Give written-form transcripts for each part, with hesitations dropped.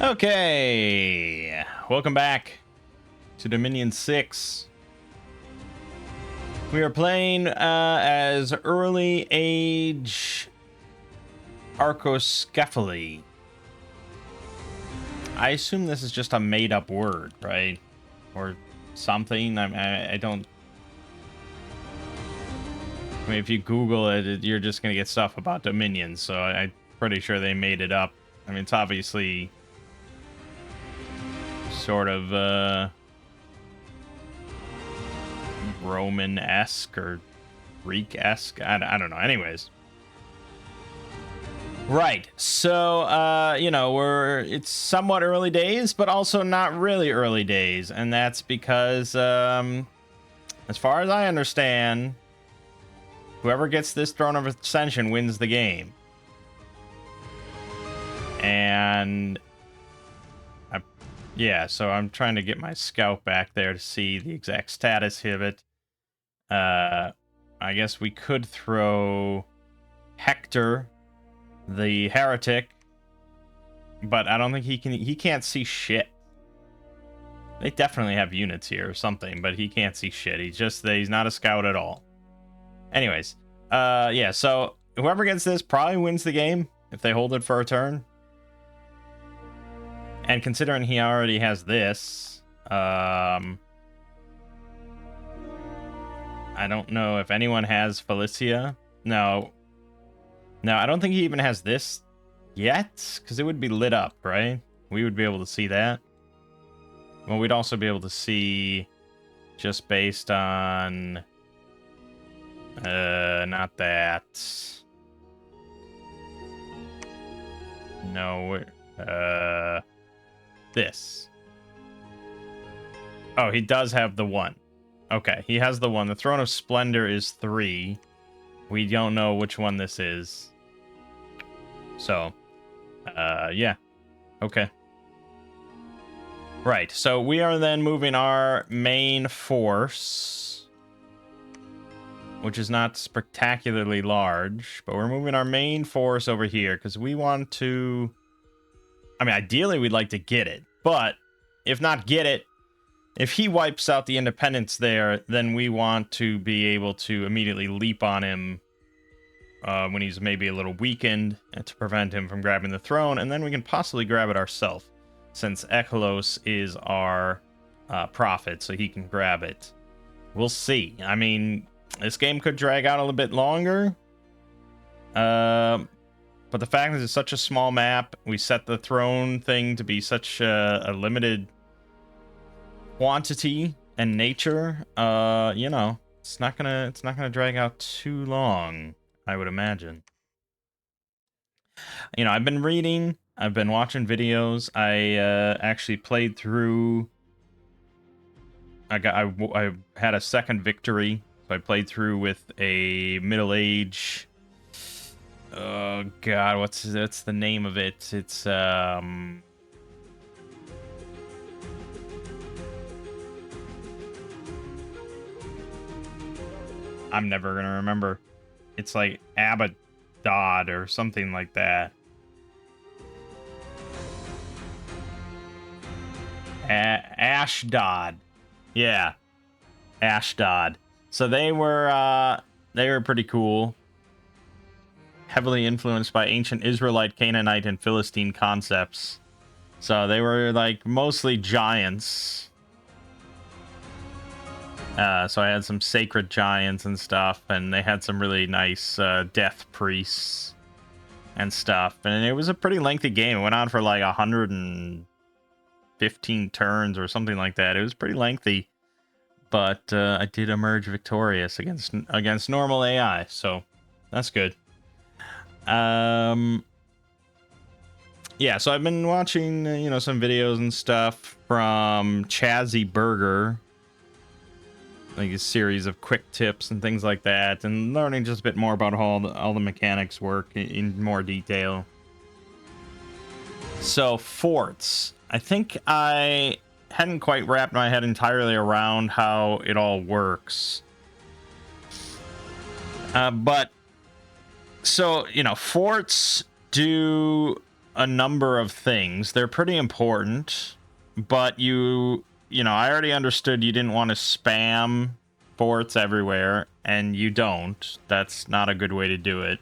Okay, welcome back to Dominion 6. We are playing as early age Arcoscephale. I assume this is just a made-up word, right? Or something. I don't... I mean, if you Google it, you're just going to get stuff about Dominion, so I'm pretty sure they made it up. I mean, it's obviously sort of Roman-esque or Greek-esque. I don't know. Anyways. Right. So, you know, it's somewhat early days, but also not really early days. And that's because, as far as I understand, whoever gets this Throne of Ascension wins the game. And yeah, so I'm trying to get my scout back there to see the exact status of it. I guess we could throw Hector, the heretic, but I don't think he can't see shit. They definitely have units here or something, but he can't see shit. He's not a scout at all. Anyways, yeah, so whoever gets this probably wins the game if they hold it for a turn. And considering he already has this, I don't know if anyone has Felicia. No, I don't think he even has this yet, because it would be lit up, right? We would be able to see that. Well, we'd also be able to see just based on... not that. No, this. Oh, he does have the one. Okay, he has the one. The Throne of Splendor is 3. We don't know which one this is. So, yeah. Okay. Right, so we are then moving our main force, which is not spectacularly large, but we're moving our main force over here because we want to... I mean, ideally, we'd like to get it, but if not get it, if he wipes out the independence there, then we want to be able to immediately leap on him when he's maybe a little weakened to prevent him from grabbing the throne, and then we can possibly grab it ourselves, since Echolos is our prophet, so he can grab it. We'll see. I mean, this game could drag out a little bit longer, but the fact that it's such a small map, we set the throne thing to be such a limited quantity and nature, you know, it's not gonna drag out too long, I would imagine. You know, I've been reading, I've been watching videos. I actually played through. I had a second victory, so I played through with a middle-age. Oh God, what's the name of it? It's I'm never gonna remember. It's like Abaddon or something like that. Ashdod. Yeah. Ashdod. So they were pretty cool. Heavily influenced by ancient Israelite, Canaanite, and Philistine concepts. So they were like mostly giants. So I had some sacred giants and stuff, and they had some really nice death priests and stuff. And it was a pretty lengthy game. It went on for like 115 turns or something like that. It was pretty lengthy, but I did emerge victorious against normal AI, so that's good. Yeah, so I've been watching, you know, some videos and stuff from Chazzy Burger, like a series of quick tips and things like that, and learning just a bit more about how all the mechanics work in more detail. So, forts. I think I hadn't quite wrapped my head entirely around how it all works. But, so, you know, forts do a number of things. They're pretty important, but you know, I already understood you didn't want to spam forts everywhere, and you don't. That's not a good way to do it.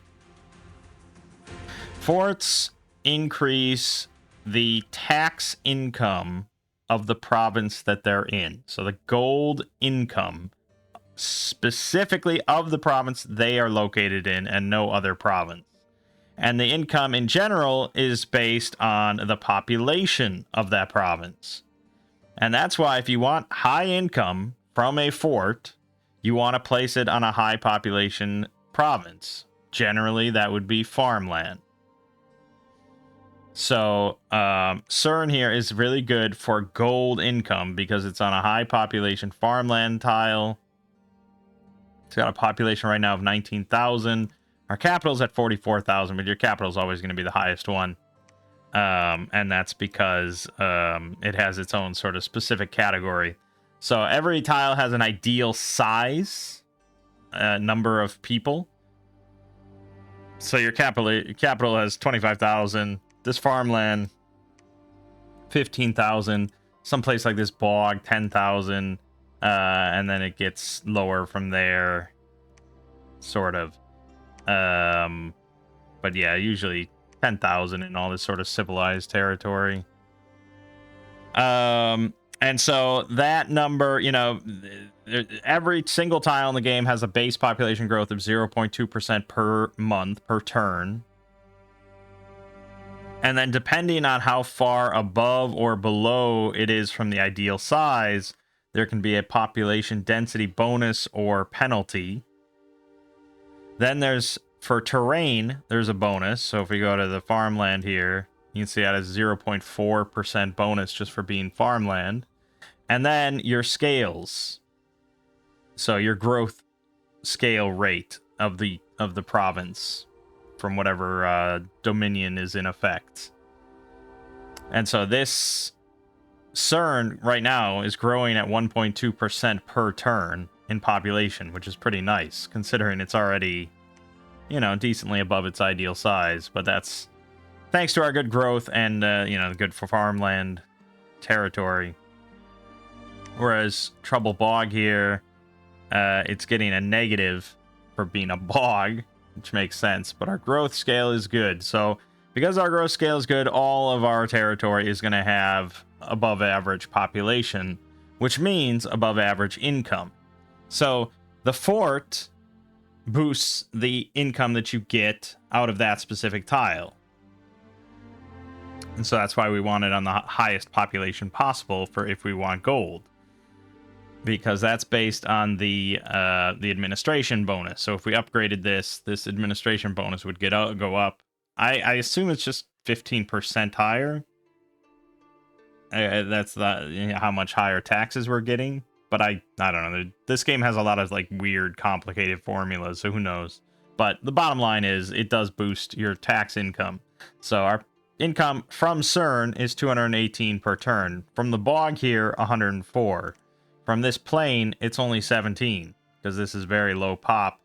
Forts increase the tax income of the province that they're in. So the gold income specifically of the province they are located in and no other province. And the income in general is based on the population of that province. And that's why if you want high income from a fort, you want to place it on a high population province. Generally, that would be farmland. So CERN here is really good for gold income because it's on a high population farmland tile. It's got a population right now of 19,000. Our capital's at 44,000, but your capital is always going to be the highest one. And that's because it has its own sort of specific category. So every tile has an ideal size, number of people. So your capital has 25,000. This farmland, 15,000. Someplace like this bog, 10,000. And then it gets lower from there, sort of. But yeah, usually 10,000 in all this sort of civilized territory. And so that number, you know, every single tile in the game has a base population growth of 0.2% per month, per turn. And then depending on how far above or below it is from the ideal size, there can be a population density bonus or penalty. Then there's, for terrain, there's a bonus. So if we go to the farmland here, you can see that as 0.4% bonus just for being farmland. And then your scales. So your growth scale rate of the province from whatever dominion is in effect. And so this CERN right now is growing at 1.2% per turn in population, which is pretty nice considering it's already, you know, decently above its ideal size. But that's thanks to our good growth and, you know, good for farmland territory. Whereas Trouble Bog here, it's getting a negative for being a bog, which makes sense. But our growth scale is good. So because our growth scale is good, all of our territory is going to have above average population, which means above average income. So the fort boosts the income that you get out of that specific tile. And so that's why we want it on the highest population possible for if we want gold. Because that's based on the administration bonus. So if we upgraded this administration bonus would go up. I assume it's just 15% higher. That's how much higher taxes we're getting. But I don't know. This game has a lot of like weird, complicated formulas, so who knows? But the bottom line is it does boost your tax income. So our income from CERN is 218 per turn. From the bog here, 104. From this plane, it's only 17 because this is very low pop.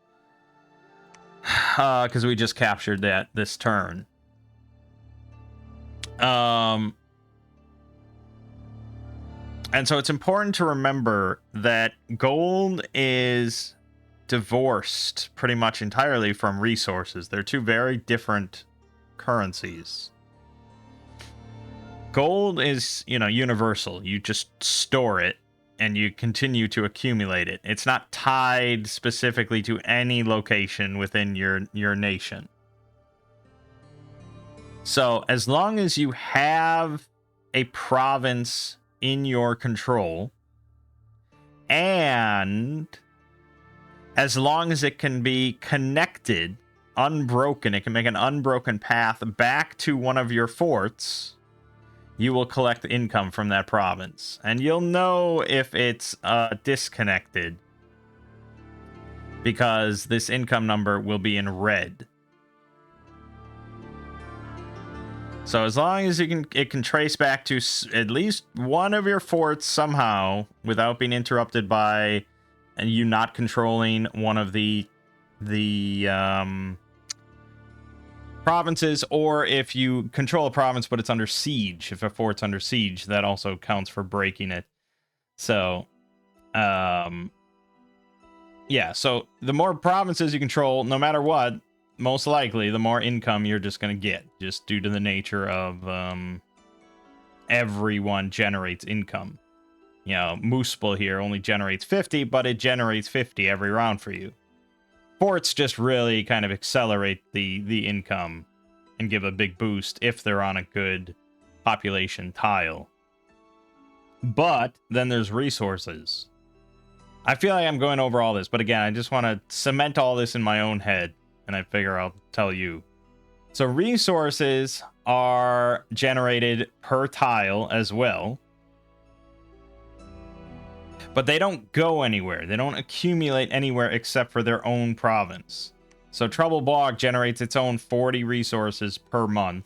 Because we just captured this turn. And so it's important to remember that gold is divorced pretty much entirely from resources. They're two very different currencies. Gold is, you know, universal. You just store it and you continue to accumulate it. It's not tied specifically to any location within your nation. So as long as you have a province in your control, and as long as it can be connected, unbroken, it can make an unbroken path back to one of your forts, you will collect income from that province. And you'll know if it's disconnected because this income number will be in red. So as long as it can trace back to at least one of your forts somehow without being interrupted by you not controlling one of the provinces, or if you control a province but it's under siege. If a fort's under siege, that also counts for breaking it. So, yeah, so the more provinces you control, no matter what, most likely, the more income you're just going to get, just due to the nature of everyone generates income. You know, Moosepul here only generates 50, but it generates 50 every round for you. Forts just really kind of accelerate the income and give a big boost if they're on a good population tile. But then there's resources. I feel like I'm going over all this, but again, I just want to cement all this in my own head, and I figure I'll tell you. So resources are generated per tile as well, but they don't go anywhere. They don't accumulate anywhere except for their own province. So Trouble Bog generates its own 40 resources per month,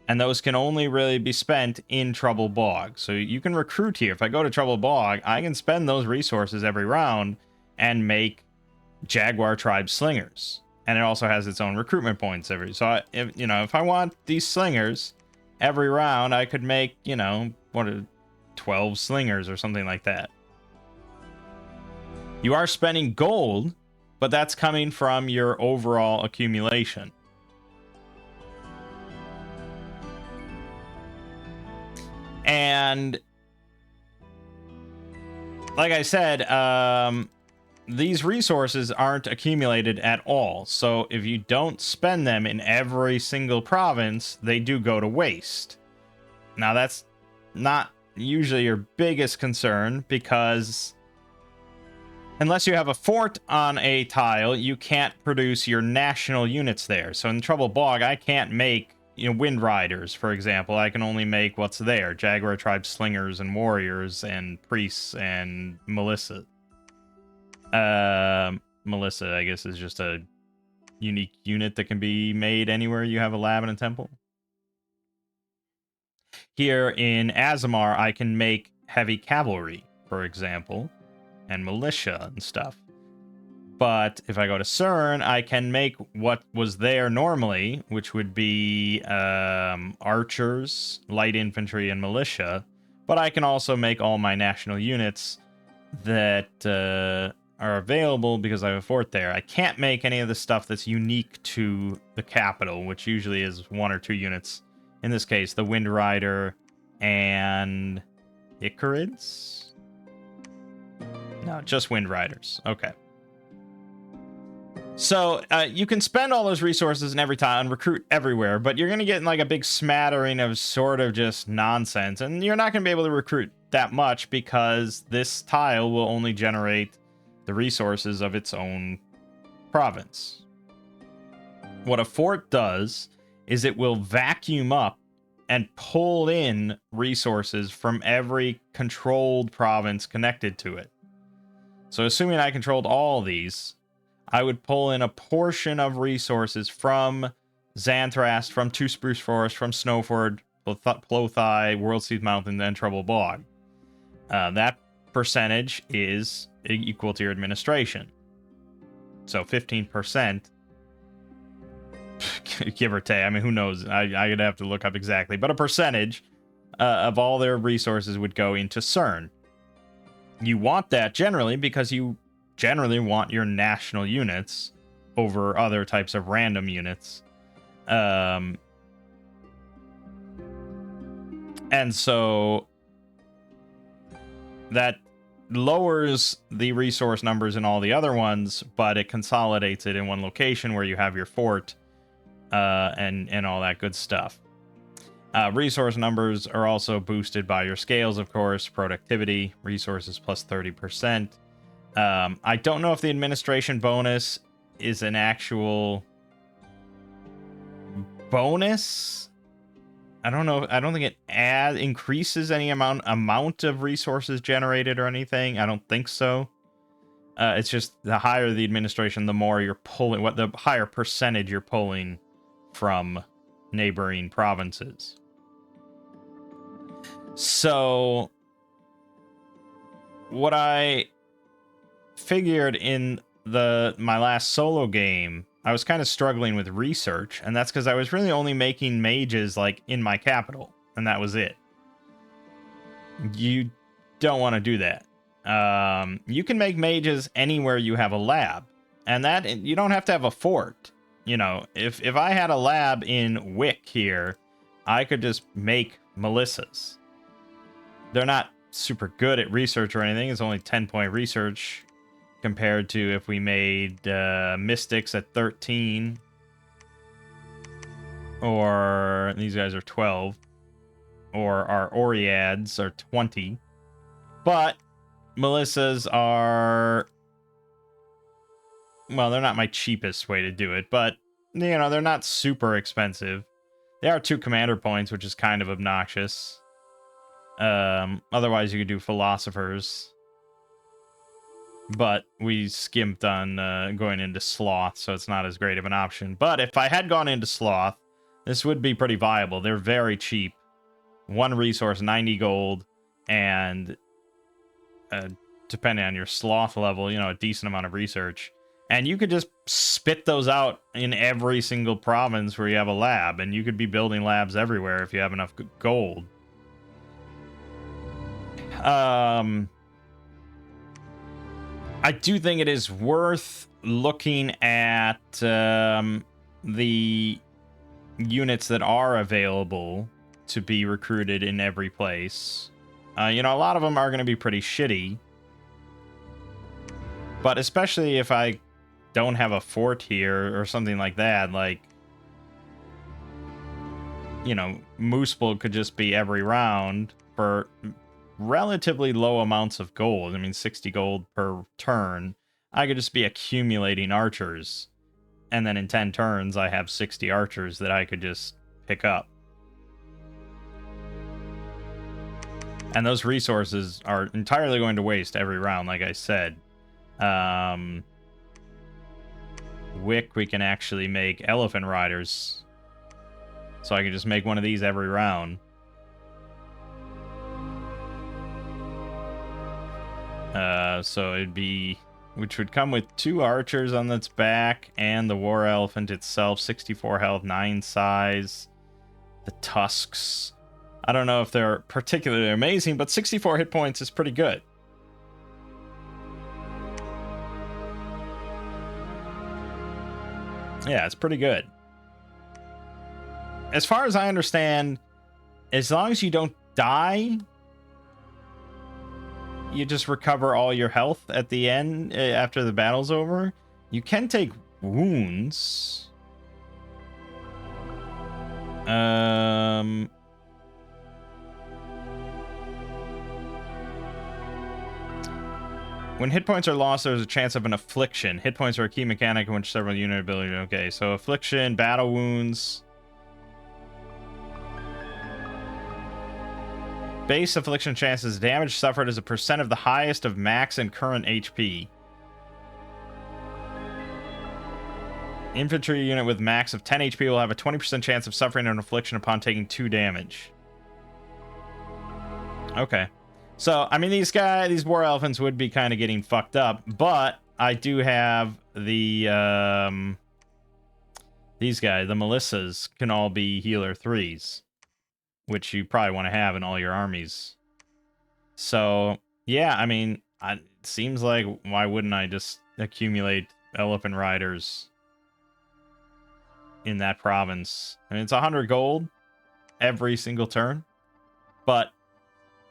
and those can only really be spent in Trouble Bog. So you can recruit here. If I go to Trouble Bog, I can spend those resources every round and make Jaguar Tribe Slingers. And it also has its own recruitment points if I want these slingers every round, I could make, 12 slingers or something like that. You are spending gold, but that's coming from your overall accumulation. And like I said, these resources aren't accumulated at all. So if you don't spend them in every single province, they do go to waste. Now, that's not usually your biggest concern, because unless you have a fort on a tile, you can't produce your national units there. So in Trouble Bog, I can't make Wind Riders, for example. I can only make what's there: Jaguar Tribe Slingers and Warriors and Priests and Melissa. Melissa, I guess, is just a unique unit that can be made anywhere you have a lab and a temple. Here in Azamar, I can make heavy cavalry, for example, and militia and stuff. But if I go to CERN, I can make what was there normally, which would be archers, light infantry, and militia. But I can also make all my national units that are available because I have a fort there. I can't make any of the stuff that's unique to the capital, which usually is 1 or 2 units. In this case, the Wind Rider and Icarids? No, just Wind Riders. Okay. So you can spend all those resources in every tile and recruit everywhere, but you're going to get like a big smattering of sort of just nonsense, and you're not going to be able to recruit that much because this tile will only generate the resources of its own province. What a fort does is it will vacuum up and pull in resources from every controlled province connected to it. So assuming I controlled all these, I would pull in a portion of resources from Xanthrast, from Two Spruce Forest, from Snowford, Plothai, Worldseed Mountain, and Trouble Bog. That percentage is equal to your administration. So 15%, give or take. I mean, who knows? I'd have to look up exactly. But a percentage of all their resources would go into CERN. You want that generally because you generally want your national units over other types of random units. And so that lowers the resource numbers in all the other ones, but it consolidates it in one location where you have your fort and all that good stuff. Resource numbers are also boosted by your scales, of course. Productivity, resources plus 30%. I don't know if the administration bonus is an actual bonus. I don't know. I don't think it increases any amount of resources generated or anything. I don't think so. It's just the higher the administration, the more you're pulling, the higher percentage you're pulling from neighboring provinces. So what I figured in my last solo game I was kind of struggling with research, and that's because I was really only making mages, like, in my capital, and that was it. You don't want to do that. You can make mages anywhere you have a lab, and that you don't have to have a fort. You know, if I had a lab in Wick here, I could just make Melissas. They're not super good at research or anything. It's only 10-point research compared to if we made Mystics at 13. Or these guys are 12. Or our Oreads are 20. But Melissas are... Well, they're not my cheapest way to do it, but, you know, they're not super expensive. They are 2 commander points, which is kind of obnoxious. Otherwise, you could do Philosophers. But we skimped on going into Sloth, so it's not as great of an option. But if I had gone into Sloth, this would be pretty viable. They're very cheap. 1 resource, 90 gold, and depending on your Sloth level, you know, a decent amount of research. And you could just spit those out in every single province where you have a lab, and you could be building labs everywhere if you have enough gold. I do think it is worth looking at the units that are available to be recruited in every place. You know, a lot of them are going to be pretty shitty. But especially if I don't have a fort here or something like that, like, you know, Moosebold could just be every round for relatively low amounts of gold. I mean, 60 gold per turn. I could just be accumulating archers. And then in 10 turns, I have 60 archers that I could just pick up. And those resources are entirely going to waste every round, like I said. Wick, we can actually make elephant riders. So I can just make one of these every round. So it'd be... Which would come with 2 archers on its back and the war elephant itself. 64 health, 9 size. The tusks. I don't know if they're particularly amazing, but 64 hit points is pretty good. Yeah, it's pretty good. As far as I understand, as long as you don't die, you just recover all your health at the end after the battle's over. You can take wounds. When hit points are lost, there's a chance of an affliction. Hit points are a key mechanic in which several unit abilities. Okay, so affliction, battle wounds. Base affliction chances. Damage suffered is a percent of the highest of max and current HP. Infantry unit with max of 10 HP will have a 20% chance of suffering an affliction upon taking 2 damage. Okay. So, I mean, these war elephants would be kind of getting fucked up, but I do have the, these guys, the Melissas, can all be healer 3s, which you probably want to have in all your armies. So, yeah, I mean, it seems like, why wouldn't I just accumulate elephant riders in that province? I mean, it's 100 gold every single turn, but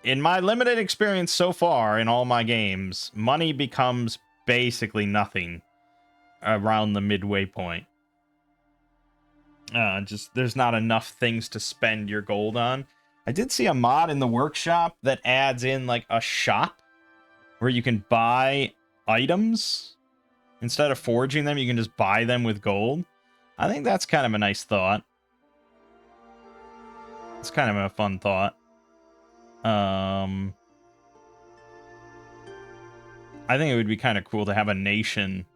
in my limited experience so far in all my games, money becomes basically nothing around the midway point. Just there's not enough things to spend your gold on. I did see a mod in the workshop that adds in like a shop where you can buy items. Instead of forging them, you can just buy them with gold. I think that's kind of a nice thought. It's kind of a fun thought. I think it would be kind of cool to have a nation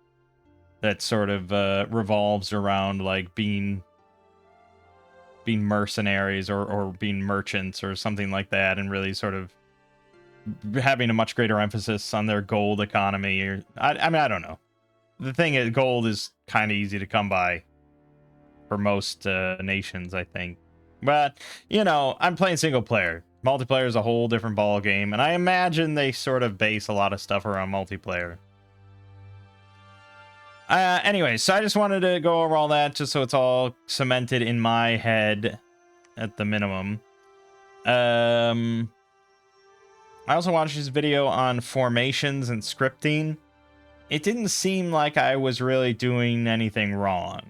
that sort of revolves around like being mercenaries or being merchants or something like that, and really sort of having a much greater emphasis on their gold economy. Or I mean, I don't know. the thing is, gold is kind of easy to come by for most nations, I think. But, you know, I'm playing single player. Multiplayer is a whole different ball game, and I imagine they sort of base a lot of stuff around multiplayer. Anyway, so I just wanted to go over all that just so it's all cemented in my head at the minimum. I also watched this video on formations and scripting. It didn't seem like I was really doing anything wrong.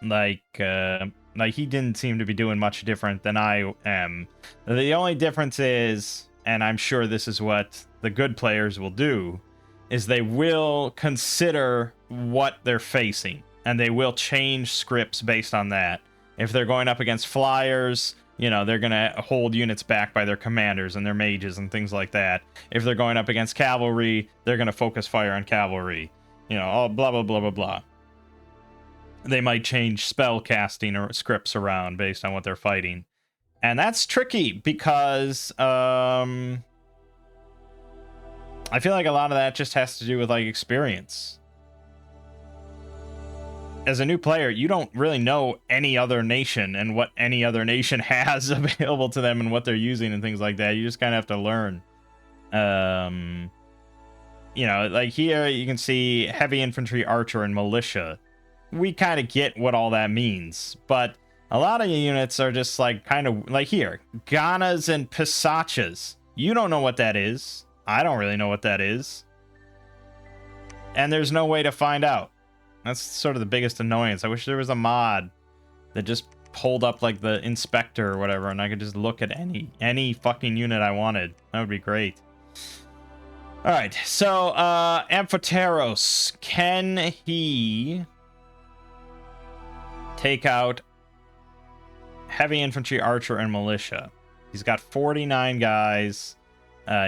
Like he didn't seem to be doing much different than I am. The only difference is, and I'm sure this is what the good players will do, is they will consider what they're facing, and they will change scripts based on that. If they're going up against flyers, you know, they're going to hold units back by their commanders and their mages and things like that. If they're going up against cavalry, they're going to focus fire on cavalry. You know, all blah, blah, blah, blah, blah. They might change spell casting or scripts around based on what they're fighting. And that's tricky because I feel like a lot of that just has to do with like experience. As a new player, you don't really know any other nation and what any other nation has available to them and what they're using and things like that. You just kind of have to learn. You know, like here you can see heavy infantry, archer, and militia. We kind of get what all that means, but a lot of units are just like kind of like here, Ganas and Pisachas. You don't know what that is. I don't really know what that is. And there's no way to find out. That's sort of the biggest annoyance. I wish there was a mod that just pulled up like the inspector or whatever, and I could just look at any fucking unit I wanted. That would be great. All right, so Amphoteros, can he take out heavy infantry, archer, and militia? He's got 49 guys.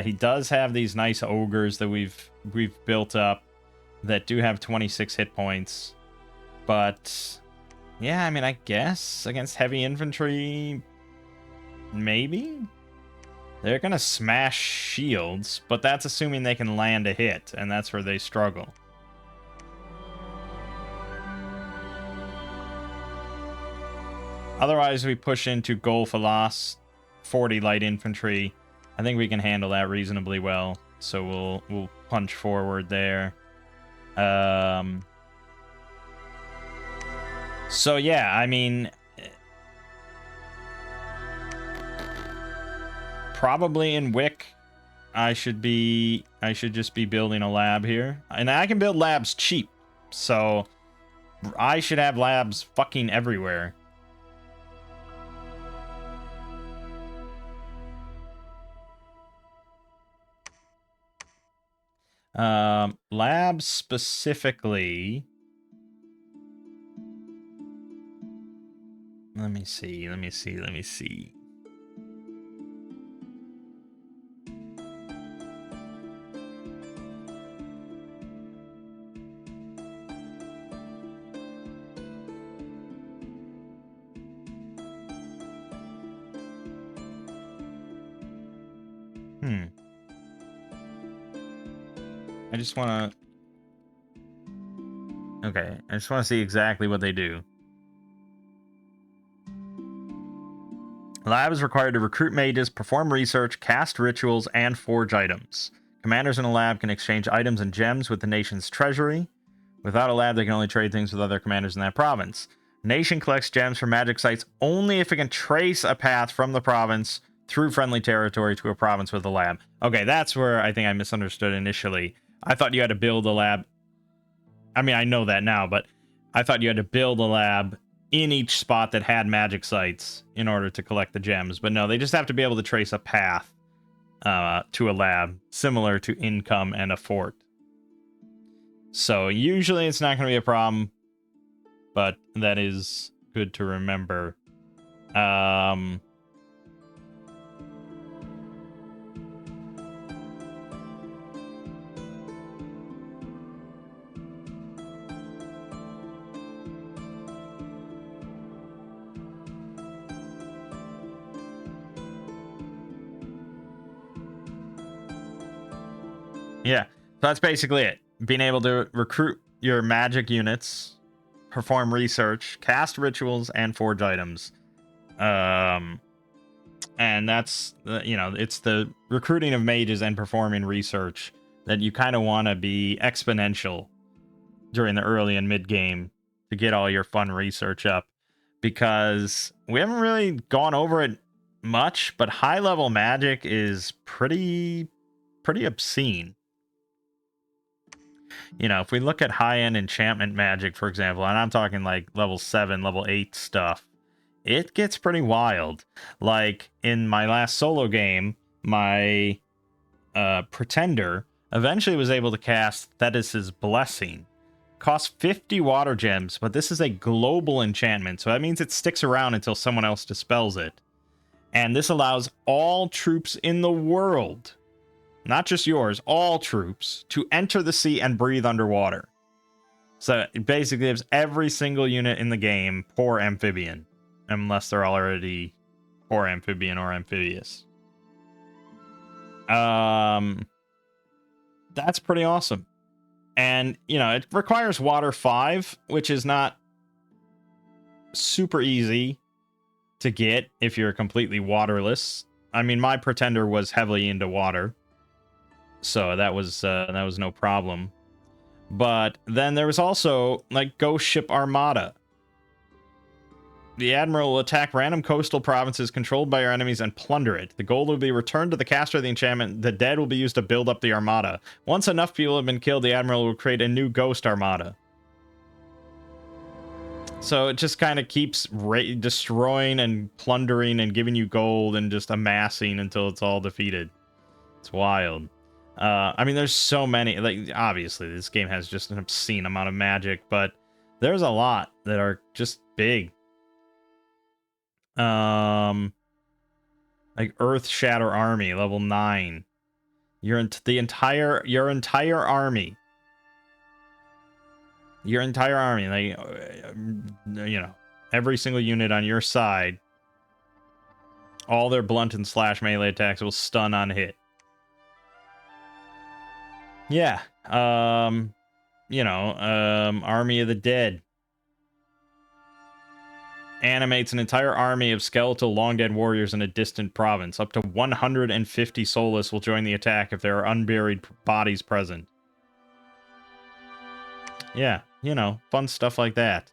He does have these nice ogres that we've built up that do have 26 hit points. But yeah, I mean, I guess against heavy infantry, maybe they're gonna smash shields, but that's assuming they can land a hit, and that's where they struggle. Otherwise, we push into Golfalas, 40 light infantry. I think we can handle that reasonably well, so we'll punch forward there. So yeah, I mean, probably in Wick, I should just be building a lab here, and I can build labs cheap, so I should have labs fucking everywhere. Labs specifically. Let me see. I just want to see exactly what they do. Lab is required to recruit mages, perform research, cast rituals, and forge items. Commanders in a lab can exchange items and gems with the nation's treasury. Without a lab, they can only trade things with other commanders in that province. Nation collects gems from magic sites only if it can trace a path from the province through friendly territory to a province with a lab. Okay, that's where I think I misunderstood initially. I thought you had to build a lab. I mean, I know that now, but I thought you had to build a lab in each spot that had magic sites in order to collect the gems. But no, they just have to be able to trace a path to a lab, similar to income and a fort. So usually it's not going to be a problem, but that is good to remember. Yeah, that's basically it. Being able to recruit your magic units, perform research, cast rituals, and forge items. And that's, it's the recruiting of mages and performing research that you kind of want to be exponential during the early and mid game to get all your fun research up, because we haven't really gone over it much, but high level magic is pretty obscene. If we look at high end enchantment magic, for example, and I'm talking like level 7, level 8 stuff, it gets pretty wild. Like in my last solo game, my pretender eventually was able to cast Thetis's Blessing. Costs 50 water gems, but this is a global enchantment, so that means it sticks around until someone else dispels it. And this allows all troops in the world, not just yours, all troops, to enter the sea and breathe underwater. So it basically gives every single unit in the game poor amphibian, unless they're already poor amphibian or amphibious. That's pretty awesome. And, it requires water 5, which is not super easy to get if you're completely waterless. I mean, my pretender was heavily into water, so that was no problem. But then there was also, like, Ghost Ship Armada. The Admiral will attack random coastal provinces controlled by your enemies and plunder it. The gold will be returned to the caster of the enchantment. The dead will be used to build up the armada. Once enough people have been killed, the Admiral will create a new ghost armada. So it just kind of keeps destroying and plundering and giving you gold and just amassing until it's all defeated. It's wild. I mean, there's so many. Like, obviously, this game has just an obscene amount of magic, but there's a lot that are just big. Like Earth Shatter Army, level 9. Your entire army. Your entire army, like, every single unit on your side, all their blunt and slash melee attacks will stun on hit. Yeah. Army of the Dead. Animates an entire army of skeletal long-dead warriors in a distant province. Up to 150 soulless will join the attack if there are unburied bodies present. Yeah, fun stuff like that.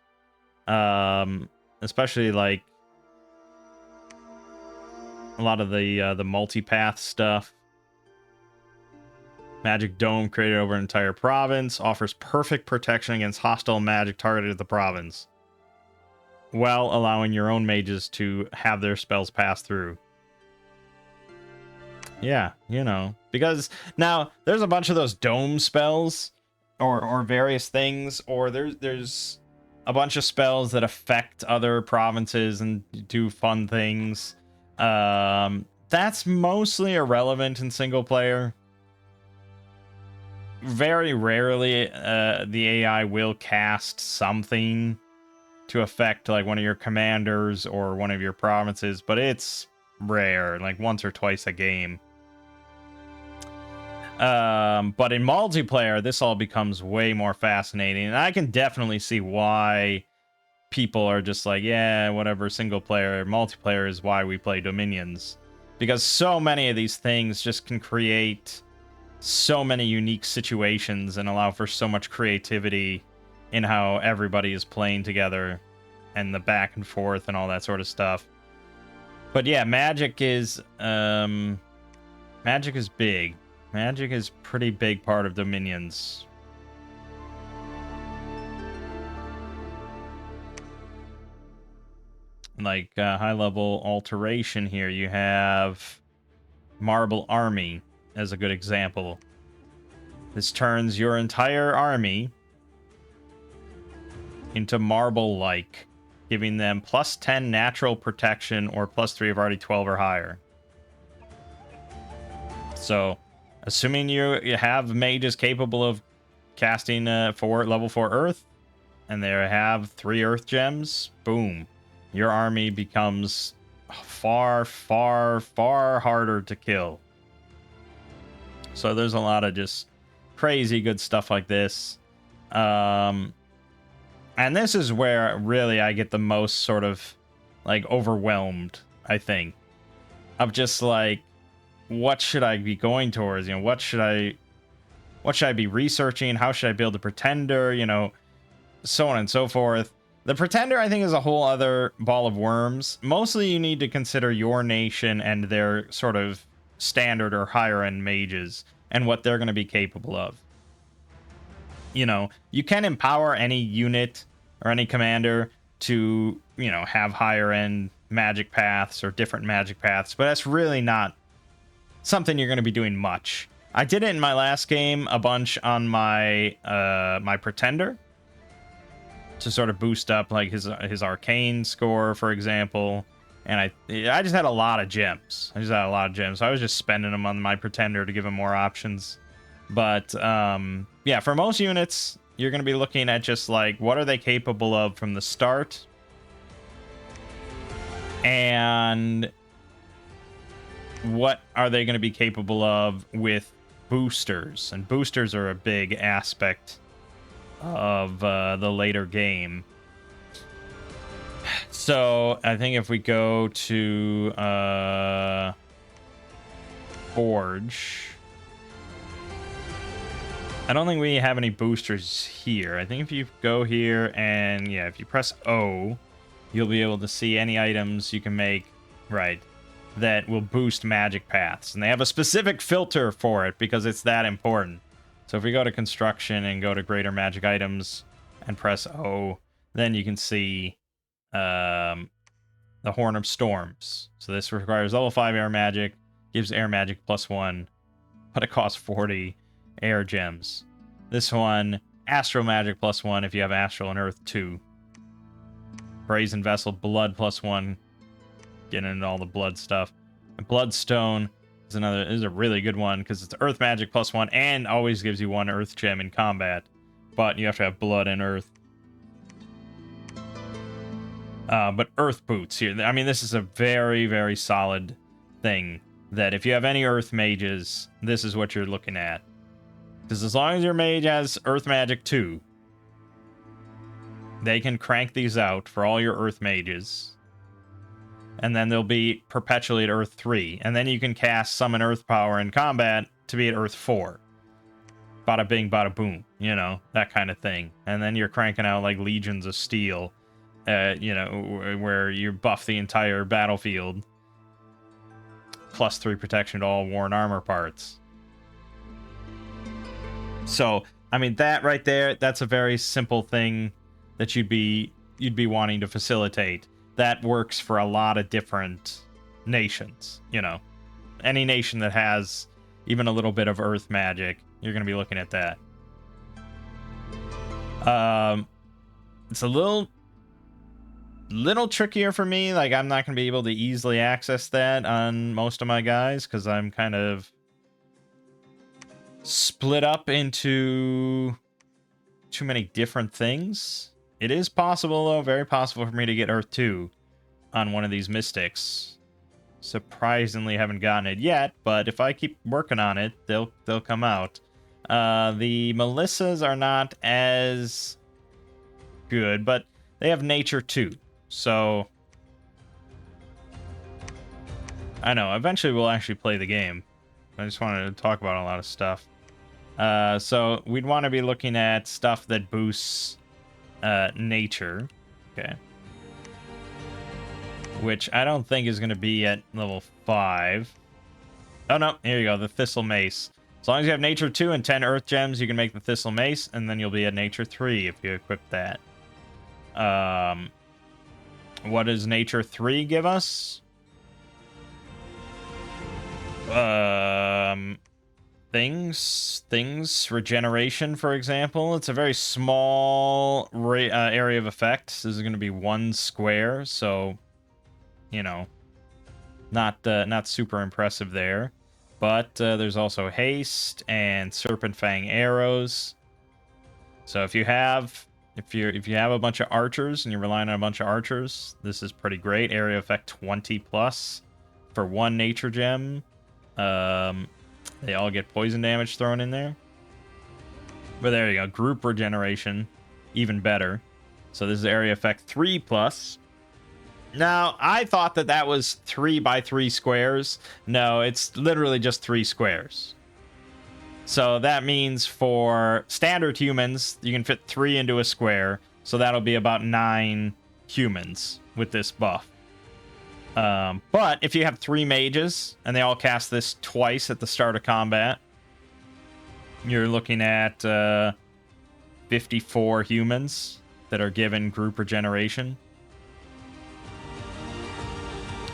Especially, like, a lot of the multipath stuff. Magic Dome created over an entire province. Offers perfect protection against hostile magic targeted at the province, while allowing your own mages to have their spells pass through. Yeah, because now there's a bunch of those dome spells or various things, or there's a bunch of spells that affect other provinces and do fun things. That's mostly irrelevant in single player. Very rarely the AI will cast something to affect, like, one of your commanders or one of your provinces, but it's rare, like once or twice a game. But in multiplayer, this all becomes way more fascinating, and I can definitely see why people are just like, yeah, whatever, single player. Multiplayer is why we play Dominions, because so many of these things just can create so many unique situations and allow for so much creativity in how everybody is playing together and the back and forth and all that sort of stuff. But yeah, magic is big. Magic is pretty big part of Dominions. Like high level alteration here, you have Marble Army as a good example. This turns your entire army into marble-like, giving them plus 10 natural protection or plus 3 of already 12 or higher. So, assuming you have mages capable of casting level 4 Earth, and they have 3 Earth gems, boom. Your army becomes far, far, far harder to kill. So there's a lot of just crazy good stuff like this. And this is where really I get the most sort of like overwhelmed, I think, of just like, what should I be going towards? You know, what should I be researching? How should I build a pretender? You know, so on and so forth. The pretender, I think, is a whole other ball of worms. Mostly you need to consider your nation and their sort of standard or higher end mages and what they're going to be capable of. You know, you can empower any unit or any commander to, you know, have higher end magic paths or different magic paths, but that's really not something you're going to be doing much. I did it in my last game a bunch on my my pretender to sort of boost up like his arcane score, for example. And I just had a lot of gems. So I was just spending them on my pretender to give him more options. But yeah, for most units, you're going to be looking at just like, what are they capable of from the start? And what are they going to be capable of with boosters? And boosters are a big aspect of the later game. So I think if we go to Forge, I don't think we have any boosters here. I think if you go here and yeah, if you press O, you'll be able to see any items you can make, right, that will boost magic paths. And they have a specific filter for it because it's that important. So if we go to construction and go to greater magic items and press O, then you can see the Horn of Storms. So this requires level 5 air magic, gives air magic +1, but it costs 40 air gems. This one, Astral Magic +1 if you have Astral and Earth 2. Brazen Vessel, blood +1. Getting into all the blood stuff. And Bloodstone is a really good one because it's Earth Magic +1 and always gives you 1 Earth gem in combat. But you have to have blood and Earth. But Earth Boots here. I mean, this is a very, very solid thing. That if you have any Earth mages, this is what you're looking at. Because as long as your mage has Earth Magic 2, they can crank these out for all your Earth mages. And then they'll be perpetually at Earth 3. And then you can cast Summon Earth Power in combat to be at Earth 4. Bada bing, bada boom. You know, that kind of thing. And then you're cranking out like Legions of Steel. You know, where you buff the entire battlefield. +3 protection to all worn armor parts. So, I mean, that right there, that's a very simple thing that you'd be wanting to facilitate. That works for a lot of different nations, you know. Any nation that has even a little bit of earth magic, you're going to be looking at that. It's a little trickier for me. Like, I'm not going to be able to easily access that on most of my guys because I'm kind of split up into too many different things. It is possible, though, very possible for me to get Earth 2 on one of these Mystics. Surprisingly, haven't gotten it yet, but if I keep working on it, they'll come out. The Melissas are not as good, but they have Nature 2, so I know, eventually we'll actually play the game. I just wanted to talk about a lot of stuff. So we'd want to be looking at stuff that boosts nature. Okay. Which I don't think is going to be at level 5. Oh, no. Here you go. The Thistle Mace. As long as you have Nature 2 and 10 Earth Gems, you can make the Thistle Mace, and then you'll be at Nature 3 if you equip that. What does Nature 3 give us? Things, regeneration, for example. It's a very small area of effect. This is going to be 1 square, so, you know, not super impressive there. But there's also haste and Serpent Fang arrows. So if you have a bunch of archers and you're relying on a bunch of archers, this is pretty great. Area effect 20 plus for 1 nature gem. They all get poison damage thrown in there. But there you go. Group regeneration. Even better. So this is area effect 3+. Now, I thought that that was 3 by 3 squares. No, it's literally just 3 squares. So that means for standard humans, you can fit 3 into a square. So that'll be about 9 humans with this buff. But if you have 3 mages and they all cast this twice at the start of combat, you're looking at 54 humans that are given group regeneration,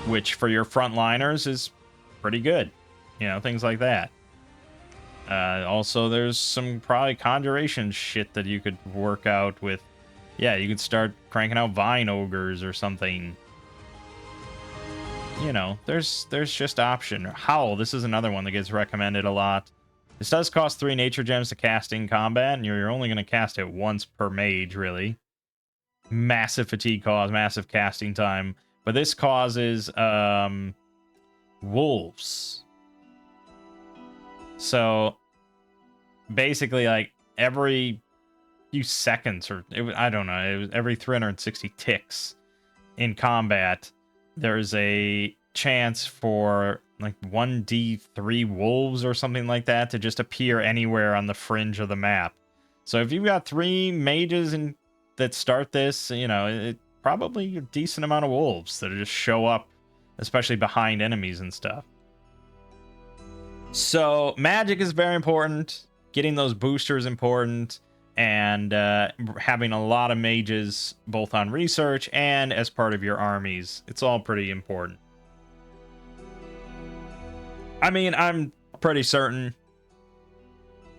which for your frontliners is pretty good. You know, things like that. Also, there's some probably conjuration shit that you could work out with. Yeah, you could start cranking out vine ogres or something. You know, there's just option. Howl, this is another one that gets recommended a lot. This does cost 3 nature gems to cast in combat, and you're only going to cast it once per mage, really. Massive fatigue cost, massive casting time. But this causes wolves. So basically, like every few seconds, or I don't know, it was every 360 ticks in combat, there's a chance for like 1d3 wolves or something like that to just appear anywhere on the fringe of the map. So if you've got 3 mages that start this, you know, it probably a decent amount of wolves that just show up, especially behind enemies and stuff. So magic is very important. Getting those boosters important, and having a lot of mages both on research and as part of your armies. It's all pretty important. I mean, I'm pretty certain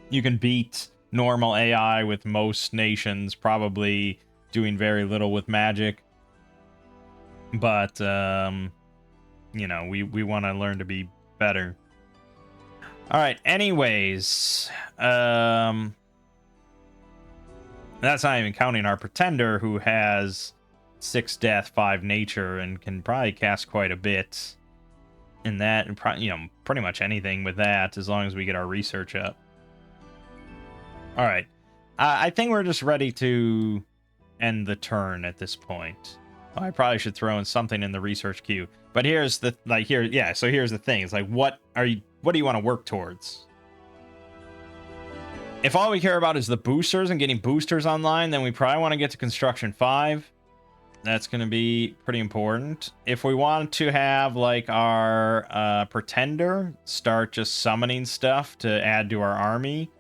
you can beat normal AI with most nations, probably doing very little with magic. But, you know, we want to learn to be better. All right, anyways, that's not even counting our pretender, who has 6 death, 5 nature, and can probably cast quite a bit in that, and you know, pretty much anything with that, as long as we get our research up. All right, I think we're just ready to end the turn at this point. Well, I probably should throw in something in the research queue, but here's the so here's the thing. It's like, what do you want to work towards? If all we care about is the boosters and getting boosters online, then we probably want to get to construction 5. That's going to be pretty important. If we want to have like our pretender start just summoning stuff to add to our army,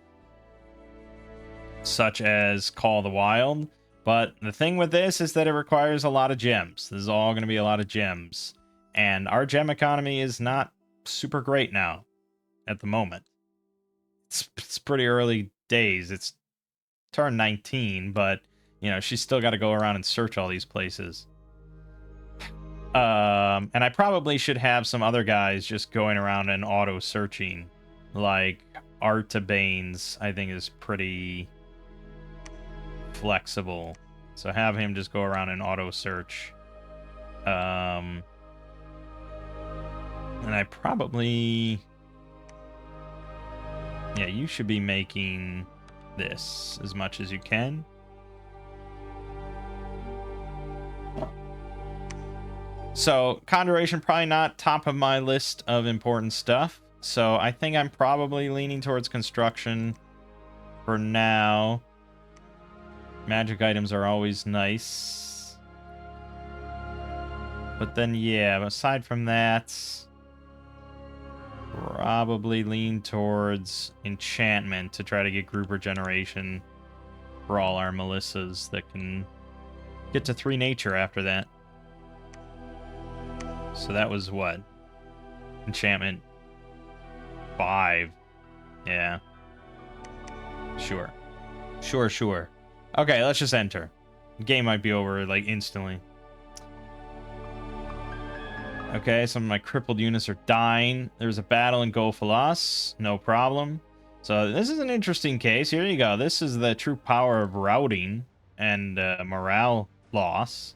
such as Call the Wild. But the thing with this is that it requires a lot of gems. This is all going to be a lot of gems. And our gem economy is not super great now at the moment. It's pretty early days. It's turn 19, but you know, she's still got to go around and search all these places. And I probably should have some other guys just going around and auto searching, like Artabane's, I think, is pretty flexible. So have him just go around and auto search. And I probably, yeah, you should be making this as much as you can. So conjuration, probably not top of my list of important stuff. So I think I'm probably leaning towards construction for now. Magic items are always nice. But then, yeah, aside from that, probably lean towards enchantment to try to get group regeneration for all our Melissas that can get to 3 nature after that. So that was what? Enchantment 5. Yeah. Sure. Sure. Okay, let's just enter. The game might be over, like, instantly. Okay, some of my crippled units are dying. There's a battle in Gofalas. No problem. So this is an interesting case. Here you go. This is the true power of routing and morale loss.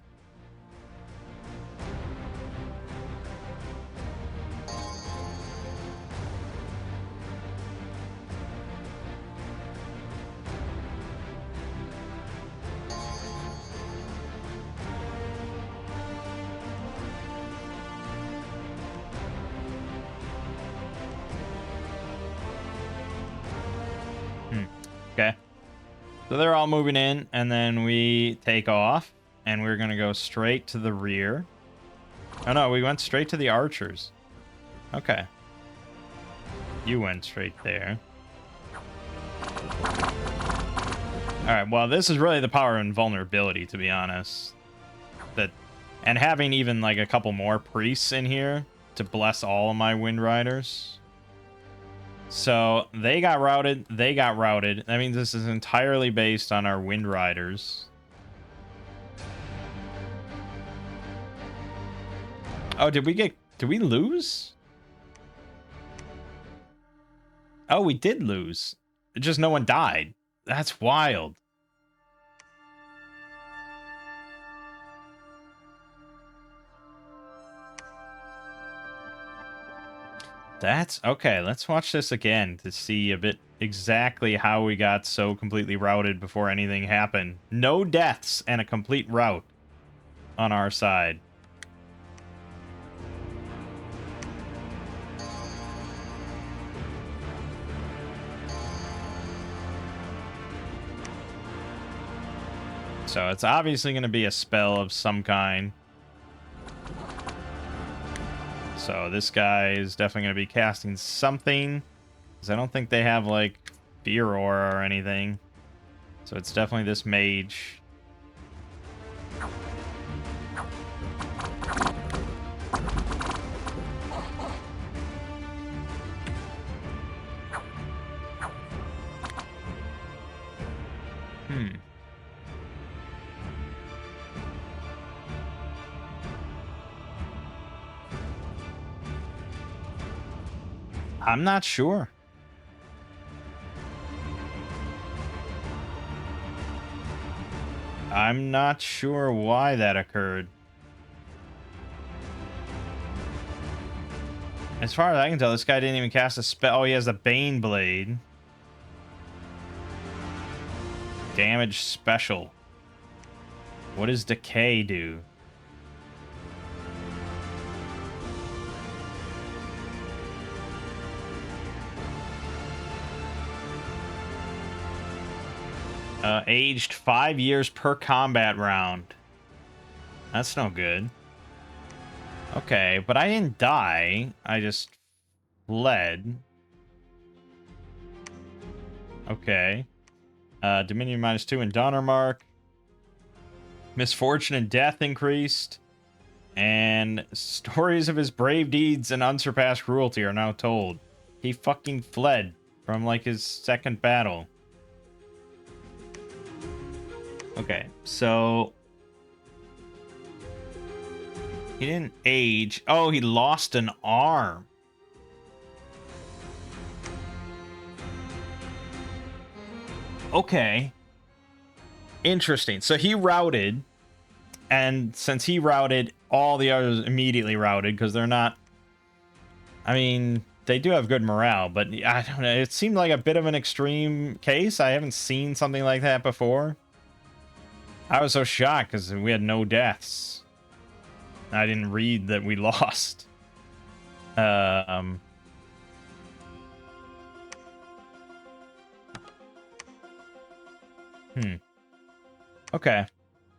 So they're all moving in, and then we take off, and we're going to go straight to the rear. Oh, no, we went straight to the archers. Okay. You went straight there. Alright, well, this is really the power of invulnerability, to be honest. And having even, like, a couple more priests in here to bless all of my Wind Riders. So, they got routed. They got routed. That means this is entirely based on our Wind Riders. Oh, did we lose? Oh, we did lose. Just no one died. That's wild. That's okay. Let's watch this again to see a bit exactly how we got so completely routed before anything happened. No deaths and a complete rout on our side. So it's obviously going to be a spell of some kind. So this guy is definitely going to be casting something. Because I don't think they have, like, Fear Aura or anything. So it's definitely this mage. I'm not sure. I'm not sure why that occurred. As far as I can tell, this guy didn't even cast a spell. Oh, he has a Bane Blade. Damage special. What does Decay do? Aged 5 years per combat round. That's no good. Okay, but I didn't die. I just fled. Okay. Dominion -2 in Donnermark. Misfortune and death increased. And stories of his brave deeds and unsurpassed cruelty are now told. He fucking fled from, like, his second battle. Okay, so he didn't age. Oh, he lost an arm. Okay. Interesting. So he routed, and since he routed, all the others immediately routed because they're not... I mean, they do have good morale, but I don't know. It seemed like a bit of an extreme case. I haven't seen something like that before. I was so shocked because we had no deaths. I didn't read that we lost. Okay.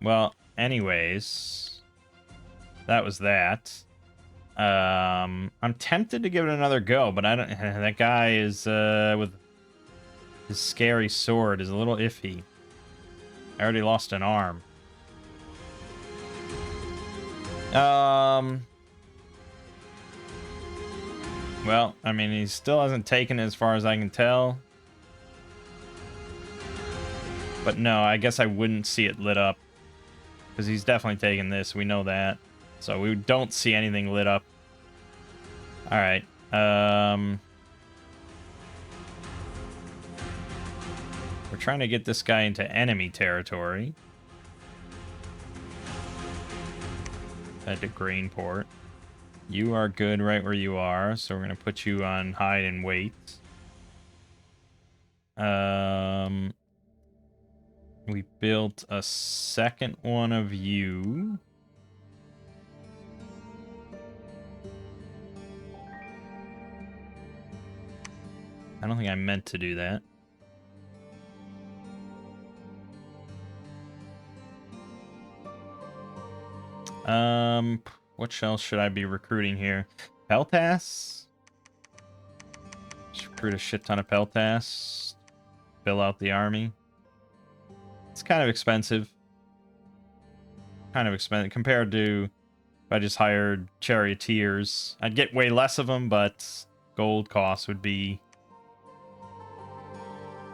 Well, anyways, that was that. I'm tempted to give it another go, but I don't. That guy is with his scary sword is a little iffy. I already lost an arm. Well, I mean, he still hasn't taken it as far as I can tell. But no, I guess I wouldn't see it lit up. Because he's definitely taking this, we know that. So we don't see anything lit up. Alright. We're trying to get this guy into enemy territory. Head to Greenport. You are good right where you are, so we're going to put you on hide and wait. We built a second one of you. I don't think I meant to do that. What else should I be recruiting here? Peltas? Just recruit a shit ton of Peltas. Fill out the army. It's kind of expensive. Kind of expensive compared to if I just hired charioteers. I'd get way less of them, but gold costs would be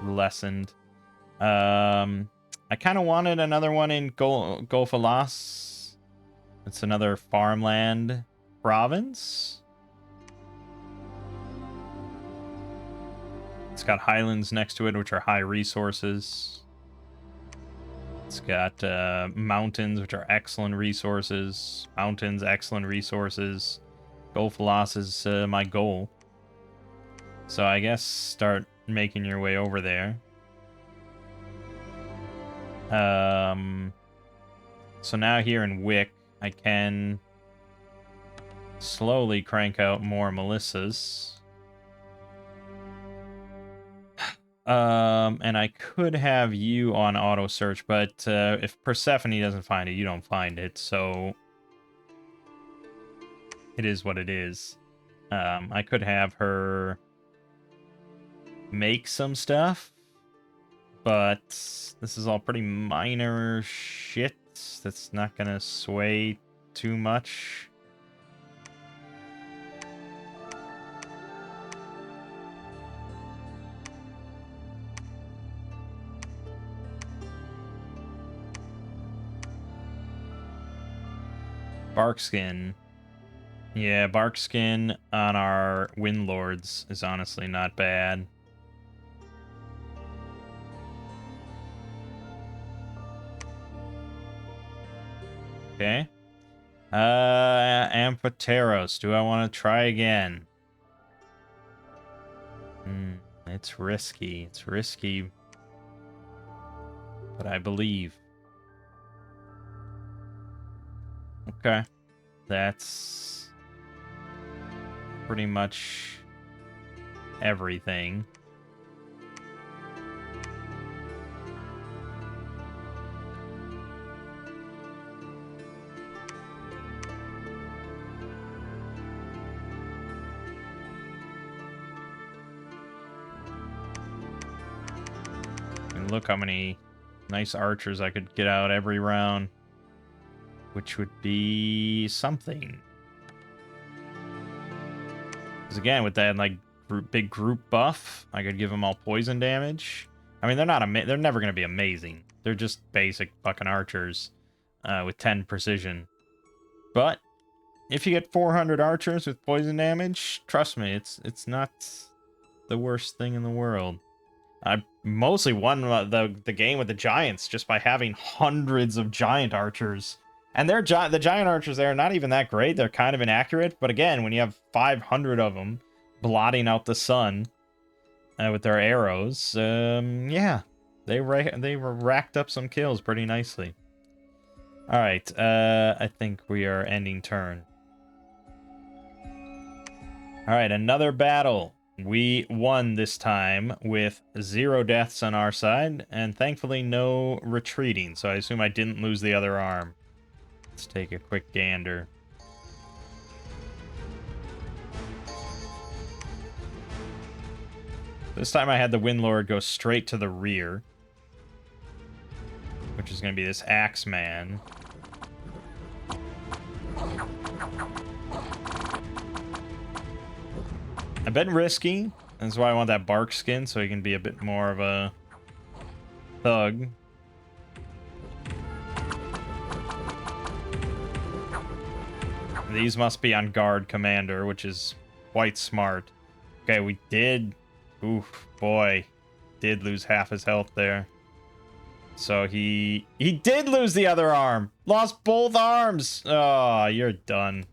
lessened. I kind of wanted another one in Golfalas. It's another farmland province. It's got highlands next to it, which are high resources. It's got mountains, which are excellent resources. Mountains, excellent resources. Golfalas is my goal. So I guess start making your way over there. So now here in Wick, I can slowly crank out more Melissas. And I could have you on auto search, but if Persephone doesn't find it, you don't find it, so it is what it is. I could have her make some stuff, but this is all pretty minor shit that's not gonna sway too much. Barkskin. Yeah, Barkskin on our Windlords is honestly not bad. Okay. Amphoteros. Do I want to try again? It's risky. It's risky. But I believe. Okay. That's pretty much everything. And look how many nice archers I could get out every round. Which would be something. Because again, with that like big group buff, I could give them all poison damage. I mean, they're not they're never going to be amazing. They're just basic fucking archers with 10 precision. But if you get 400 archers with poison damage, trust me, it's not the worst thing in the world. I mostly won the game with the giants just by having hundreds of giant archers. And the giant archers there are not even that great. They're kind of inaccurate. But again, when you have 500 of them blotting out the sun with their arrows, yeah, they racked up some kills pretty nicely. All right, I think we are ending turn. All right, another battle. We won this time with 0 deaths on our side, and thankfully no retreating. So I assume I didn't lose the other arm. Let's take a quick gander. This time I had the Windlord go straight to the rear, which is going to be this Axeman. A bit risky. That's why I want that bark skin, so he can be a bit more of a thug. These must be on guard commander, which is quite smart. Okay, we did... Oof, boy. Did lose half his health there. So he did lose the other arm. Lost both arms. Oh, you're done.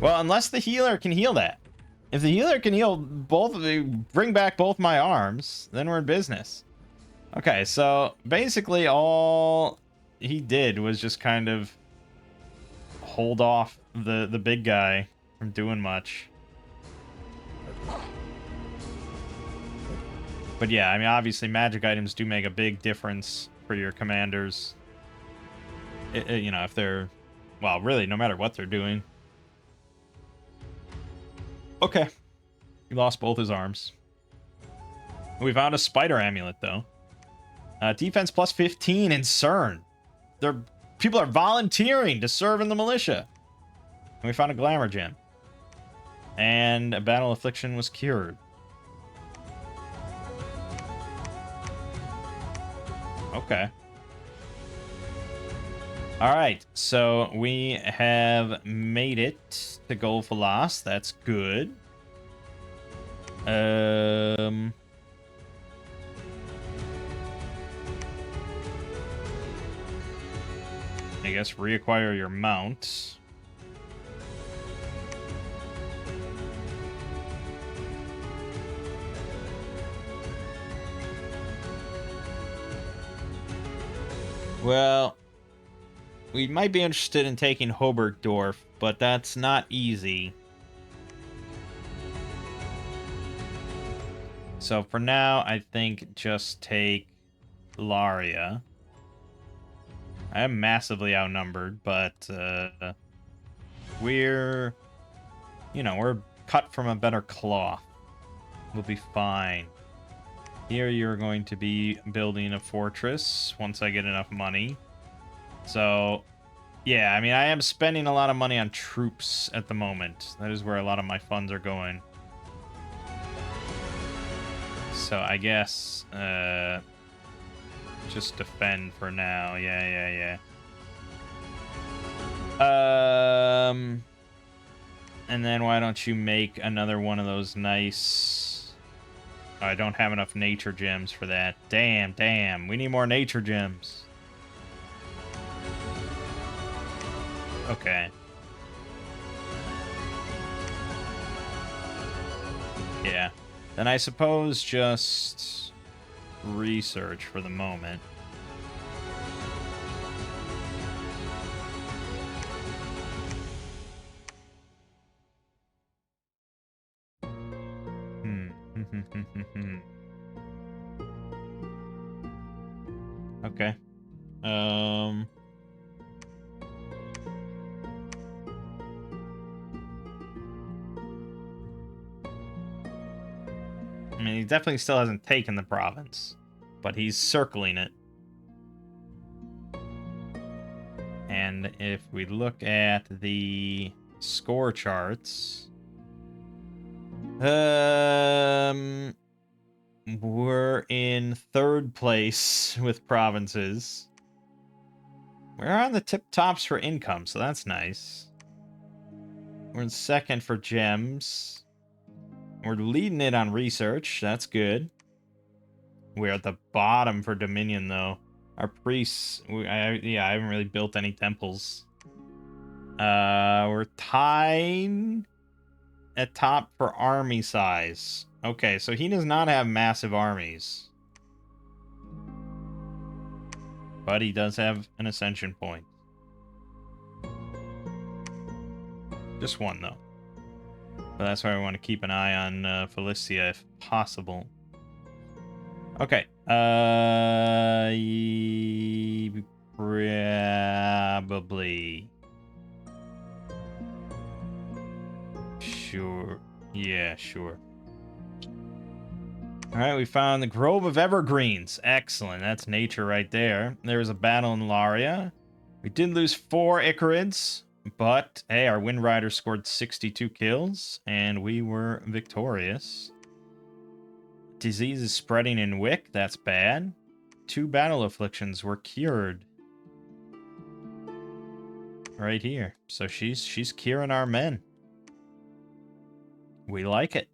Well, unless the healer can heal that. If the healer can heal both of the... Bring back both my arms, then we're in business. Okay, so basically all he did was just kind of hold off the big guy from doing much. But yeah, I mean, obviously magic items do make a big difference for your commanders. You know, if they're, well, really, no matter what they're doing. Okay. He lost both his arms. We found a spider amulet, though. Defense plus 15 in CERN. People are volunteering to serve in the militia. And we found a glamour gem. And a battle affliction was cured. Okay. Alright, so we have made it to Golfalas. That's good. I guess reacquire your mount. Well, we might be interested in taking Hobergdorf, but that's not easy. So for now, I think just take Laria. I am massively outnumbered, but we're cut from a better cloth. We'll be fine. Here you're going to be building a fortress once I get enough money. So, yeah, I mean, I am spending a lot of money on troops at the moment. That is where a lot of my funds are going. So I guess, just defend for now. Yeah. And then why don't you make another one of those nice... Oh, I don't have enough nature gems for that. Damn. We need more nature gems. Okay. Yeah. Then I suppose just research for the moment. Okay. I mean, he definitely still hasn't taken the province, but he's circling it. And if we look at the score charts, we're in third place with provinces. We're on the tip tops for income, so that's nice. We're in second for gems. We're leading it on research. That's good. We're at the bottom for Dominion, though. Our priests... I haven't really built any temples. We're tied at top for army size. Okay, so he does not have massive armies. But he does have an ascension point. Just one, though. But that's why I want to keep an eye on Felicia if possible. Okay. Probably. Sure. Yeah, sure. Alright, we found the Grove of Evergreens. Excellent. That's nature right there. There was a battle in Laria. We did lose 4 Icarids. But, hey, our Wind Rider scored 62 kills, and we were victorious. Disease is spreading in Wick. That's bad. 2 battle afflictions were cured. Right here. So she's curing our men. We like it.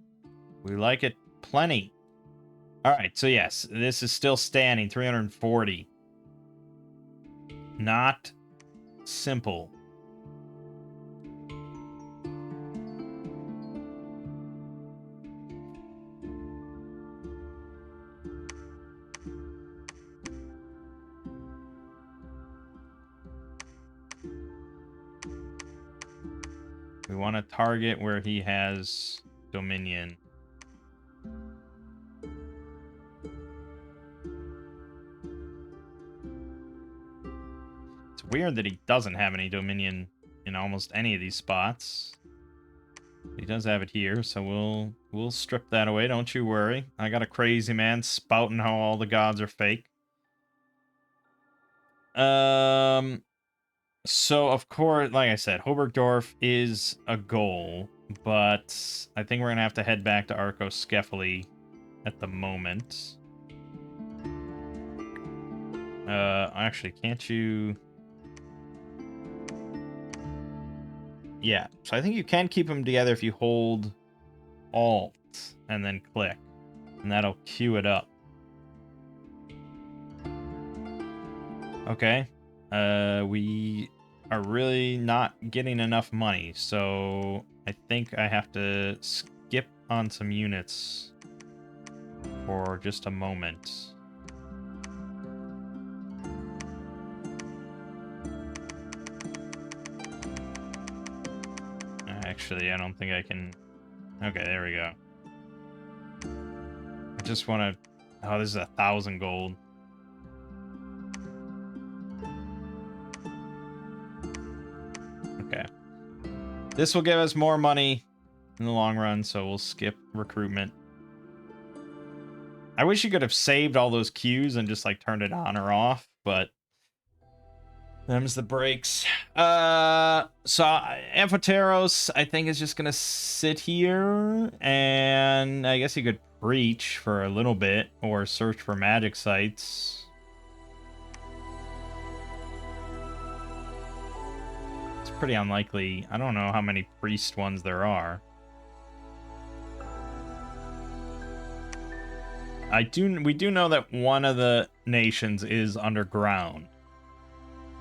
We like it plenty. Alright, so yes, this is still standing. 340. Not simple. We want to target where he has dominion. weird that he doesn't have any Dominion in almost any of these spots. He does have it here, so we'll strip that away, don't you worry. I got a crazy man spouting how all the gods are fake. So, of course, like I said, Hobergdorf is a goal, but I think we're going to have to head back to Arcoscephale at the moment. Actually, can't you... Yeah, so I think you can keep them together if you hold Alt and then click, and that'll queue it up. Okay. We are really not getting enough money, so I think I have to skip on some units for just a moment. Actually, I don't think I can... Okay, there we go. I just want to... Oh, this is 1,000 gold. Okay. This will give us more money in the long run, so we'll skip recruitment. I wish you could have saved all those queues and just, like, turned it on or off, but... Them's the breaks. So Amphoteros, I think, is just gonna sit here, and I guess he could preach for a little bit, or search for magic sites. It's pretty unlikely. I don't know how many priest ones there are. We do know that one of the nations is underground.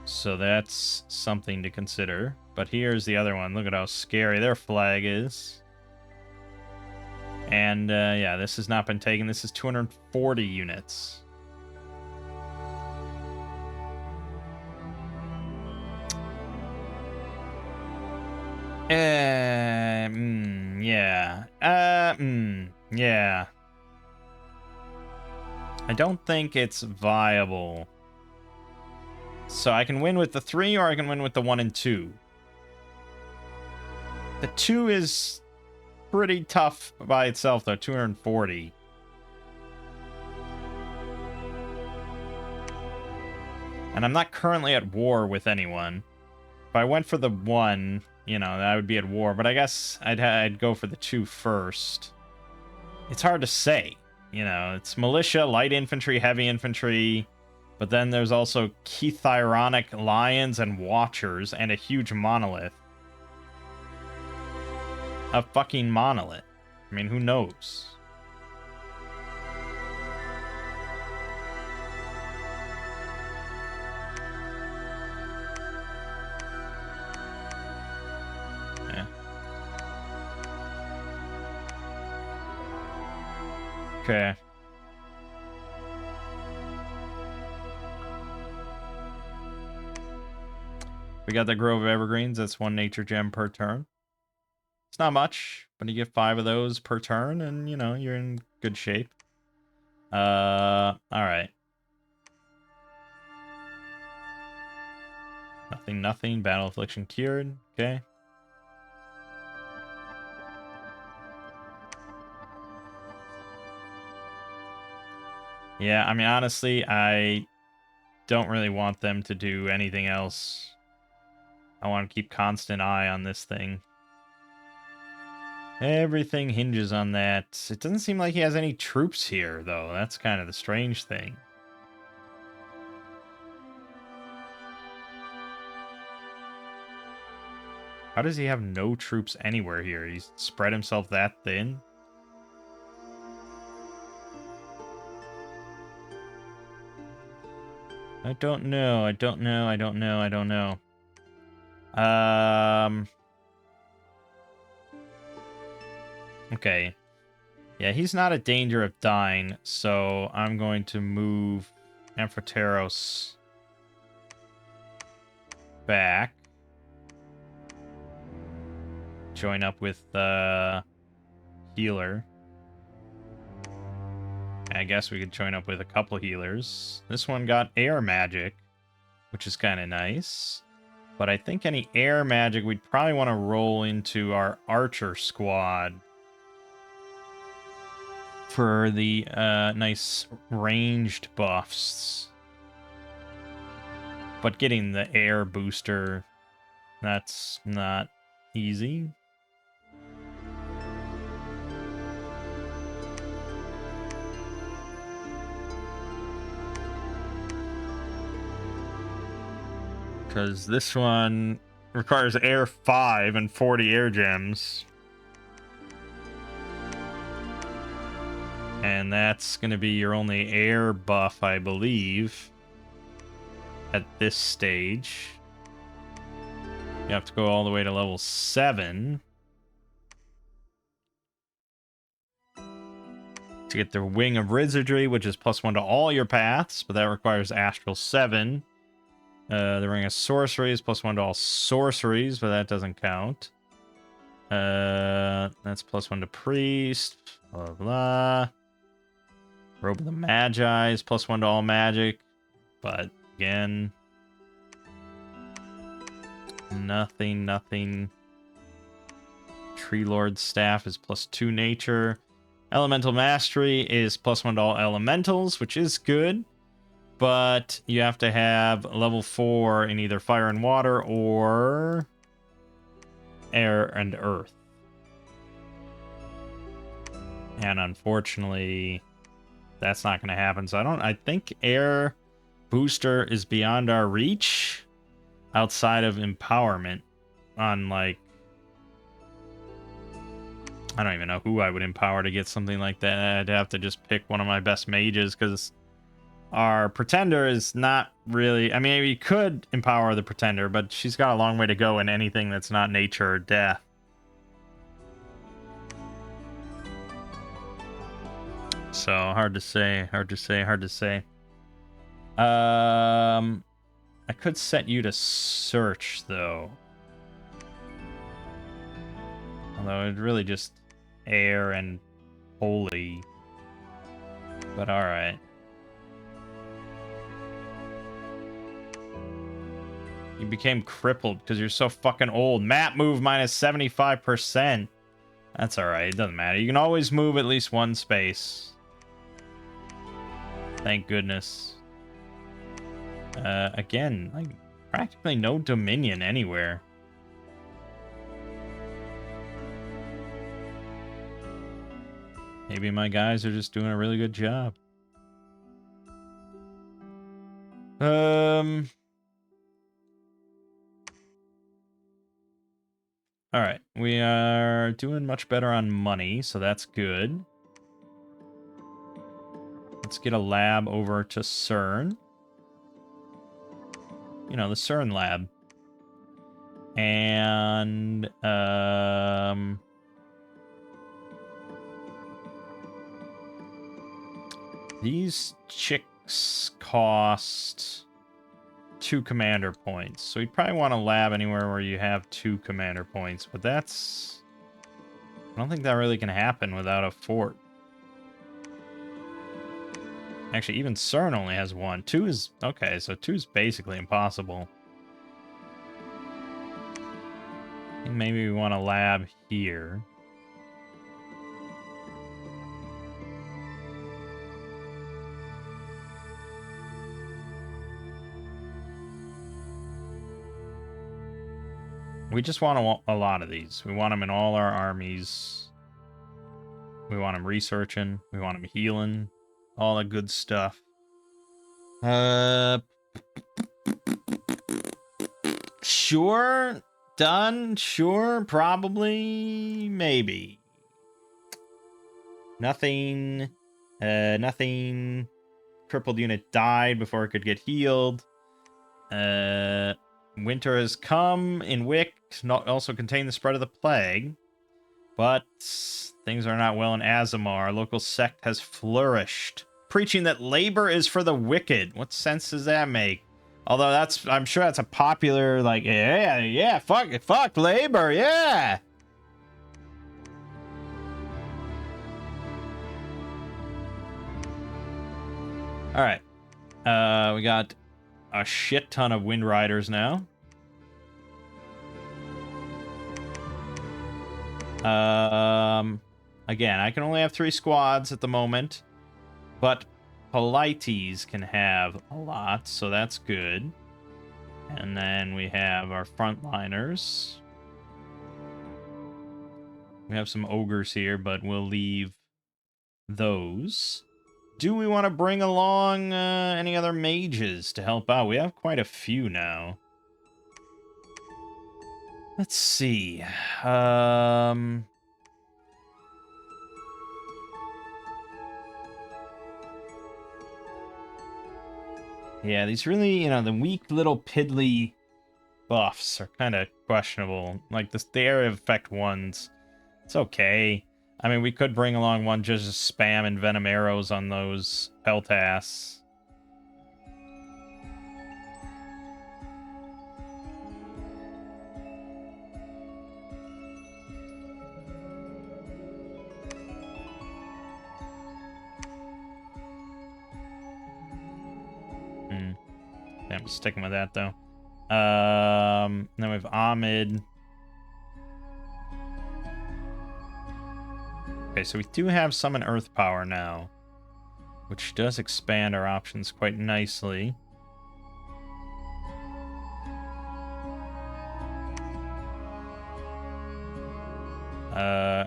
So that's something to consider. But here's the other one. Look at how scary their flag is. And, yeah, this has not been taken. This is 240 units. Yeah. Yeah. I don't think it's viable. So I can win with the 3, or I can win with the 1 and 2. The 2 is pretty tough by itself, though. 240. And I'm not currently at war with anyone. If I went for the 1, you know, I would be at war. But I guess I'd go for the 2 first. It's hard to say. You know, it's militia, light infantry, heavy infantry... But then there's also Chithyronic lions and watchers and a huge monolith. A fucking monolith. I mean, who knows? Yeah. Okay. We got the Grove of Evergreens. That's 1 nature gem per turn. It's not much, but you get 5 of those per turn, and, you know, you're in good shape. Alright. Nothing. Battle Affliction cured. Okay. Yeah, I mean, honestly, I don't really want them to do anything else. I want to keep constant eye on this thing. Everything hinges on that. It doesn't seem like he has any troops here, though. That's kind of the strange thing. How does he have no troops anywhere here? He's spread himself that thin? I don't know. Okay. Yeah, he's not a danger of dying, so I'm going to move Amphoteros back. Join up with the healer. I guess we could join up with a couple healers. This one got air magic, which is kind of nice. But I think any air magic, we'd probably want to roll into our archer squad for the nice ranged buffs. But getting the air booster, that's not easy. Because this one requires air 5 and 40 air gems. And that's going to be your only air buff, I believe, at this stage. You have to go all the way to level 7 to get the Wing of Wizardry, which is +1 to all your paths, but that requires Astral 7. The Ring of Sorcery is +1 to all sorceries, but that doesn't count. That's +1 to Priest, blah, blah, blah. Robe of the Magi is +1 to all magic, but again, nothing. Tree Lord's Staff is +2 nature. Elemental Mastery is +1 to all elementals, which is good. But you have to have level 4 in either fire and water or air and earth. And unfortunately, that's not going to happen. So I think air booster is beyond our reach outside of empowerment on, like, I don't even know who I would empower to get something like that. I'd have to just pick one of my best mages, because our pretender is not really... I mean, we could empower the pretender, but she's got a long way to go in anything that's not nature or death. So, hard to say. I could set you to search, though. Although it's really just air and holy. But alright. You became crippled because you're so fucking old. Map move -75%. That's alright, it doesn't matter. You can always move at least one space. Thank goodness. Again, like, practically no dominion anywhere. Maybe my guys are just doing a really good job. Alright, we are doing much better on money, so that's good. Let's get a lab over to CERN. You know, the CERN lab. And, these chicks cost 2 commander points. So you'd probably want a lab anywhere where you have 2 commander points, but that's... I don't think that really can happen without a fort. Actually, even CERN only has 1. 2 is... Okay, so 2 is basically impossible. I think maybe we want a lab here. We just want a lot of these. We want them in all our armies. We want them researching. We want them healing. All the good stuff. Sure. Done. Sure. Probably. Maybe. Nothing. Nothing. Crippled unit died before it could get healed. Winter has come in Wick, also contain the spread of the plague. But things are not well in Azamar. Local sect has flourished, preaching that labor is for the wicked. What sense does that make? Although that's, I'm sure that's a popular, like, yeah, fuck labor, yeah. All right. We got a shit ton of Wind Riders now. Again, I can only have 3 squads at the moment, but Polites can have a lot, so that's good. And then we have our frontliners. We have some ogres here, but we'll leave those. Do we want to bring along any other mages to help out? We have quite a few now. Let's see. Yeah, these really, the weak little piddly buffs are kind of questionable. Like the area effect ones, it's okay. I mean, we could bring along one just to spam and venom arrows on those Peltas. Yeah, I'm sticking with that though. Then we have Ahmed. Okay, so we do have Summon Earth Power now, which does expand our options quite nicely.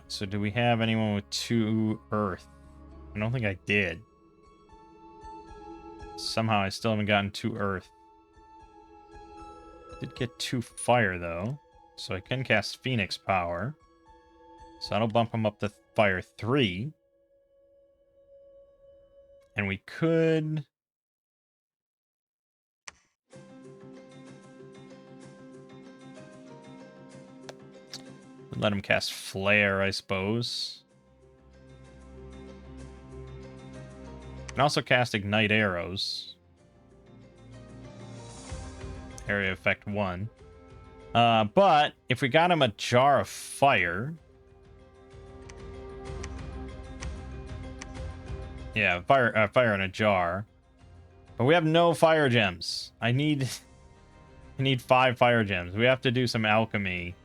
So do we have anyone with 2 Earth? I don't think I did. Somehow I still haven't gotten 2 Earth. Did get 2 Fire though, so I can cast Phoenix Power. So that'll bump him up to Fire 3. And we could... let him cast Flare, I suppose. Can also cast Ignite Arrows. Area effect 1. But if we got him a Jar of Fire... Yeah, fire in a jar. But we have no fire gems. I need 5 fire gems. We have to do some alchemy.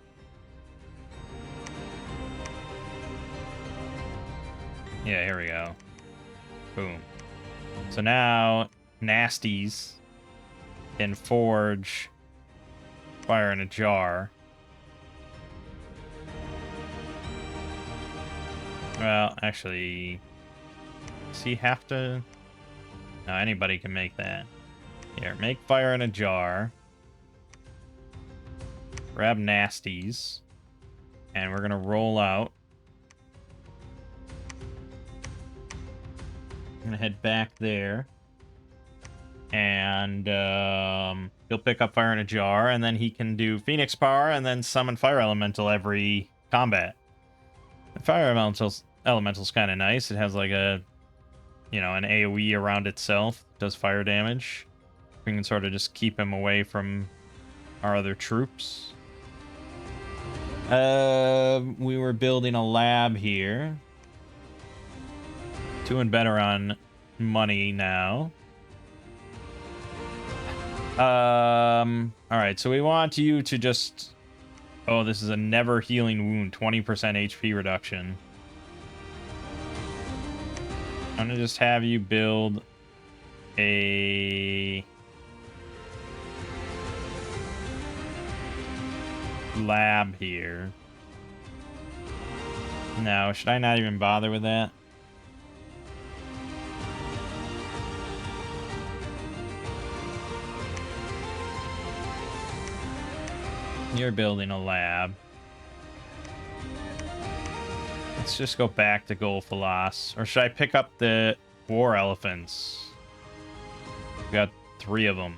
Yeah, here we go. Boom. So now, Nasties can forge fire in a jar. Well, actually... does he have to... no, anybody can make that. Here, make fire in a jar. Grab Nasties. And we're gonna roll out. I'm gonna head back there. And he'll pick up fire in a jar, and then he can do Phoenix Power and then summon Fire Elemental every combat. The Fire Elemental's kind of nice. It has like a... an AoE around itself, does fire damage. We can sort of just keep him away from our other troops. We were building a lab here. Doing better on money now. Alright, so we want you to just... oh, this is a never healing wound, 20% HP reduction. I'm gonna just have you build a lab here. No, should I not even bother with that? You're building a lab. Let's just go back to Golfalas. Or should I pick up the war elephants? We got 3 of them.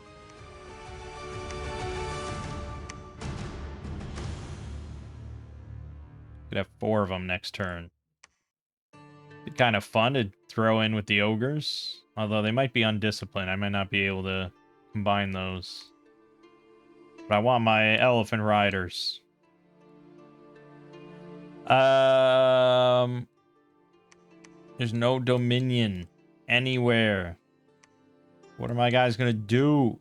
Could have 4 of them next turn. Be kind of fun to throw in with the ogres. Although they might be undisciplined. I might not be able to combine those. But I want my elephant riders. There's no Dominion anywhere. What are my guys gonna do?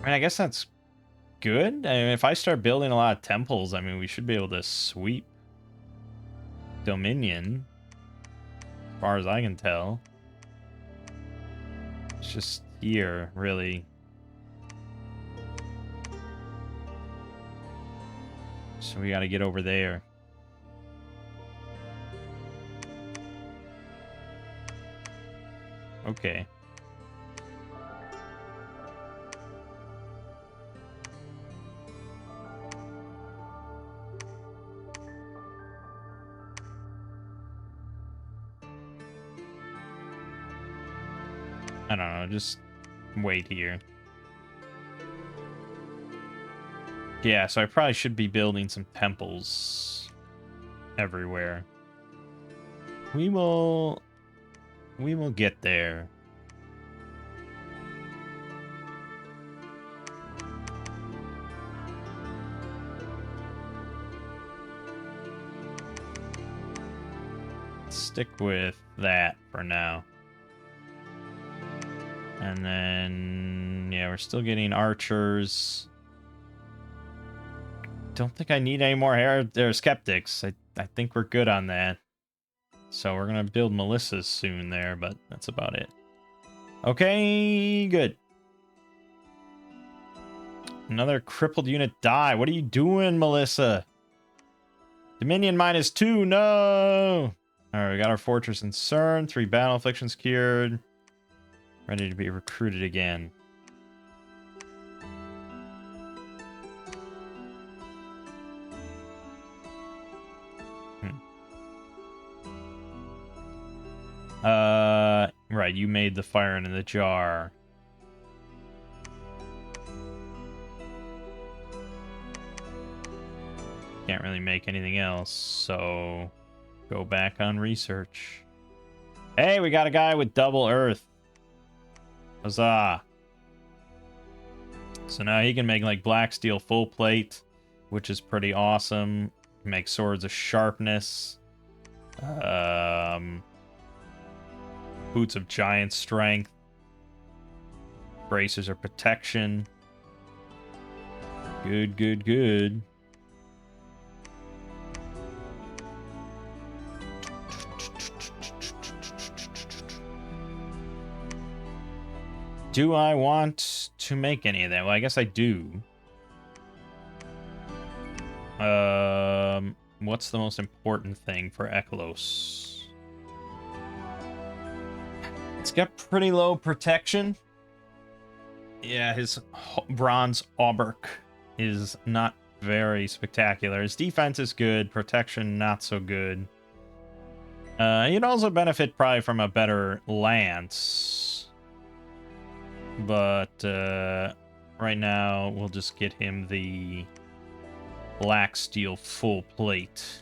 I mean, I guess that's good. I mean, if I start building a lot of temples, I mean, we should be able to sweep Dominion, as far as I can tell. It's just here, really. So we gotta get over there. Okay. I don't know, just wait here. Yeah, so I probably should be building some temples everywhere. We will get there. Stick with that for now. And then, yeah, we're still getting archers. Don't think I need any more skeptics. I think we're good on that. So we're going to build Melissa's soon there, but that's about it. Okay, good. Another crippled unit die. What are you doing, Melissa? Dominion -2. No! Alright, we got our fortress in CERN. 3 battle afflictions cured. Ready to be recruited again. Right, you made the fire in the jar. Can't really make anything else, so go back on research. Hey, we got a guy with double earth. Huzzah. So now he can make like black steel full plate, which is pretty awesome. Make swords of sharpness. Boots of giant strength. Bracers of protection. Good, good, good. Do I want to make any of that? Well, I guess I do. What's the most important thing for Eklos? It's got pretty low protection. Yeah, his bronze auberk is not very spectacular. His defense is good, protection not so good. He'd also benefit probably from a better lance. But right now, we'll just get him the black steel full plate.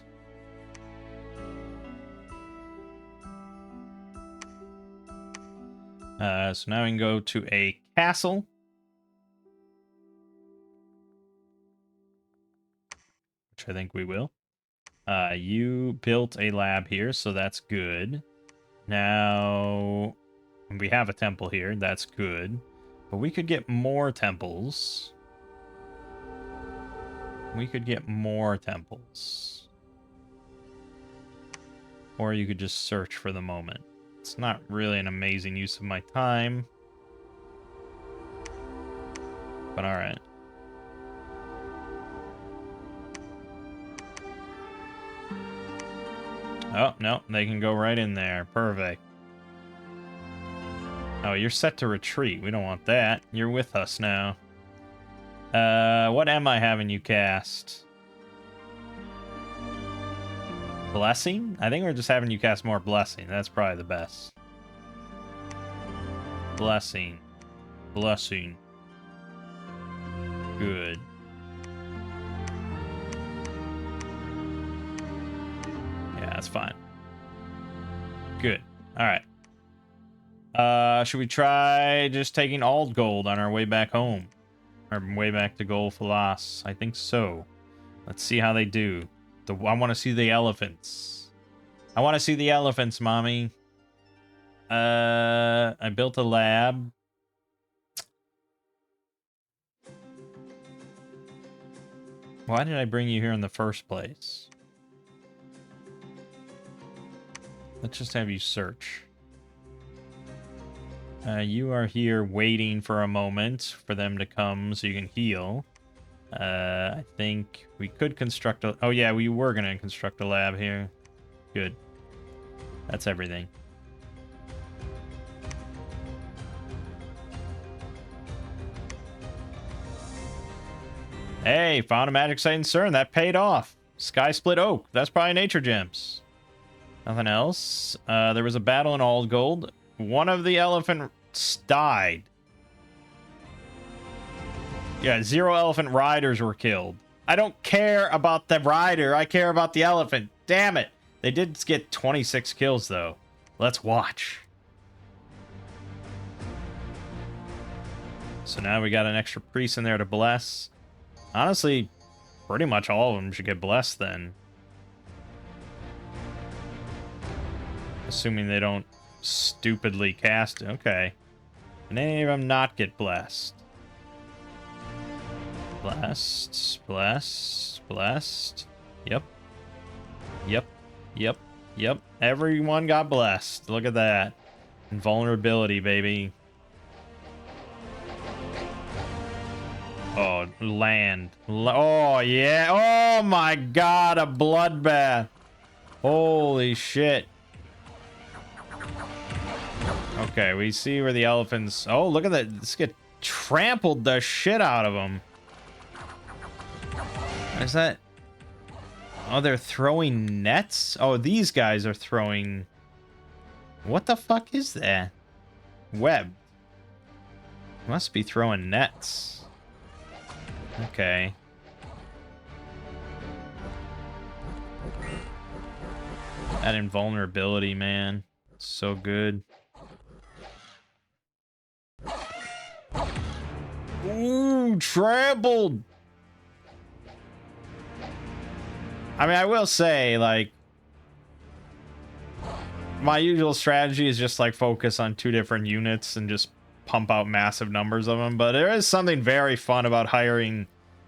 So now we can go to a castle. Which I think we will. You built a lab here, so that's good. Now, we have a temple here. That's good. But we could get more temples. We could get more temples. Or you could just search for the moment. It's not really an amazing use of my time. But alright. Oh, no, they can go right in there. Perfect. Oh, you're set to retreat. We don't want that. You're with us now. What am I having you cast? Blessing? I think we're just having you cast more Blessing. That's probably the best. Blessing. Blessing. Good. Yeah, that's fine. Good. Alright. Should we try just taking Old Gold on our way back home? Or way back to Gold Falas? I think so. Let's see how they do. I want to see the elephants. I want to see the elephants, mommy. I built a lab. Why did I bring you here in the first place? Let's just have you search. You are here waiting for a moment for them to come so you can heal. I think we could construct a... Oh, yeah, we were going to construct a lab here. Good. That's everything. Hey, found a magic site in CERN. That paid off. Sky Split Oak. That's probably nature gems. Nothing else. There was a battle in Aldgold. One of the elephants died. Yeah, 0 elephant riders were killed. I don't care about the rider. I care about the elephant. Damn it. They did get 26 kills, though. Let's watch. So now we got an extra priest in there to bless. Honestly, pretty much all of them should get blessed then. Assuming they don't stupidly cast it. Okay. Can any of them not get blessed? Blessed. Blessed. Blessed. Yep. Yep. Yep. Yep. Everyone got blessed. Look at that. Invulnerability, baby. Oh, land. Oh, yeah. Oh, my God. A bloodbath. Holy shit. Okay, we see where the elephants... Oh, look at that. Let's get trampled the shit out of them. What is that? Oh, they're throwing nets? Oh, these guys are throwing... What the fuck is that? Web. Must be throwing nets. Okay. That invulnerability, man. It's so good. Ooh, trampled! I mean, I will say, like, my usual strategy is just, like, focus on 2 different units and just pump out massive numbers of them. But there is something very fun about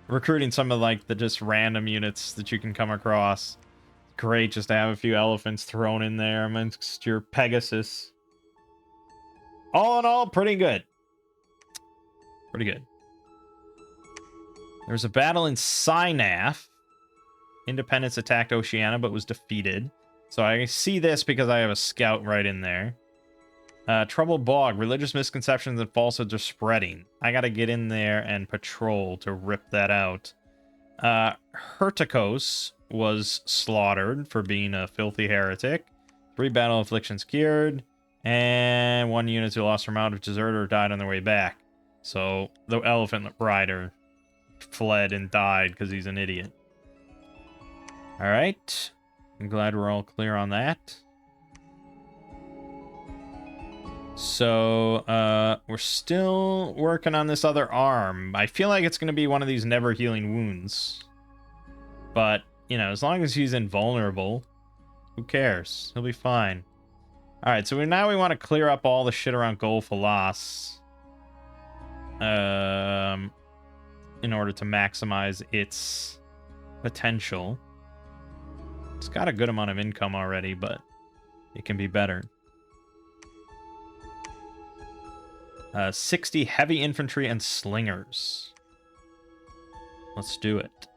recruiting some of, like, the just random units that you can come across. Great just to have a few elephants thrown in there amongst your Pegasus. All in all, pretty good. Pretty good. There was a battle in Synaph. Independence attacked Oceania, but was defeated. So I see this because I have a scout right in there. Troubled Bog. Religious misconceptions and falsehoods are spreading. I gotta get in there and patrol to rip that out. Hertikos was slaughtered for being a filthy heretic. 3 battle afflictions cured. And 1 unit who lost her mount of deserter died on their way back. So the elephant rider fled and died because he's an idiot. Alright. I'm glad we're all clear on that. So, we're still working on this other arm. I feel like it's going to be one of these never healing wounds. But, you know, as long as he's invulnerable, who cares? He'll be fine. Alright, so now we want to clear up all the shit around Gulf Halas. In order to maximize its potential. It's got a good amount of income already, but it can be better. 60 heavy infantry and slingers. Let's do it.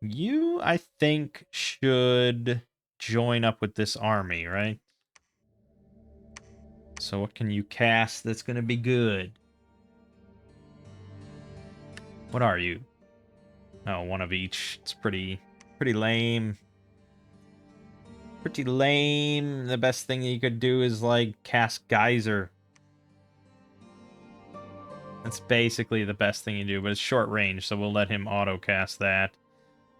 You, I think, should join up with this army, right? So what can you cast that's going to be good? What are you? Oh, 1 of each. It's pretty lame. Pretty lame. The best thing you could do is, like, cast Geyser. That's basically the best thing you do, but it's short range, so we'll let him auto-cast that.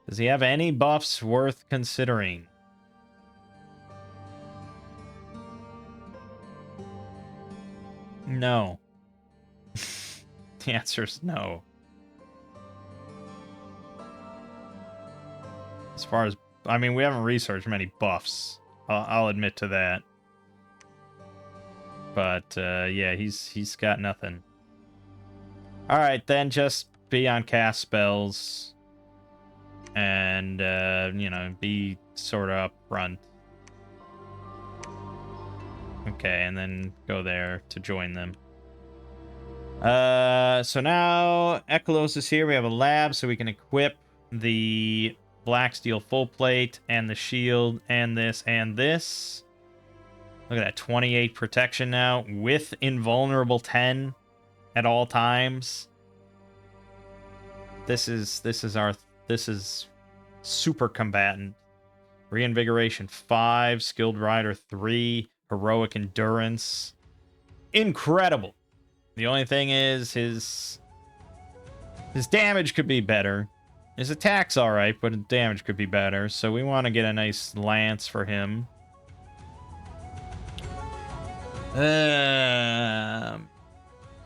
Does he have any buffs worth considering? No. The answer is no. As far as... I mean, we haven't researched many buffs. I'll admit to that. But, yeah, he's got nothing. Alright, then just be on cast spells. And, you know, be sort of up front. Okay, and then go there to join them. So now Echolos is here. We have a lab, so we can equip the black steel full plate and the shield and this and this. Look at that, 28 protection now with invulnerable 10 at all times. This is super combatant. Reinvigoration 5, skilled rider 3, heroic endurance. Incredible. The only thing is his damage could be better. His attack's alright, but his damage could be better. So we want to get a nice lance for him.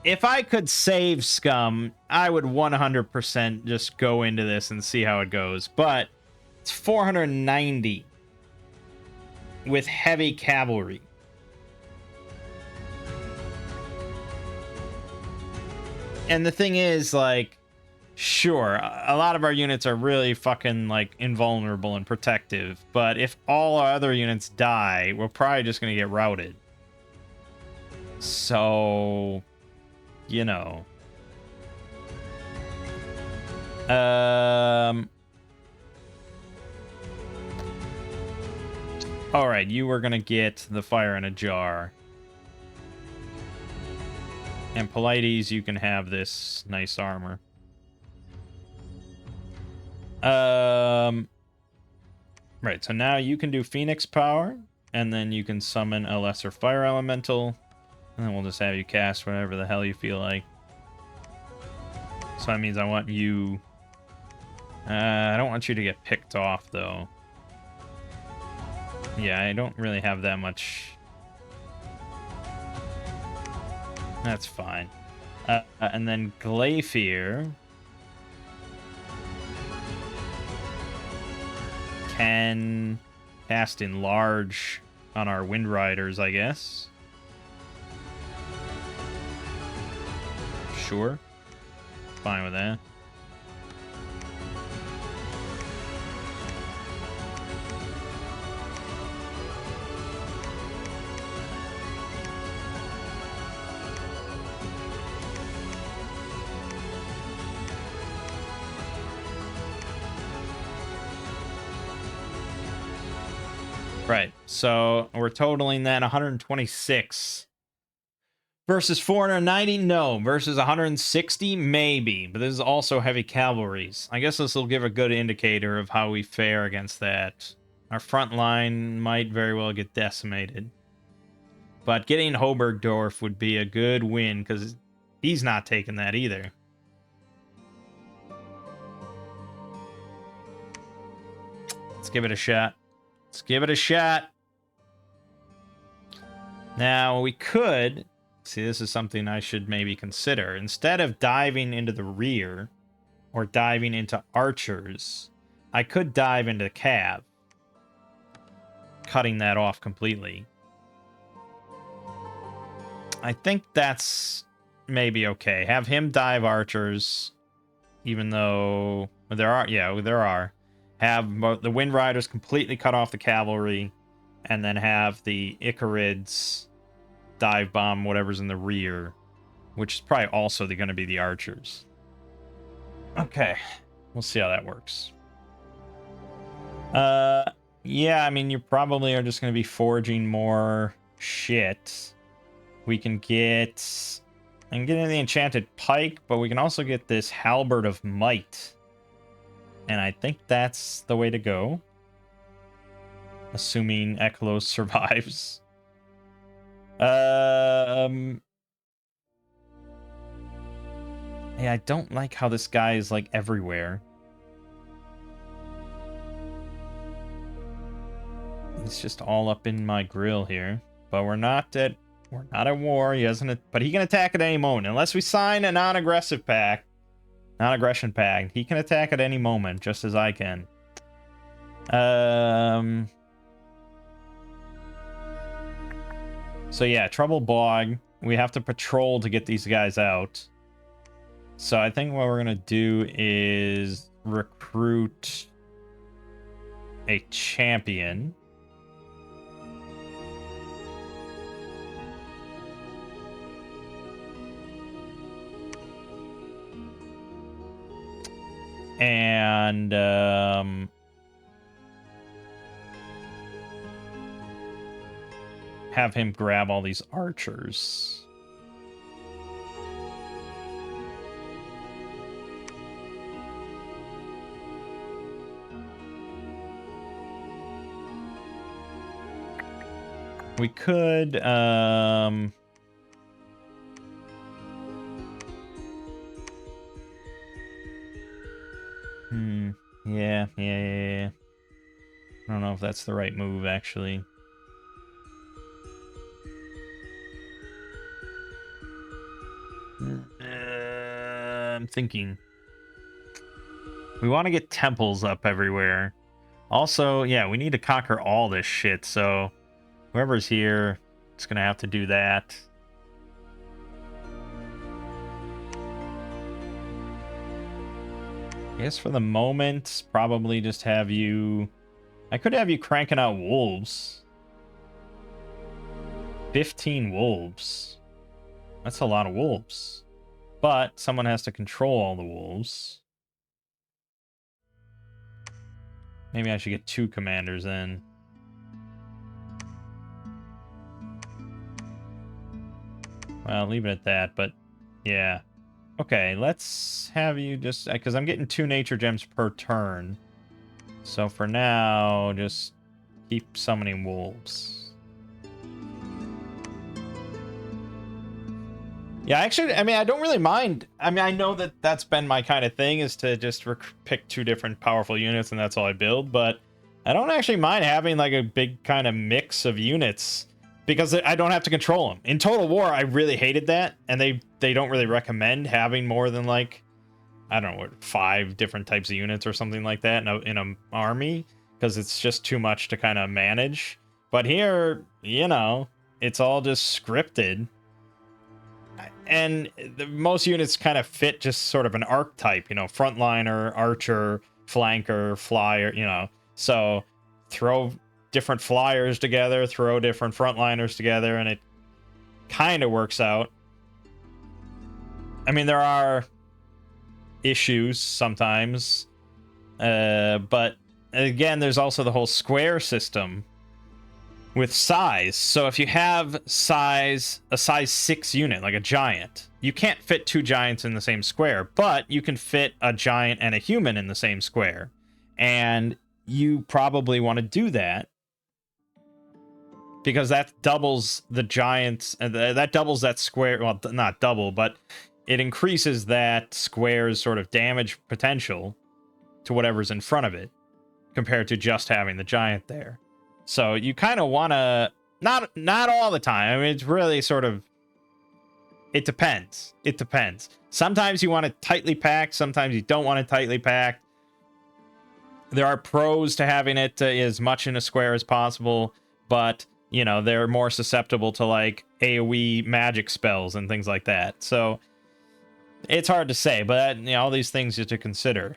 If I could save Scum, I would 100% just go into this and see how it goes. But it's 490 with heavy cavalry. And the thing is, like, sure, a lot of our units are really fucking, like, invulnerable and protective. But if all our other units die, we're probably just going to get routed. So, you know. Alright, you were going to get the fire in a jar. And Polites, you can have this nice armor. Right, so now you can do Phoenix Power, and then you can summon a lesser fire elemental, and then we'll just have you cast whatever the hell you feel like. So that means I want you... I don't want you to get picked off, though. Yeah, I don't really have that much... That's fine. And then Glacier can cast Enlarge on our Wind Riders, I guess. Sure. Fine with that. Right, so we're totaling that 126. Versus 490? No. Versus 160? Maybe. But this is also heavy cavalries. I guess this will give a good indicator of how we fare against that. Our front line might very well get decimated. But getting Hobergdorf would be a good win, because he's not taking that either. Let's give it a shot. Let's give it a shot. Now, we could... See, this is something I should maybe consider. Instead of diving into the rear, or diving into archers, I could dive into cav. Cutting that off completely. I think that's maybe okay. Have him dive archers, even though... There are, yeah, there are. Have the Wind Riders completely cut off the cavalry, and then have the Icarids dive bomb whatever's in the rear, which is probably also going to be the archers. Okay, we'll see how that works. Yeah, I mean, you probably are just going to be forging more shit. We can get... I can get in the Enchanted Pike, but we can also get this Halberd of Might. And I think that's the way to go. Assuming Echolos survives. Yeah, I don't like how this guy is, like, everywhere. He's just all up in my grill here. But we're not at war. He hasn't... But he can attack at any moment. Unless we sign a non-aggressive pact. Non-aggression pact. He can attack at any moment, just as I can. So yeah, Trouble Bog. We have to patrol to get these guys out. So I think what we're gonna do is recruit a champion. And have him grab all these archers. We could yeah. I don't know if that's the right move, actually. I'm thinking. We want to get temples up everywhere. Also, yeah, we need to conquer all this shit, so whoever's here is going to have to do that. I guess for the moment, probably just have you... I could have you cranking out wolves. 15 wolves. That's a lot of wolves. But someone has to control all the wolves. Maybe I should get 2 commanders then. Well, leave it at that, but yeah. Okay, let's have you just... Because I'm getting 2 nature gems per turn. So for now, just keep summoning wolves. Yeah, actually, I mean, I don't really mind. I mean, I know that that's been my kind of thing, is to just pick 2 different powerful units and that's all I build, but I don't actually mind having like a big kind of mix of units because I don't have to control them. In Total War, I really hated that, and they don't really recommend having more than like, I don't know, 5 different types of units or something like that in a army, because it's just too much to kind of manage. But here, you know, it's all just scripted. And most units kind of fit just sort of an archetype, you know, frontliner, archer, flanker, flyer, you know. So throw different flyers together, throw different frontliners together, and it kind of works out. I mean, there are issues sometimes, but again, there's also the whole square system with size. So if you have a size 6 unit, like a giant, you can't fit 2 giants in the same square, but you can fit a giant and a human in the same square. And you probably want to do that because that doubles the giants, that doubles that square. Well, not double, but it increases that square's sort of damage potential to whatever's in front of it compared to just having the giant there. So you kind of want to, not all the time. I mean, it's really sort of, it depends. It depends. Sometimes you want it tightly packed. Sometimes you don't want it tightly packed. There are pros to having it as much in a square as possible, but, you know, they're more susceptible to like AoE magic spells and things like that. So it's hard to say, but, you know, all these things you have to consider,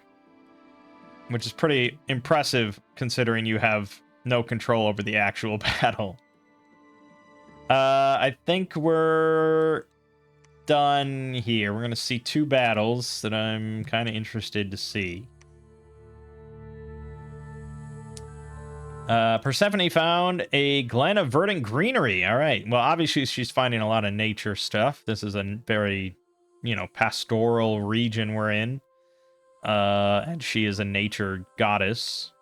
which is pretty impressive considering you have no control over the actual battle. I think we're done here. We're going to see 2 battles that I'm kind of interested to see. Persephone found a glen of verdant greenery. All right. Well, obviously she's finding a lot of nature stuff. This is a very, you know, pastoral region we're in. And she is a nature goddess.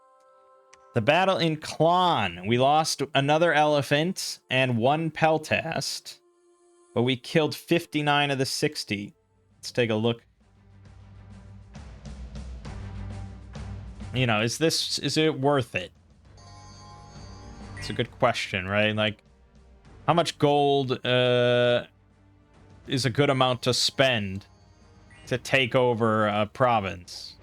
The battle in Klon. We lost another elephant and 1 peltast, but we killed 59 of the 60. Let's take a look. You know, is it worth it? It's a good question, right? Like, how much gold is a good amount to spend to take over a province?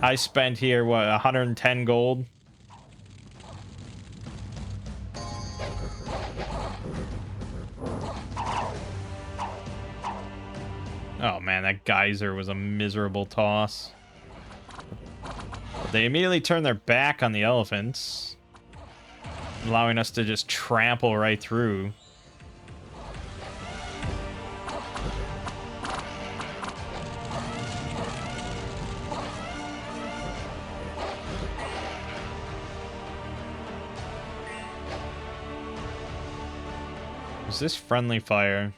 I spent here, what, 110 gold? Oh man, that geyser was a miserable toss. They immediately turn their back on the elephants, allowing us to just trample right through. Is this friendly fire?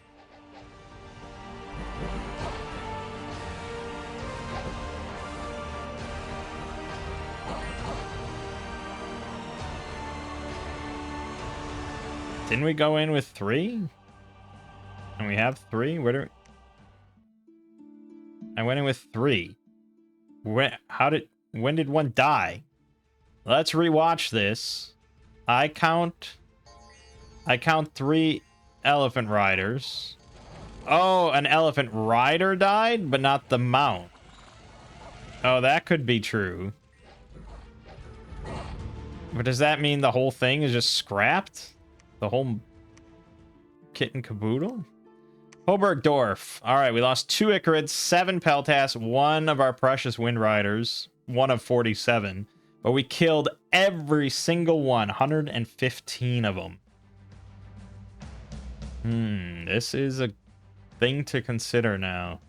Didn't we go in with 3? And we have 3? Where do we... I went in with 3. When did one die? Let's rewatch this. I count 3 elephant riders. Oh, an elephant rider died, but not the mount. Oh, that could be true. But does that mean the whole thing is just scrapped? The whole kit and caboodle? Hobergdorf. All right, we lost 2 Icarids, 7 Peltas, 1 of our precious Wind Riders, 1 of 47. But we killed every single one, 115 of them. This is a thing to consider now.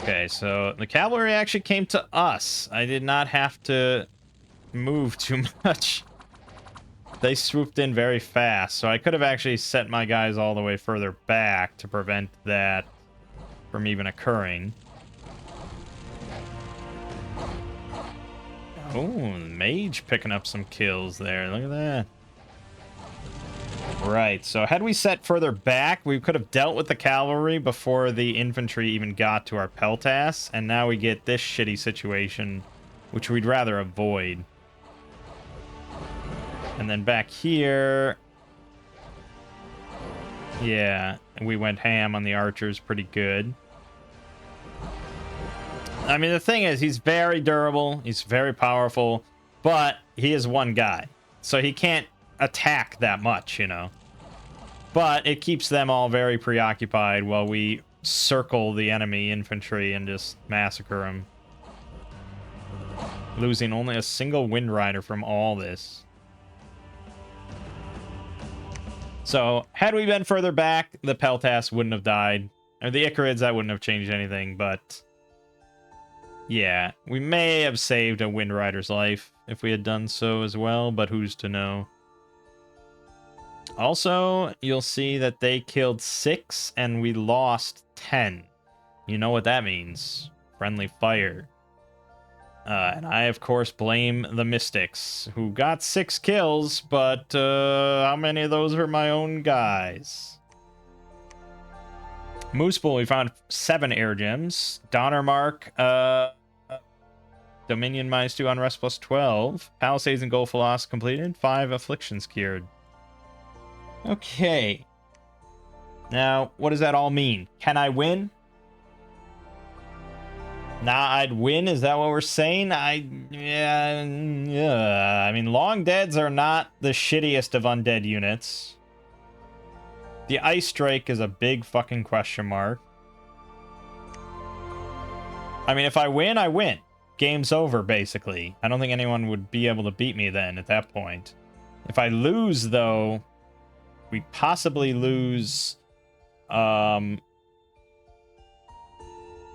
Okay, so the cavalry actually came to us. I did not have to move too much. They swooped in very fast, so I could have actually set my guys all the way further back to prevent that from even occurring. Oh, mage picking up some kills there. Look at that. Right, so had we set further back, we could have dealt with the cavalry before the infantry even got to our Peltas, and now we get this shitty situation, which we'd rather avoid. And then back here... Yeah, we went ham on the archers pretty good. I mean, the thing is, he's very durable, he's very powerful, but he is one guy. So he can't attack that much, you know. But it keeps them all very preoccupied while we circle the enemy infantry and just massacre them. Losing only a single Wind Rider from all this. So, had we been further back, the Peltas wouldn't have died. Or the Icarids, that wouldn't have changed anything, but... Yeah, we may have saved a Wind Rider's life if we had done so as well, but who's to know? Also, you'll see that they killed 6 and we lost 10. You know what that means. Friendly fire. And I, of course, blame the Mystics, who got 6 kills, but how many of those are my own guys? Moosepool, we found 7 air gems. Donnermark, Dominion -2, Unrest +12. Palisades and Gulf Lost completed. 5 afflictions cured. Okay. Now, what does that all mean? Can I win? Nah, I'd win? Is that what we're saying? Yeah. I mean, Long Deads are not the shittiest of undead units. The Ice Drake is a big fucking question mark. I mean, if I win, I win. Game's over, basically. I don't think anyone would be able to beat me then at that point. If I lose, though, we possibly lose...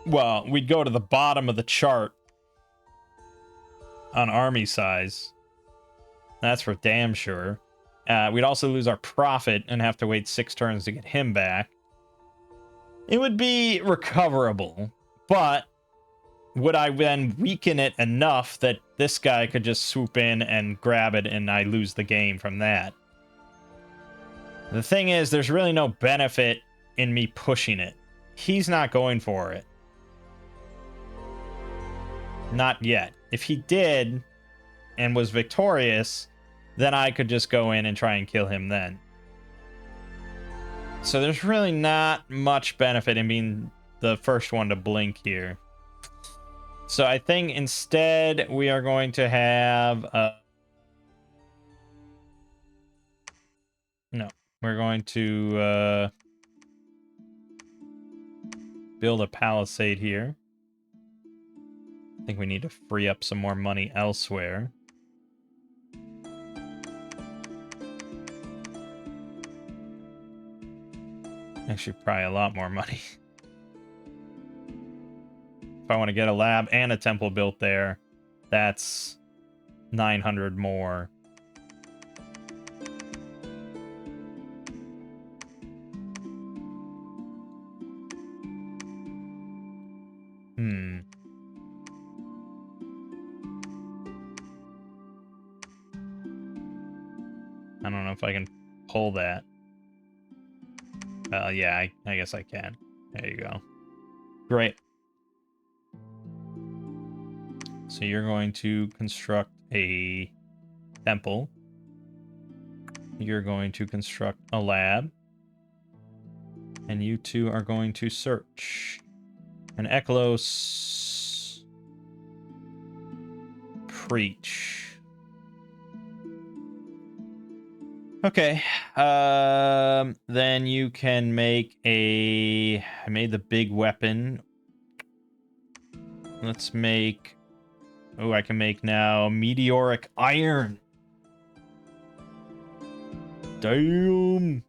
Well, we'd go to the bottom of the chart on army size. That's for damn sure. We'd also lose our Prophet and have to wait 6 turns to get him back. It would be recoverable, but would I then weaken it enough that this guy could just swoop in and grab it and I lose the game from that? The thing is, there's really no benefit in me pushing it. He's not going for it. Not yet. If he did and was victorious, then I could just go in and try and kill him then. So there's really not much benefit in being the first one to blink here. So I think instead we are going to have... no, we're going to build a palisade here. I think we need to free up some more money elsewhere. Actually, probably a lot more money. If I want to get a lab and a temple built there, that's 900 more. I don't know if I can pull that. Yeah, I guess I can. There you go. Great. So you're going to construct a temple. You're going to construct a lab. And you two are going to search. And Eklos... preach. Okay, then you can make a... I made the big weapon. Let's make... oh, I can make now meteoric iron. Damn!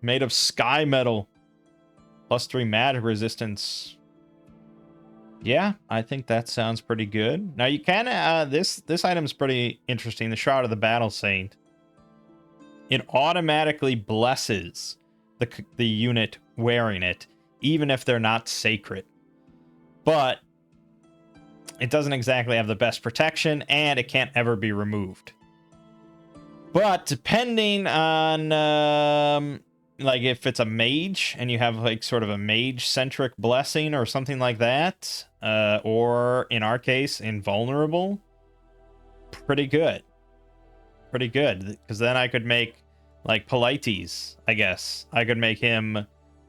Made of sky metal. +3 magic resistance. Yeah, I think that sounds pretty good. Now you can... this item's pretty interesting. The Shroud of the Battle Saint. It automatically blesses the unit wearing it, even if they're not sacred. But it doesn't exactly have the best protection, and it can't ever be removed. But depending on, like, if it's a mage, and you have, like, sort of a mage-centric blessing or something like that, or, in our case, invulnerable, pretty good. Pretty good, because then I could make... like Polites, I guess. I could make him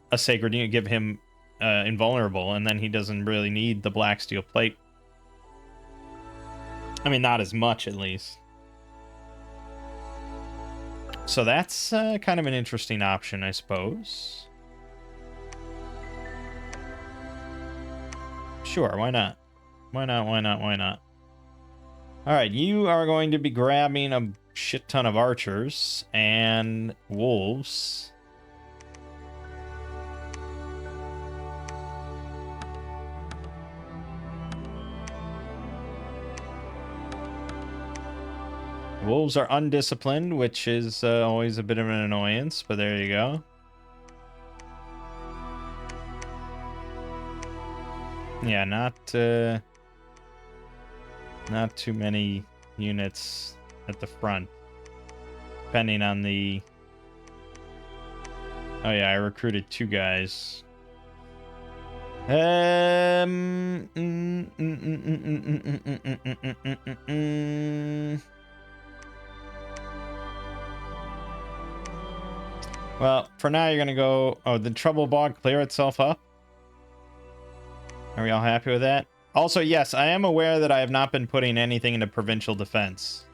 a sacred unit, give him invulnerable, and then he doesn't really need the black steel plate. I mean, not as much, at least. So that's kind of an interesting option, I suppose. Sure, why not? Why not, why not, why not? Alright, you are going to be grabbing a shit ton of archers and wolves. Wolves are undisciplined, which is always a bit of an annoyance, but there you go. Yeah, not too many units at the front, depending on the... oh yeah, I recruited 2 guys. Well, for now you're gonna go... oh, did Trouble Bog clear itself up? Are we all happy with that? Also, yes, I am aware that I have not been putting anything into provincial defense.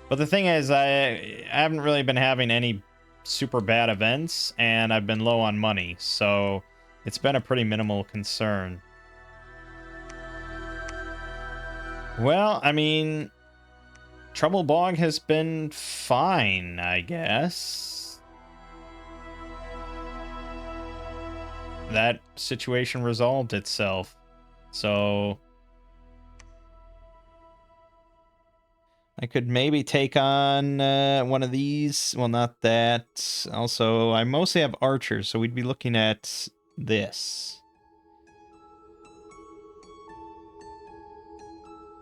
But the thing is, I haven't really been having any super bad events, and I've been low on money, so it's been a pretty minimal concern. Well, I mean, Trouble Bog has been fine, I guess. That situation resolved itself, so... I could maybe take on one of these. Well, not that. Also, I mostly have archers, so we'd be looking at this.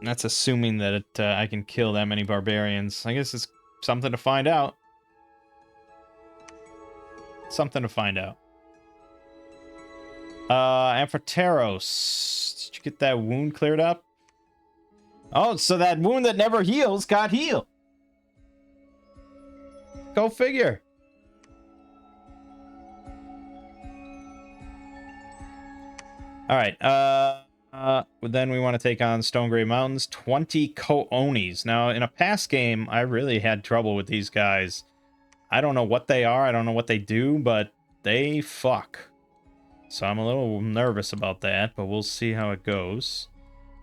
That's assuming that I can kill that many barbarians. I guess it's something to find out. Something to find out. Amphoteros. Did you get that wound cleared up? Oh, so that wound that never heals got healed. Go figure. All right. Then we want to take on Stone Grey Mountains. 20 Ko-Onis. Now, in a past game, I really had trouble with these guys. I don't know what they are. I don't know what they do, but they fuck. So I'm a little nervous about that, but we'll see how it goes.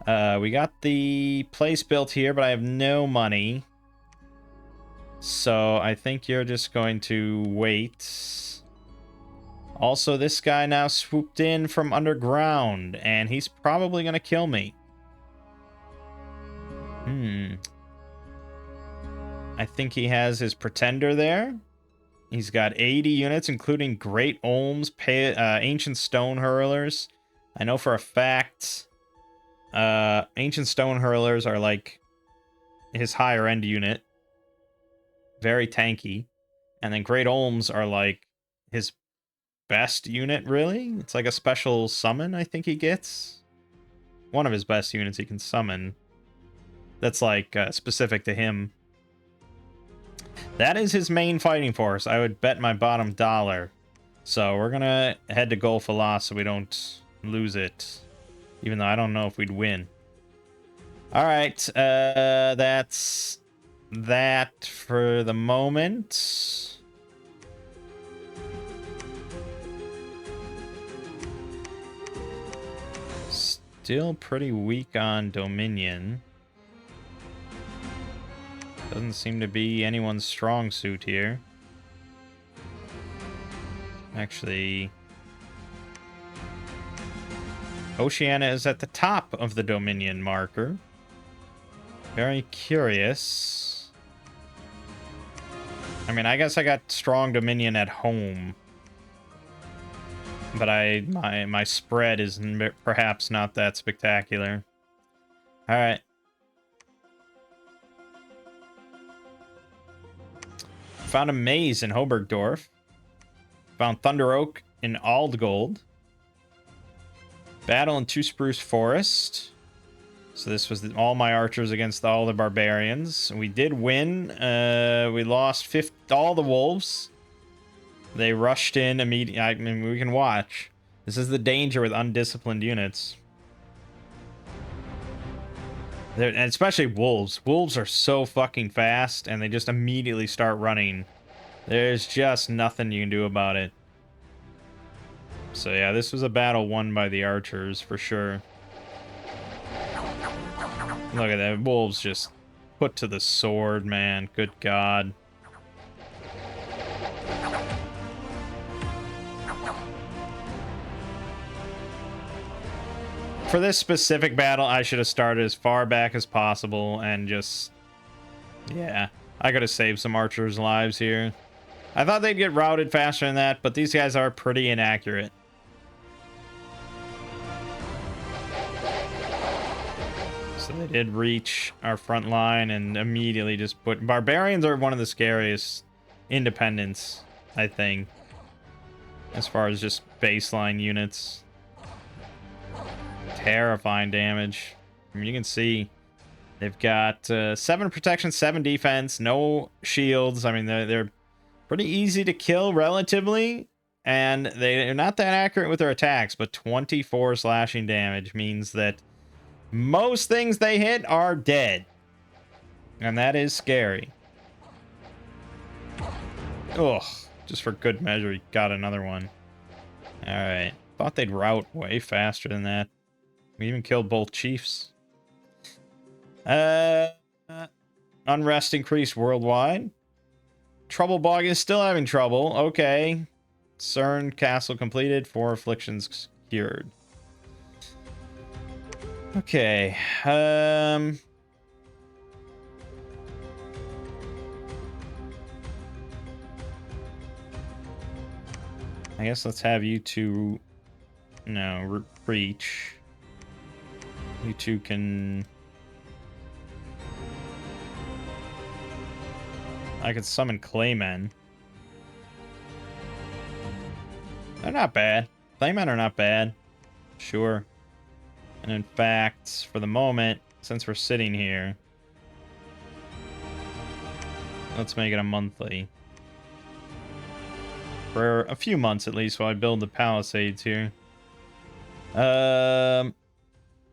We got the place built here, but I have no money. So I think you're just going to wait. Also, this guy now swooped in from underground, and he's probably going to kill me. I think he has his Pretender there. He's got 80 units, including Great Olms, Ancient Stone Hurlers. I know for a fact, Ancient Stone Hurlers are like his higher end unit. Very tanky. And then Great Olms are like his best unit, really. It's like a special summon I think he gets. One of his best units he can summon. That's like specific to him. That is his main fighting force. I would bet my bottom dollar. So we're gonna head to Golfalas so we don't lose it. Even though I don't know if we'd win. Alright, that's that for the moment. Still pretty weak on Dominion. Doesn't seem to be anyone's strong suit here. Actually, Oceania is at the top of the Dominion marker. Very curious. I mean, I guess I got strong Dominion at home. But my spread is perhaps not that spectacular. Alright. Found a maze in Hobergdorf. Found Thunder Oak in Aldgold. Battle in Two Spruce Forest. So this was all my archers against all the barbarians. We did win. We lost all the wolves. They rushed in immediately. I mean, we can watch. This is the danger with undisciplined units. And especially wolves. Wolves are so fucking fast, and they just immediately start running. There's just nothing you can do about it. So yeah, this was a battle won by the archers, for sure. Look at that. Wolves just put to the sword, man. Good God. For this specific battle, I should have started as far back as possible and just... Yeah, I could have saved some archers' lives here. I thought they'd get routed faster than that, but these guys are pretty inaccurate. So they did reach our front line and immediately just put... Barbarians are one of the scariest independents, I think, as far as just baseline units. Terrifying damage. I mean, you can see they've got 7 protection, 7 defense, no shields. I mean, they're pretty easy to kill relatively, and they're not that accurate with their attacks, but 24 slashing damage means that most things they hit are dead. And that is scary. Ugh, just for good measure, he got another one. Alright. Thought they'd rout way faster than that. We even killed both chiefs. Unrest increased worldwide. Troublebog is still having trouble. Okay. CERN castle completed. 4 afflictions cured. Okay. I guess let's have you two... No, reach. You two can... I could summon Claymen. They're not bad. Claymen are not bad. Sure. And in fact, for the moment, since we're sitting here, let's make it a monthly. For a few months at least while I build the palisades here.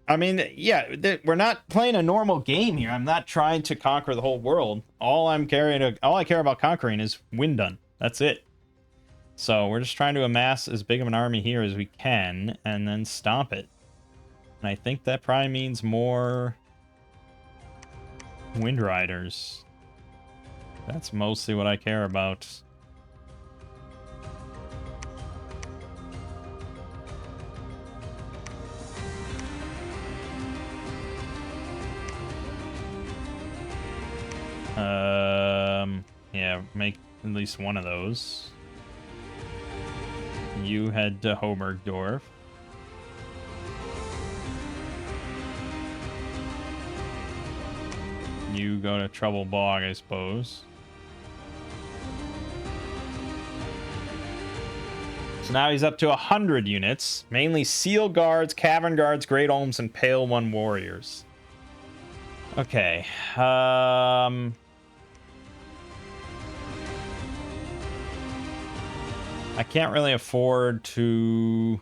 I mean, yeah, we're not playing a normal game here. I'm not trying to conquer the whole world. All I care about conquering is Windun. That's it. So we're just trying to amass as big of an army here as we can, and then stomp it. And I think that probably means more Wind Riders. That's mostly what I care about. Yeah, make at least one of those. You head to Hobergdorf. You go to Trouble Bog, I suppose. So now he's up to 100 units, mainly Seal Guards, Cavern Guards, Great Olms, and Pale One Warriors. Okay. I can't really afford to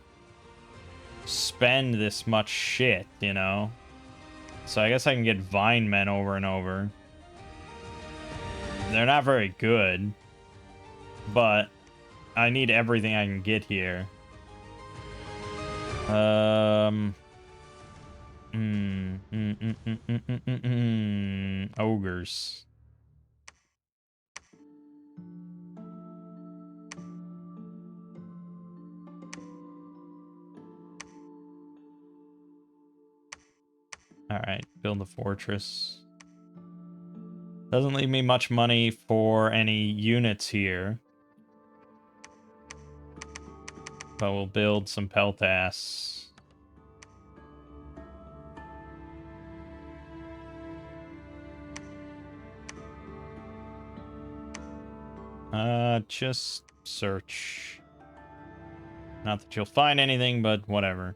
spend this much shit, you know? So I guess I can get Vine Men over and over. They're not very good, but I need everything I can get here. Ogres. All right, build the fortress. Doesn't leave me much money for any units here. But we'll build some Peltas. Just search. Not that you'll find anything, but whatever.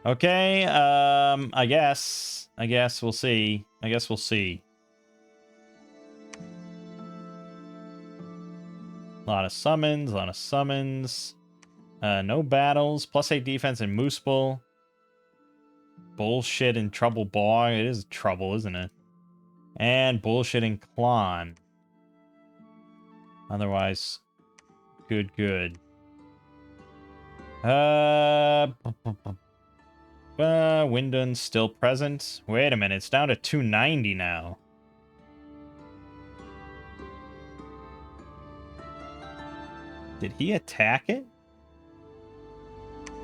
Okay, I guess we'll see. I guess we'll see. A lot of summons, no battles, +8 defense in Moosepole. Bullshit in Trouble Bog. It is trouble, isn't it? And bullshit in Klon. Otherwise, good. Windun's still present. Wait a minute, it's down to 290 now. Did he attack it?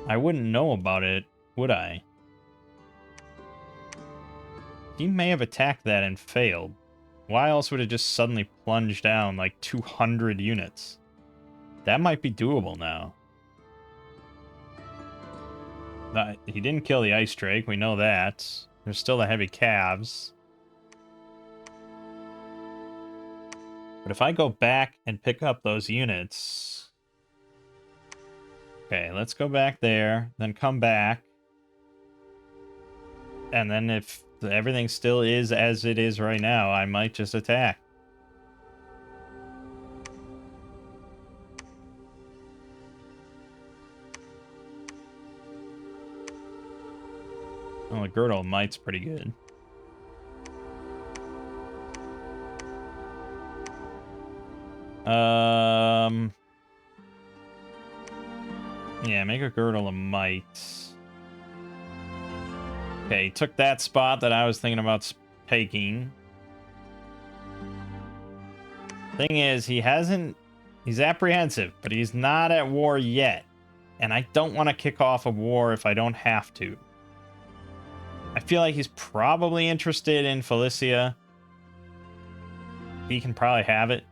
I wouldn't know about it, would I? He may have attacked that and failed. Why else would it just suddenly plunge down like 200 units? That might be doable now. He didn't kill the Ice Drake, we know that. There's still the heavy calves. But if I go back and pick up those units... Okay, let's go back there, then come back. And then if everything still is as it is right now, I might just attack. Oh, the Girdle Might's pretty good. Yeah, make a Girdle of Might. Okay, he took that spot that I was thinking about taking. Thing is, he's apprehensive, but he's not at war yet. And I don't want to kick off a war if I don't have to. I feel like he's probably interested in Felicia. He can probably have it.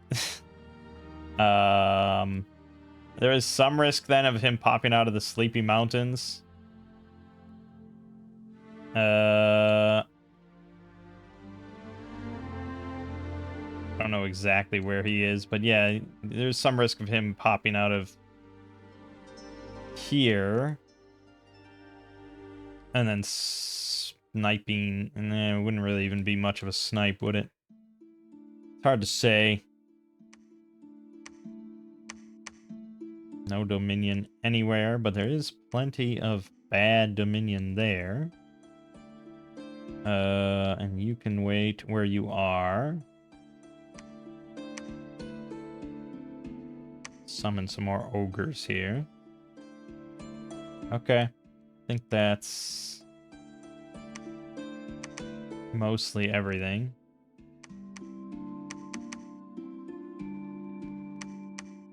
There is some risk then of him popping out of the Sleepy Mountains. I don't know exactly where he is, but yeah, there's some risk of him popping out of here. And then sniping, and then it wouldn't really even be much of a snipe, would it? It's hard to say. No Dominion anywhere, but there is plenty of bad Dominion there. And you can wait where you are. Summon some more ogres here. Okay. I think that's mostly everything.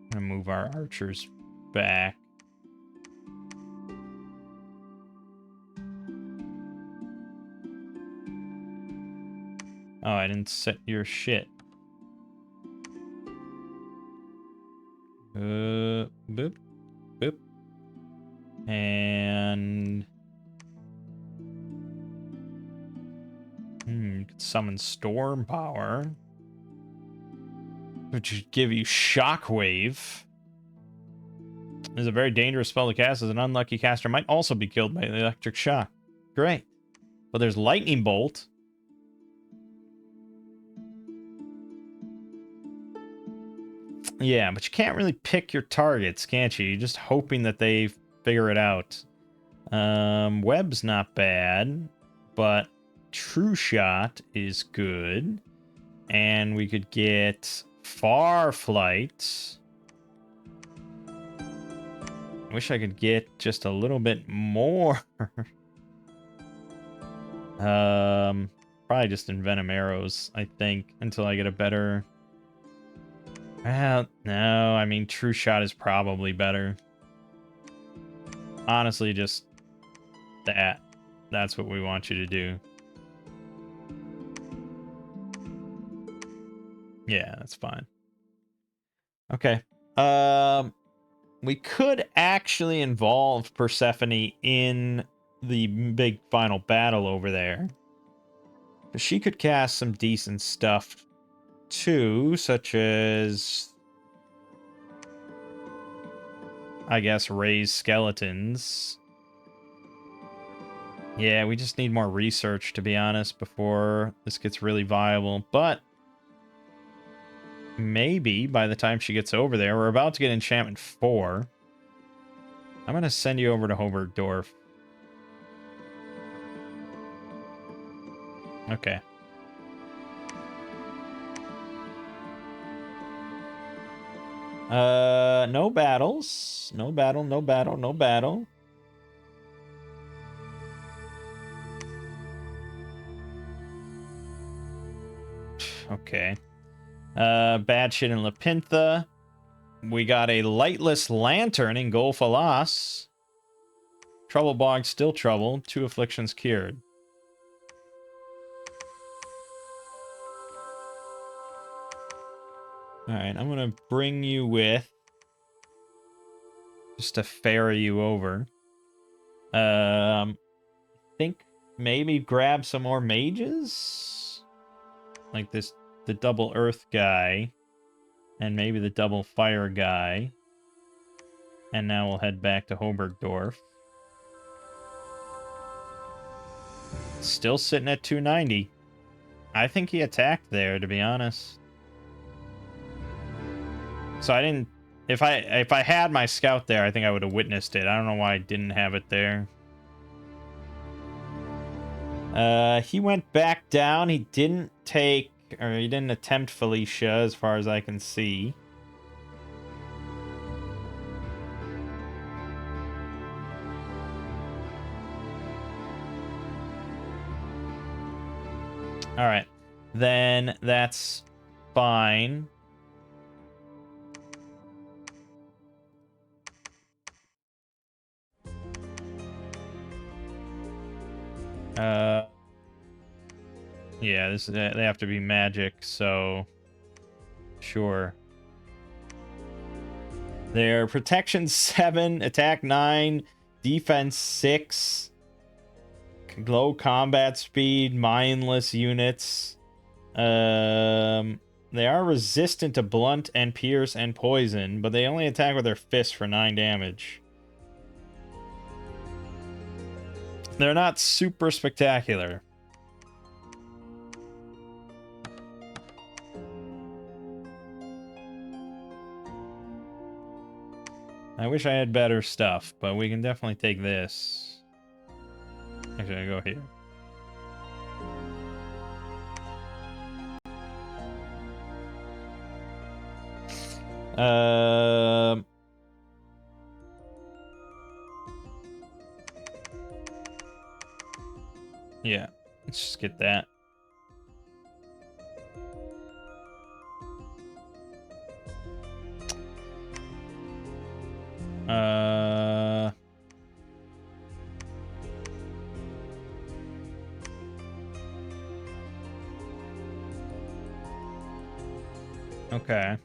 I'm gonna move our archers back. Oh, I didn't set your shit. Boop, boop. And... you could summon Storm Power, which would give you Shockwave. This is a very dangerous spell to cast, as an unlucky caster might also be killed by the electric shock. Great. But there's Lightning Bolt. Yeah, but you can't really pick your targets, can't you? You're just hoping that they figure it out. Web's not bad, but True Shot is good. And we could get Far Flight. Wish I could get just a little bit more. Probably just Envenom Arrows, I think, until I get a better... Well, no, I mean, True Shot is probably better. Honestly, just that. That's what we want you to do. Yeah, that's fine. Okay. We could actually involve Persephone in the big final battle over there. She could cast some decent stuff too, such as, I guess, raise skeletons. Yeah, we just need more research, to be honest, before this gets really viable. But maybe by the time she gets over there, we're about to get enchantment 4. I'm going to send you over to Hoberdorf. Okay. No battles. No battle, no battle, no battle. Okay. Bad shit in Lapintha. We got a Lightless Lantern in Golfalas. Trouble Bog, still trouble. 2 afflictions cured. Alright, I'm gonna bring you with... just to ferry you over. I think maybe grab some more mages? Like this, the double earth guy. And maybe the double fire guy. And now we'll head back to Hobergdorf. Still sitting at 290. I think he attacked there, to be honest. So I didn't... If I had my scout there, I think I would have witnessed it. I don't know why I didn't have it there. He went back down. He didn't take... or he didn't attempt Felicia, as far as I can see. Alright. Then that's fine. Yeah, this they have to be magic, so sure. Their protection 7, attack 9, defense 6, low combat speed, mindless units. They are resistant to blunt and pierce and poison, but they only attack with their fists for 9 damage. They're not super spectacular. I wish I had better stuff, but we can definitely take this. Actually, I go here. Yeah, let's just get that. Okay.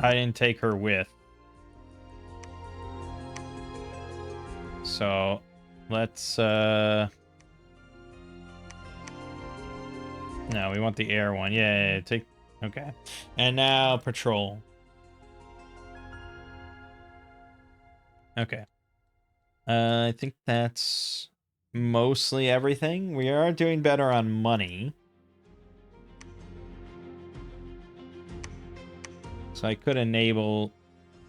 I didn't take her with. So, let's, no, we want the air one. Yeah, take, okay. And now, patrol. Okay. I think that's mostly everything. We are doing better on money. So I could enable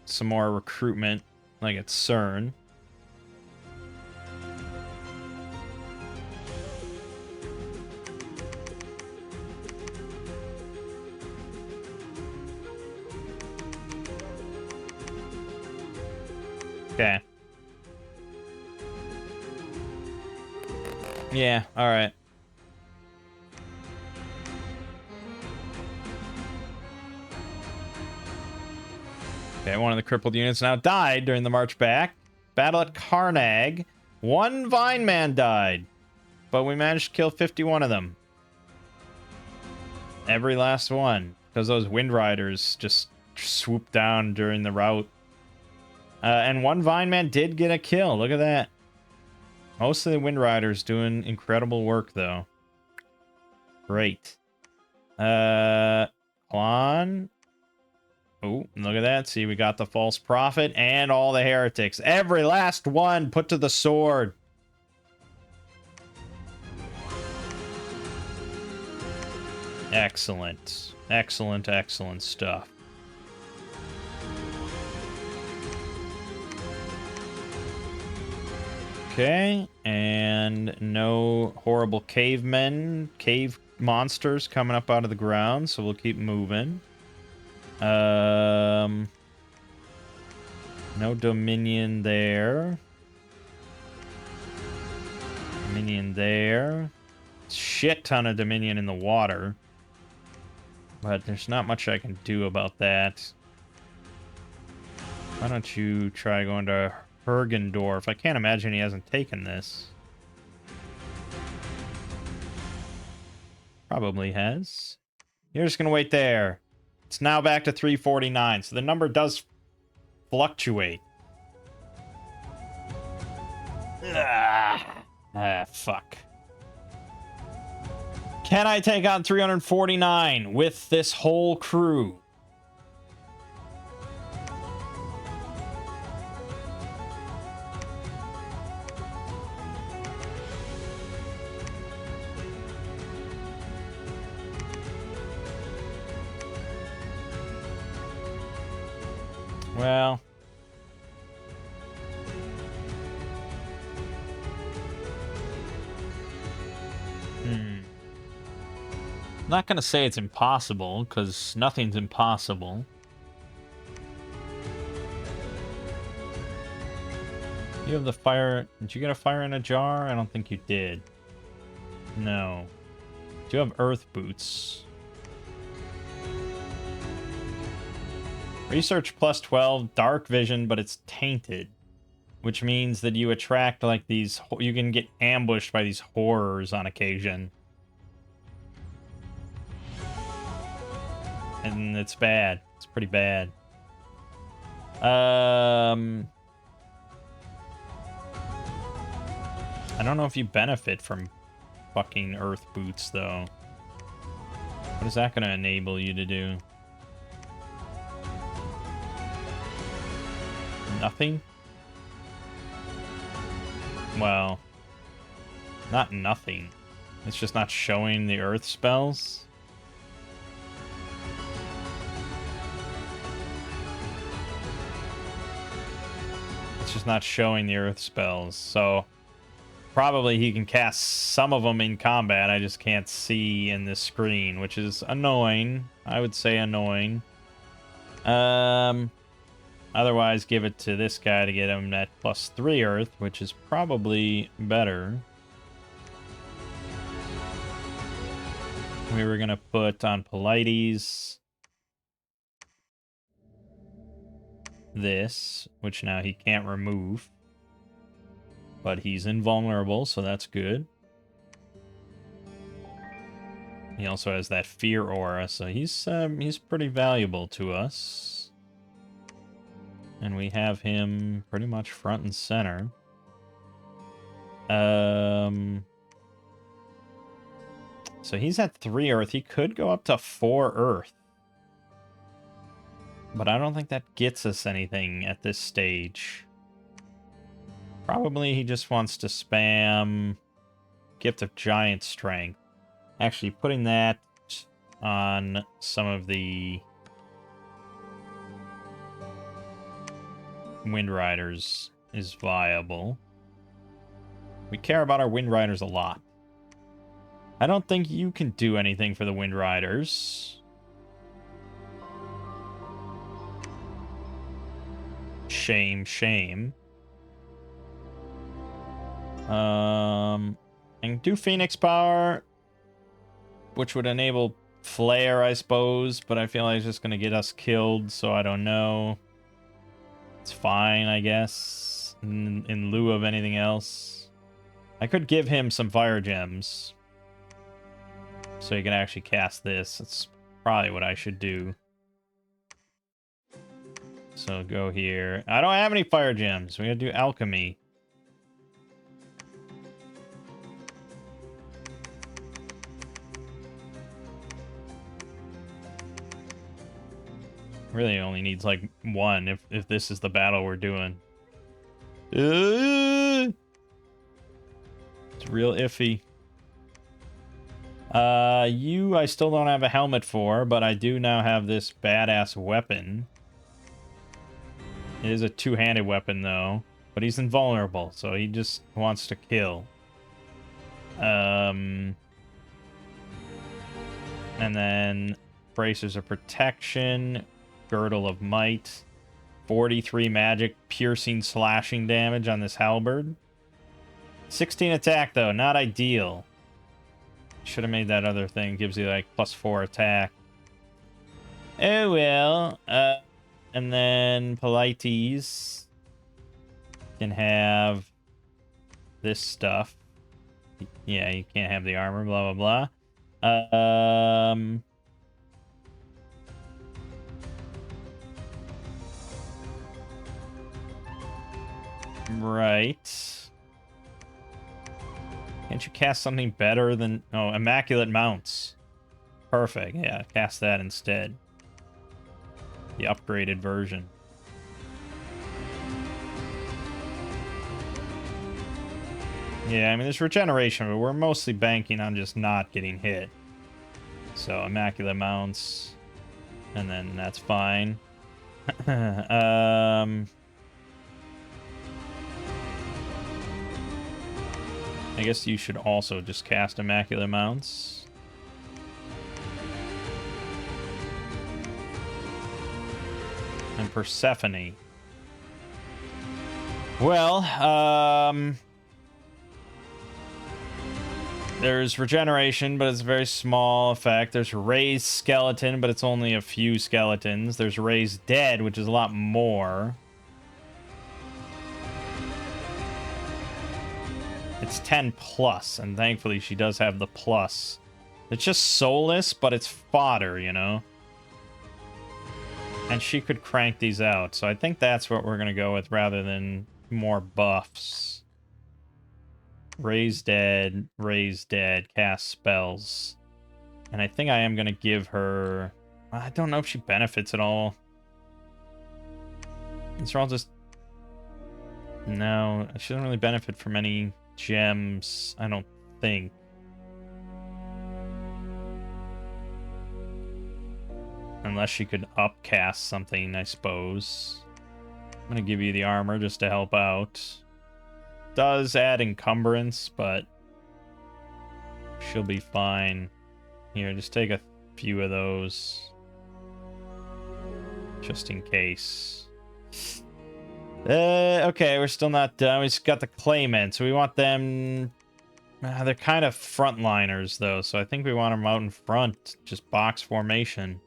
some more recruitment, like at CERN. Okay. Yeah, alright. Okay, one of the crippled units now died during the march back. Battle at Karnag. One Vine Man died, but we managed to kill 51 of them. Every last one, because those Wind Riders just swooped down during the rout. And one Vine Man did get a kill. Look at that. Most of the Wind Riders doing incredible work, though. Great. Quan. Oh, look at that. See, we got the False Prophet and all the heretics. Every last one put to the sword. Excellent. Excellent, excellent stuff. Okay, and no horrible cavemen, cave monsters coming up out of the ground, so we'll keep moving. No Dominion there. Dominion there. Shit ton of Dominion in the water. But there's not much I can do about that. Why don't you try going to Hergendorf? I can't imagine he hasn't taken this. Probably has. You're just going to wait there. It's now back to 349, so the number does fluctuate. Fuck. Can I take on 349 with this whole crew? Well, I'm not gonna say it's impossible, because nothing's impossible. You have the fire. Did you get a fire in a jar? I don't think you did. No. Do you have earth boots? Research plus 12, dark vision, but it's tainted. Which means that you attract, like, these... You can get ambushed by these horrors on occasion. And it's bad. It's pretty bad. I don't know if you benefit from fucking earth boots, though. What is that going to enable you to do? Nothing? Well, not nothing. It's just not showing the earth spells. It's just not showing the earth spells, so Probably he can cast some of them in combat. I just can't see in this screen, which is annoying. I would say annoying. Otherwise, give it to this guy to get him that +3 Earth, which is probably better. We were going to put on Polites this, which now he can't remove. But he's invulnerable, so that's good. He also has that fear aura, so he's pretty valuable to us. And we have him pretty much front and center. So he's at 3 Earth. He could go up to 4 Earth. But I don't think that gets us anything at this stage. Probably he just wants to spam Gift of Giant Strength. Actually, putting that on some of the Wind Riders is viable. We care about our Wind Riders a lot. I don't think you can do anything for the Wind Riders. Shame, shame. And do Phoenix Power, which would enable Flare, I suppose, but I feel like it's just going to get us killed, so I don't know. It's fine, I guess, in lieu of anything else. I could give him some Fire Gems, so he can actually cast this. That's probably what I should do. So go here. I don't have any Fire Gems. We gotta do Alchemy. Really only needs like one if this is the battle we're doing. It's real iffy. You I still don't have a helmet for, but I do now have this badass weapon. It is a two-handed weapon though, but he's invulnerable, so he just wants to kill. And then Bracers of Protection, Girdle of Might, 43 magic, piercing, slashing damage on this halberd. 16 attack, though, not ideal. Should have made that other thing. Gives you, like, +4 attack. Oh, well. And then Polites can have this stuff. Yeah, you can't have the armor, blah, blah, blah. Right. Can't you cast something better than... Oh, Immaculate Mounts. Perfect. Yeah, cast that instead. The upgraded version. Yeah, I mean, there's regeneration, but we're mostly banking on just not getting hit. So, Immaculate Mounts. And then that's fine. I guess you should also just cast Immaculate Mounts. And Persephone. Well, there's regeneration, but it's a very small effect. There's raised skeleton, but it's only a few skeletons. There's raised dead, which is a lot more. It's 10 plus, and thankfully she does have the plus. It's just soulless, but it's fodder, you know? And she could crank these out, so I think that's what we're going to go with rather than more buffs. Raise dead, cast spells. And I think I am going to give her... I don't know if she benefits at all. These are all just... No, she doesn't really benefit from any gems, I don't think. Unless she could upcast something, I suppose. I'm going to give you the armor just to help out. does add encumbrance, but she'll be fine. Here, just take a few of those. Just in case. Okay, we're still not done. We just got the claimant, so we want them... they're kind of frontliners, though, so I think we want them out in front. Just box formation.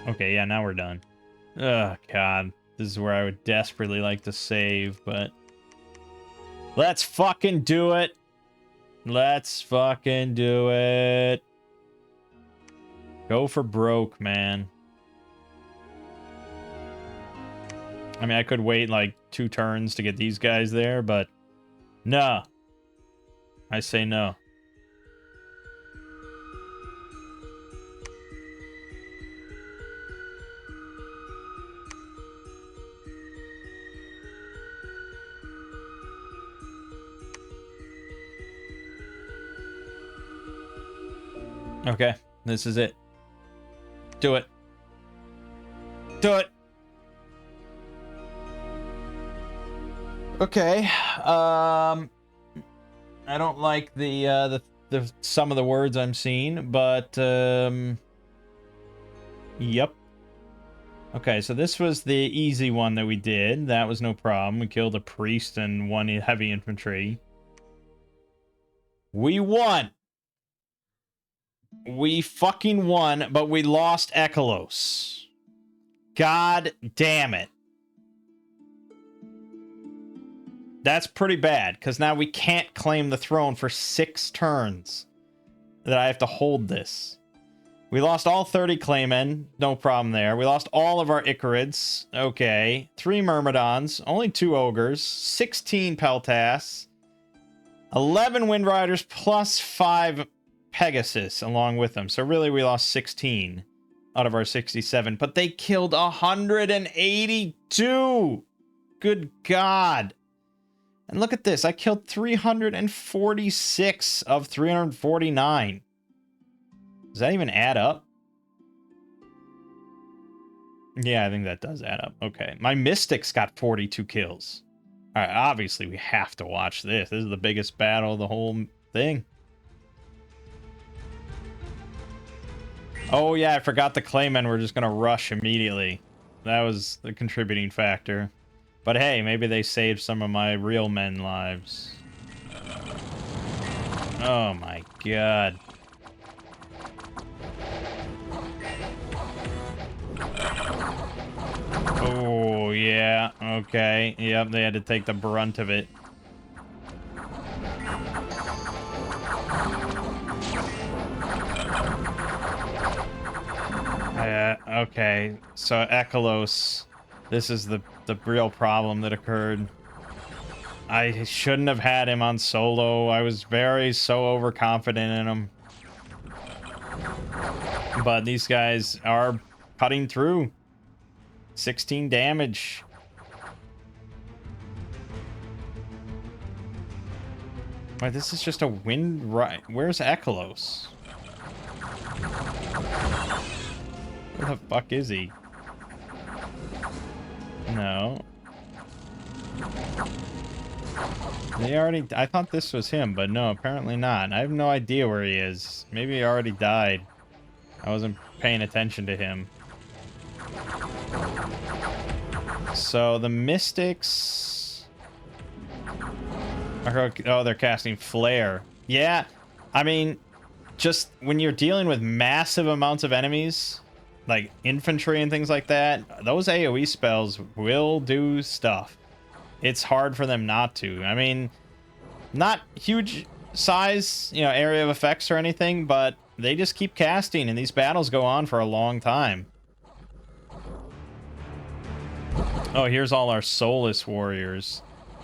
Okay, yeah, now we're done. Oh, God. This is where I would desperately like to save, but... let's fucking do it! Let's fucking do it! Go for broke, man. I mean, I could wait like 2 turns to get these guys there, but... no. I say no. Okay, this is it. Do it. Do it. Okay. I don't like the some of the words I'm seeing, but yep. Okay, so this was the easy one that we did. That was no problem. We killed a priest and 1 heavy infantry. We won. We fucking won, but we lost Ekalos. God damn it. That's pretty bad, because now we can't claim the throne for 6 turns that I have to hold this. We lost all 30 claimmen. No problem there. We lost all of our Icarids. Okay. 3 Myrmidons. Only 2 Ogres. 16 Peltas. 11 Windriders plus 5 Pegasus along with them. So really we lost 16 out of our 67. But they killed 182! Good God. And look at this. I killed 346 of 349. Does that even add up? Yeah, I think that does add up. Okay. My Mystics got 42 kills. All right, obviously we have to watch this. This is the biggest battle of the whole thing. Oh, yeah, I forgot the Claymen were just going to rush immediately. That was the contributing factor. But hey, maybe they saved some of my real men lives. Oh my God. Oh, yeah. Okay. Yep, they had to take the brunt of it. Okay. So, Ekalos. This is the real problem that occurred. I shouldn't have had him on solo. I was so overconfident in him. But these guys are cutting through. 16 damage. Wait, this is just a wind right. Where's Ekalos? Where the fuck is he? No. They already... I thought this was him, but no, apparently not. I have no idea where he is. Maybe he already died. I wasn't paying attention to him. So, the Mystics... Oh, they're casting Flare. Yeah, I mean, just when you're dealing with massive amounts of enemies, like infantry and things like that, those AoE spells will do stuff. It's hard for them not to. I mean, not huge size, area of effects or anything, but they just keep casting, and these battles go on for a long time. Oh, here's all our soulless warriors.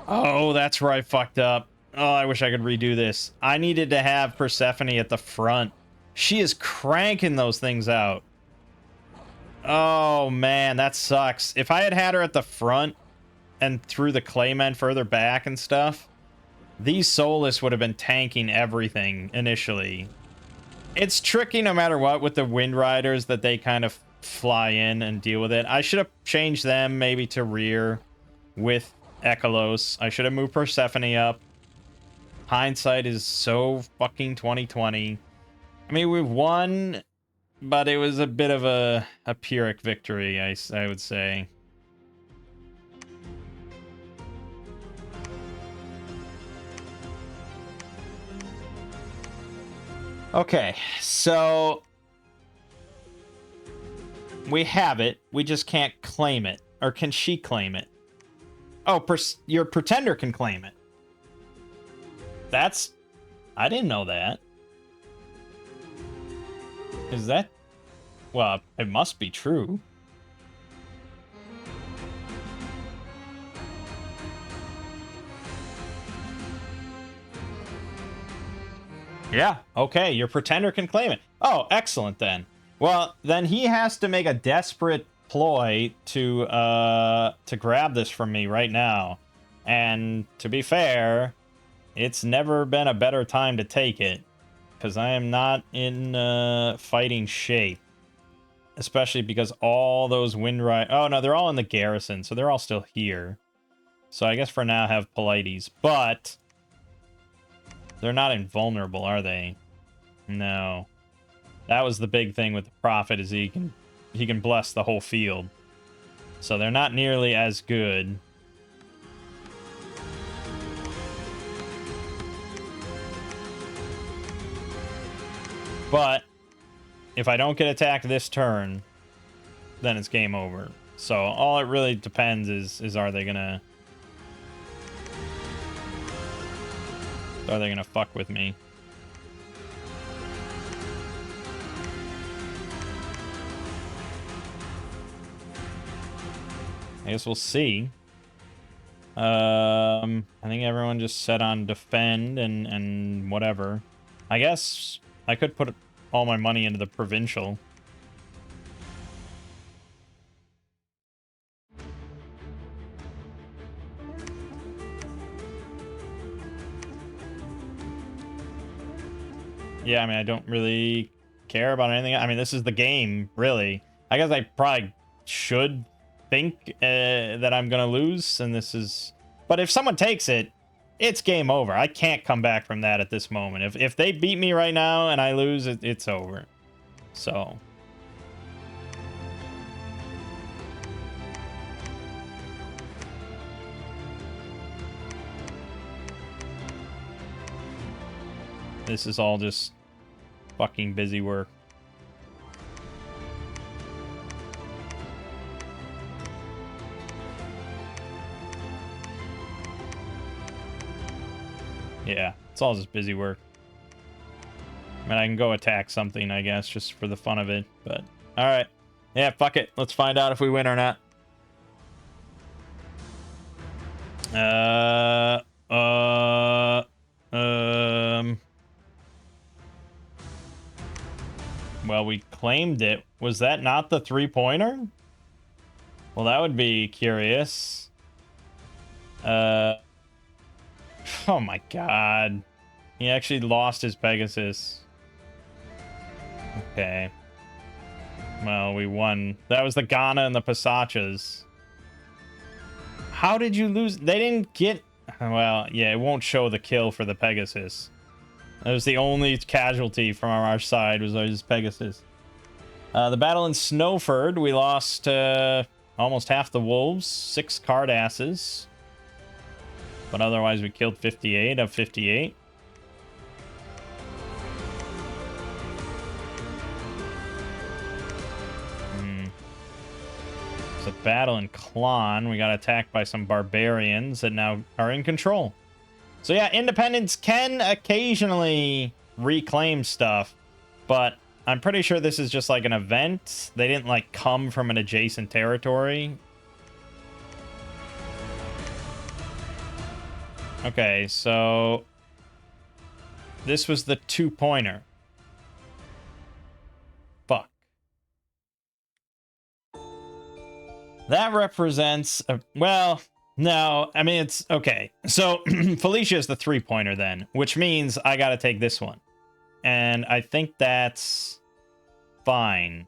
Oh, that's where I fucked up. Oh, I wish I could redo this. I needed to have Persephone at the front. She is cranking those things out. Oh, man, that sucks. If I had had her at the front and threw the Claymen further back and stuff, these soulless would have been tanking everything initially. It's tricky no matter what with the Wind Riders that they kind of fly in and deal with it. I should have changed them maybe to rear with Ekalos. I should have moved Persephone up. Hindsight is so fucking 2020. I mean, we've won, but it was a bit of a Pyrrhic victory, I would say. Okay, so we have it. We just can't claim it. Or can she claim it? Oh, your pretender can claim it. That's... I didn't know that. Is that... Well, it must be true. Yeah, okay, your pretender can claim it. Oh, excellent then. Well, then he has to make a desperate ploy to grab this from me right now. And to be fair, it's never been a better time to take it, because I am not in fighting shape. Especially because all those Windride... Oh, no, they're all in the garrison, so they're all still here. So I guess for now I have Polites, but... They're not invulnerable, are they? No. That was the big thing with the Prophet, is he can bless the whole field. So they're not nearly as good. But if I don't get attacked this turn, then it's game over. So all it really depends is are they gonna fuck with me? I guess we'll see. I think everyone just set on defend and whatever. I guess I could put all my money into the provincial. Yeah, I mean, I don't really care about anything. I mean, this is the game, really. I guess I probably should think that I'm gonna lose, and this is... But if someone takes it, it's game over. I can't come back from that at this moment. If they beat me right now and I lose, it's over. So... This is all just fucking busy work. Yeah, it's all just busy work. I mean, I can go attack something, I guess, just for the fun of it, but... Alright. Yeah, fuck it. Let's find out if we win or not. Well, we claimed it. Was that not the 3-pointer? Well, that would be curious. Oh my god. He actually lost his Pegasus. Okay. Well, we won. That was the Ghana and the Pasachas. How did you lose? They didn't get... Well, yeah, it won't show the kill for the Pegasus. That was the only casualty from our side, was his Pegasus. The battle in Snowford, we lost almost half the wolves, 6 card asses. But otherwise, we killed 58 of 58. It's a battle in Klon. We got attacked by some barbarians that now are in control. So yeah, independents can occasionally reclaim stuff, but I'm pretty sure this is just like an event. They didn't like come from an adjacent territory. Okay, so this was the 2-pointer. Fuck. That represents a, well, no, I mean, it's okay. So Felicia is the 3-pointer then, which means I got to take this one. And I think that's fine.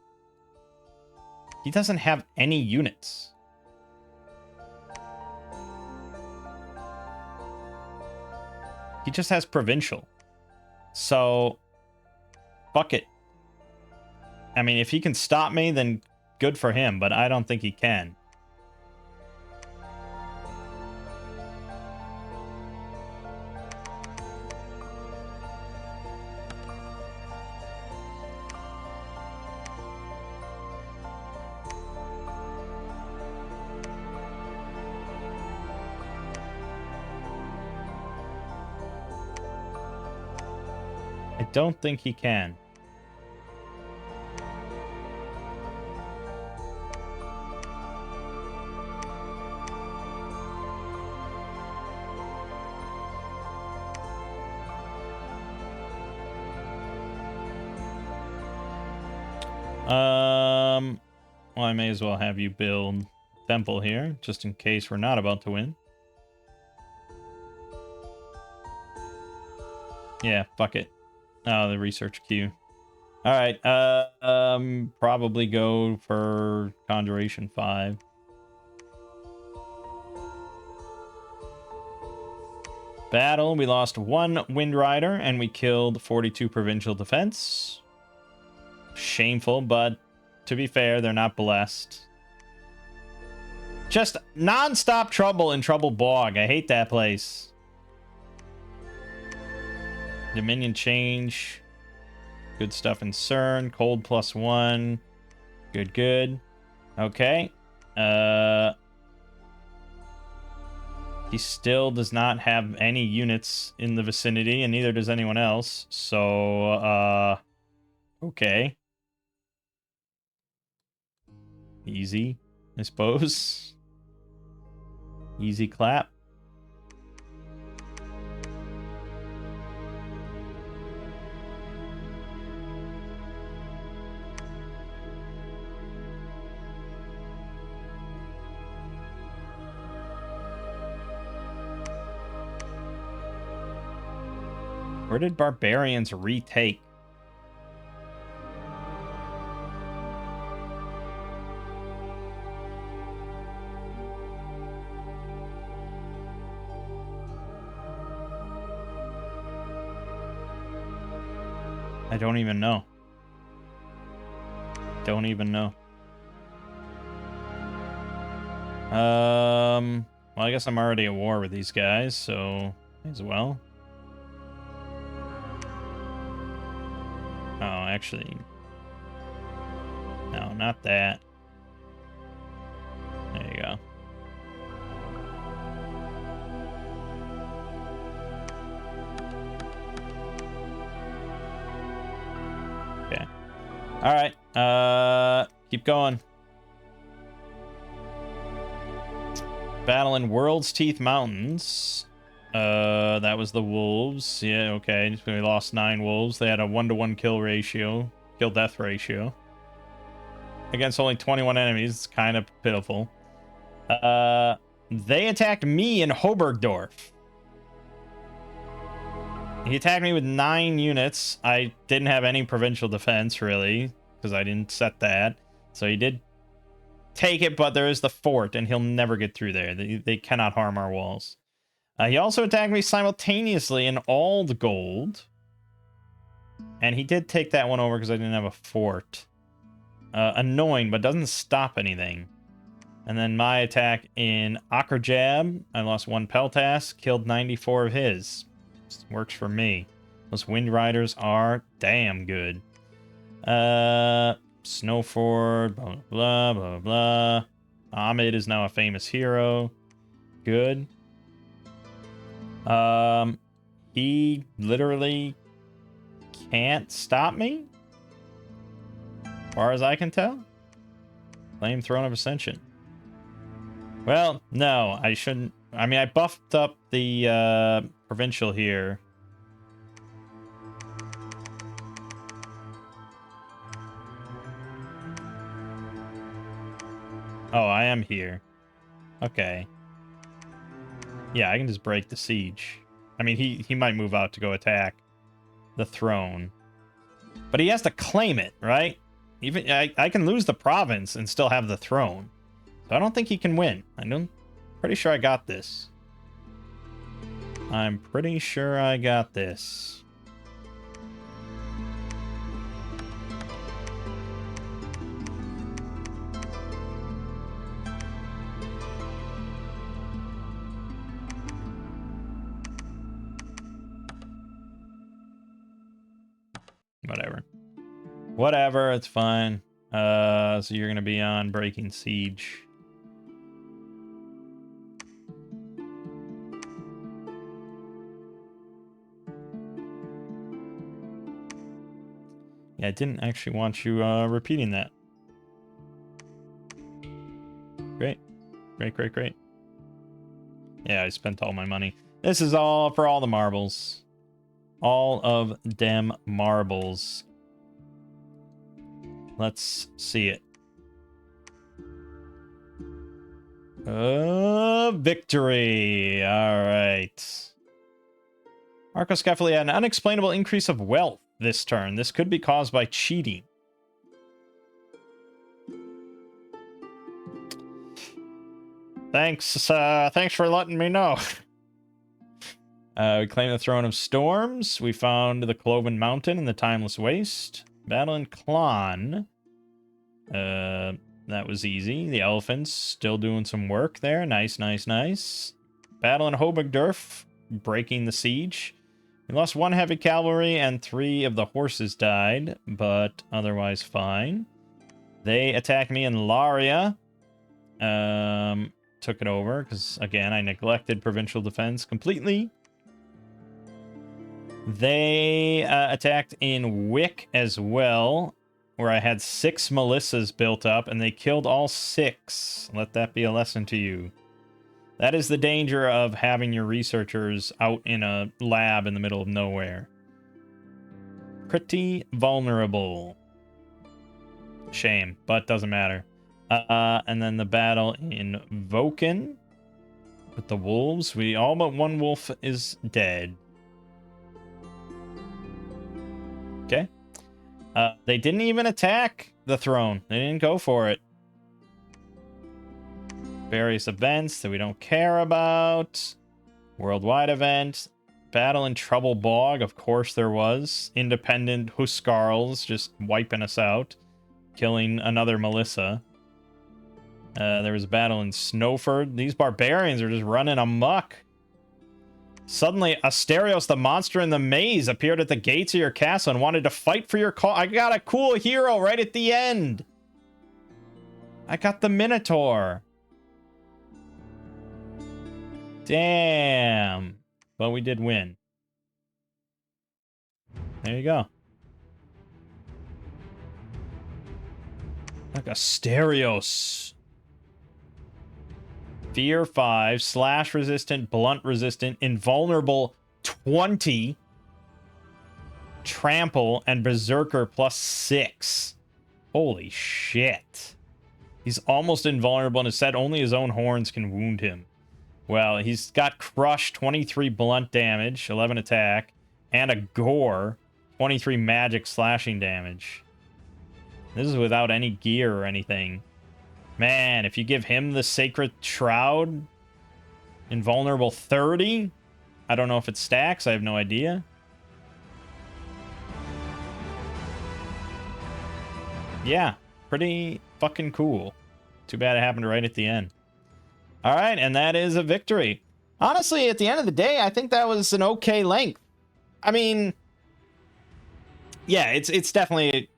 He doesn't have any units. He just has provincial. So, fuck it. I mean, if he can stop me, then good for him, but I don't think he can. I don't think he can. Well, I may as well have you build temple here, just in case we're not about to win. Yeah, fuck it. Oh, the research queue. All right, probably go for Conjuration 5. Battle, we lost 1 Wind Rider, and we killed 42 Provincial Defense. Shameful, but to be fair, they're not blessed. Just non-stop trouble in Trouble Bog. I hate that place. Dominion change. Good stuff in CERN. Cold +1. Good, good. Okay. He still does not have any units in the vicinity, and neither does anyone else. So, okay. Easy, I suppose. Easy clap. Where did barbarians retake? I don't even know. Don't even know. Well, I guess I'm already at war with these guys, so as well. Oh, actually, no, not that. There you go. Okay. All right. Keep going. Battle in World's Teeth Mountains. That was the wolves. Yeah, okay. We lost 9 wolves. They had a 1-to-1 kill death ratio. Against only 21 enemies. It's kind of pitiful. They attacked me in Hobergdorf. He attacked me with 9 units. I didn't have any provincial defense, really, because I didn't set that. So he did take it, but there is the fort, and he'll never get through there. They cannot harm our walls. He also attacked me simultaneously in all the gold. And he did take that one over because I didn't have a fort. Annoying, but doesn't stop anything. And then my attack in Akrajab, I lost 1 Peltas, killed 94 of his. Works for me. Those Wind Riders are damn good. Snowford, blah, blah, blah, blah. Ahmed is now a famous hero. Good. He literally can't stop me, as far as I can tell. Claim Throne of Ascension. Well, no, I shouldn't. I mean, I buffed up the provincial here. Oh, I am here. Okay. Yeah, I can just break the siege. I mean, he might move out to go attack the throne. But he has to claim it, right? Even I can lose the province and still have the throne. So I don't think he can win. Pretty sure I got this. I'm pretty sure I got this. Whatever. Whatever, it's fine. So you're gonna be on Breaking Siege. Yeah, I didn't actually want you repeating that. Great. Great. Yeah, I spent all my money. This is all for all the marbles. All of dem marbles. Let's see it. Victory. All right. Arcoscephale had an unexplainable increase of wealth this turn. This could be caused by cheating. Thanks for letting me know. We claimed the Throne of Storms. We found the Cloven Mountain and the Timeless Waste. Battle in Klon. That was easy. The elephants still doing some work there. Nice. Battle in Hobigdorf, breaking the siege. We lost 1 heavy cavalry and 3 of the horses died, but otherwise fine. They attacked me in Laria. Took it over because, again, I neglected provincial defense completely. They attacked in Wick as well, where I had 6 Melissas built up, and they killed all 6. Let that be a lesson to you. That is the danger of having your researchers out in a lab in the middle of nowhere. Pretty vulnerable. Shame, but doesn't matter. And then the battle in Voken with the wolves. All but 1 wolf is dead. Okay. They didn't even attack the throne. They didn't go for it. Various events that we don't care about. Worldwide event. Battle in Trouble Bog. Of course there was. Independent Huskarls just wiping us out. Killing another Melissa. There was a battle in Snowford. These barbarians are just running amok. Suddenly, Asterios, the monster in the maze, appeared at the gates of your castle and wanted to fight for your cause. I got a cool hero right at the end. I got the Minotaur. Damn. But we did win. There you go. Like Asterios. Fear 5, slash resistant, blunt resistant, invulnerable 20, trample, and berserker +6. Holy shit. He's almost invulnerable and has said only his own horns can wound him. Well, he's got crush, 23 blunt damage, 11 attack, and a gore, 23 magic slashing damage. This is without any gear or anything. Man, if you give him the Sacred Shroud, invulnerable 30, I don't know if it stacks, I have no idea. Yeah, pretty fucking cool. Too bad it happened right at the end. All right, and that is a victory. Honestly, at the end of the day, I think that was an okay length. I mean, yeah, it's definitely...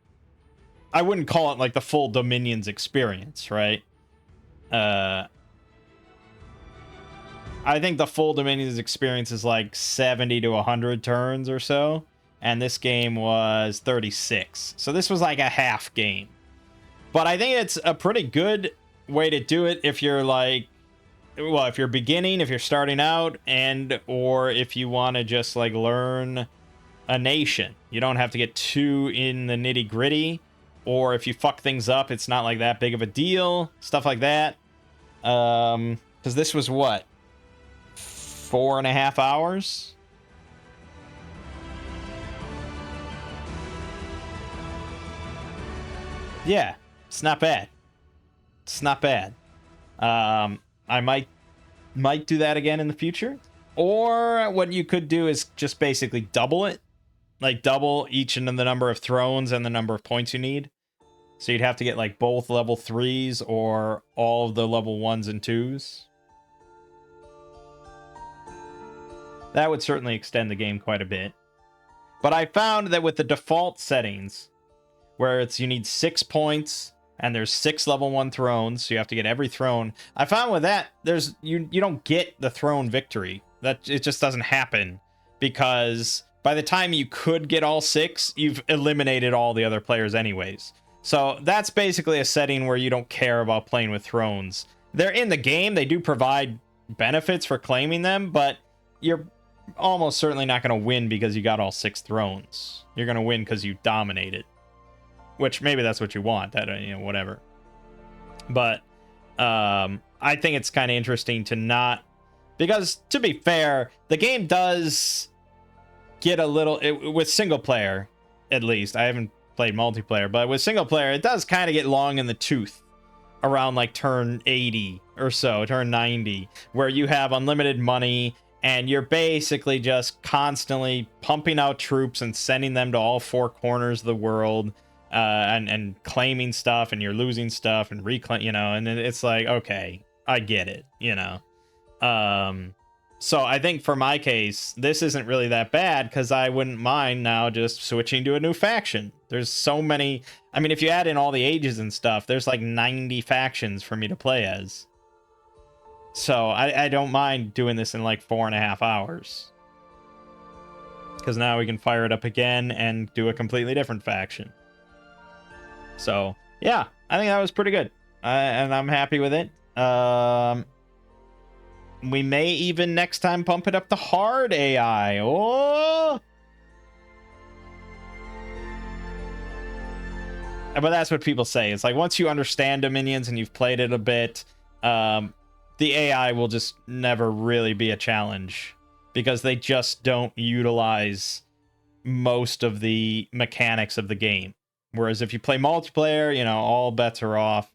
I wouldn't call it like the full Dominions experience, right? I think the full Dominions experience is like 70 to 100 turns or so. And this game was 36. So this was like a half game. But I think it's a pretty good way to do it if you're like... Well, if you're beginning, if you're starting out, and or if you want to just like learn a nation. You don't have to get too in the nitty-gritty. Or if you fuck things up, it's not like that big of a deal. Stuff like that. Because this was what? 4.5 hours? Yeah, it's not bad. It's not bad. I might do that again in the future. Or what you could do is just basically double it. Like double each in the number of thrones and the number of points you need. So you'd have to get like both level 3s or all of the level 1s and 2s. That would certainly extend the game quite a bit. But I found that with the default settings, where it's you need 6 points and there's 6 level 1 thrones, so you have to get every throne. I found with that, there's you don't get the throne victory. That it just doesn't happen, because by the time you could get all 6, you've eliminated all the other players anyways. So that's basically a setting where you don't care about playing with thrones. They're in the game, they do provide benefits for claiming them, but you're almost certainly not going to win because you got all 6 thrones. You're going to win because you dominated. Which maybe that's what you want, that, you know, whatever. But I think it's kind of interesting to not, because to be fair, the game does get a little, with single player, at least. I haven't played multiplayer, but with single player, it does kind of get long in the tooth around like turn 80 or so, turn 90, where you have unlimited money and you're basically just constantly pumping out troops and sending them to all 4 corners of the world, and claiming stuff, and you're losing stuff and reclaim, you know, and it's like, okay, I get it, you know. So I think for my case, this isn't really that bad, because I wouldn't mind now just switching to a new faction. There's so many, I mean, if you add in all the ages and stuff, there's like 90 factions for me to play as. So I don't mind doing this in like 4.5 hours. Because now we can fire it up again and do a completely different faction. So, yeah, I think that was pretty good. And I'm happy with it. We may even next time pump it up to hard AI. Oh! But that's what people say. It's like once you understand Dominions and you've played it a bit, the AI will just never really be a challenge, because they just don't utilize most of the mechanics of the game. Whereas if you play multiplayer, you know, all bets are off.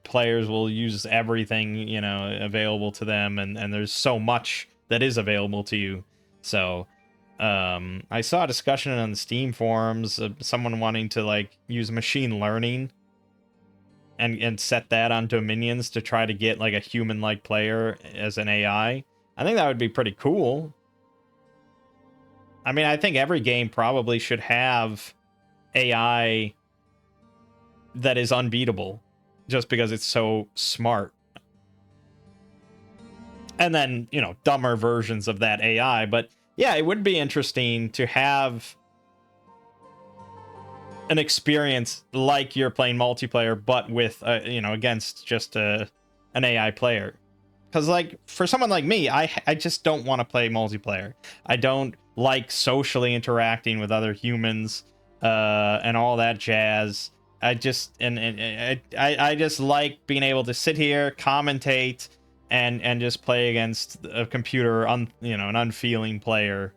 Players will use everything, you know, available to them, and there's so much that is available to you. So I saw a discussion on the Steam forums of someone wanting to like use machine learning and set that on Dominions to try to get like a human-like player as an AI. I think that would be pretty cool. I mean, I think every game probably should have AI that is unbeatable, just because it's so smart. And then, you know, dumber versions of that AI. But yeah, it would be interesting to have an experience like you're playing multiplayer, but with, you know, against just an AI player. Because, like, for someone like me, I just don't want to play multiplayer. I don't like socially interacting with other humans and all that jazz. I just I just like being able to sit here, commentate, and just play against a computer, you know, an unfeeling player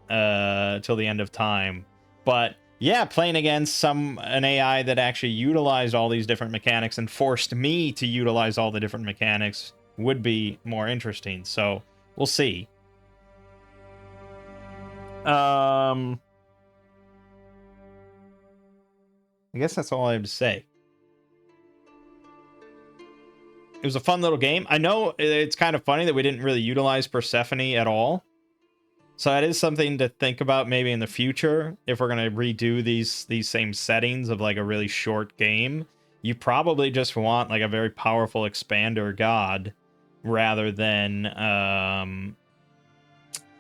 till the end of time. But yeah, playing against an AI that actually utilized all these different mechanics and forced me to utilize all the different mechanics would be more interesting. So we'll see. I guess that's all I have to say. It was a fun little game. I know it's kind of funny that we didn't really utilize Persephone at all. So that is something to think about maybe in the future. If we're going to redo these same settings of like a really short game, you probably just want like a very powerful expander god rather than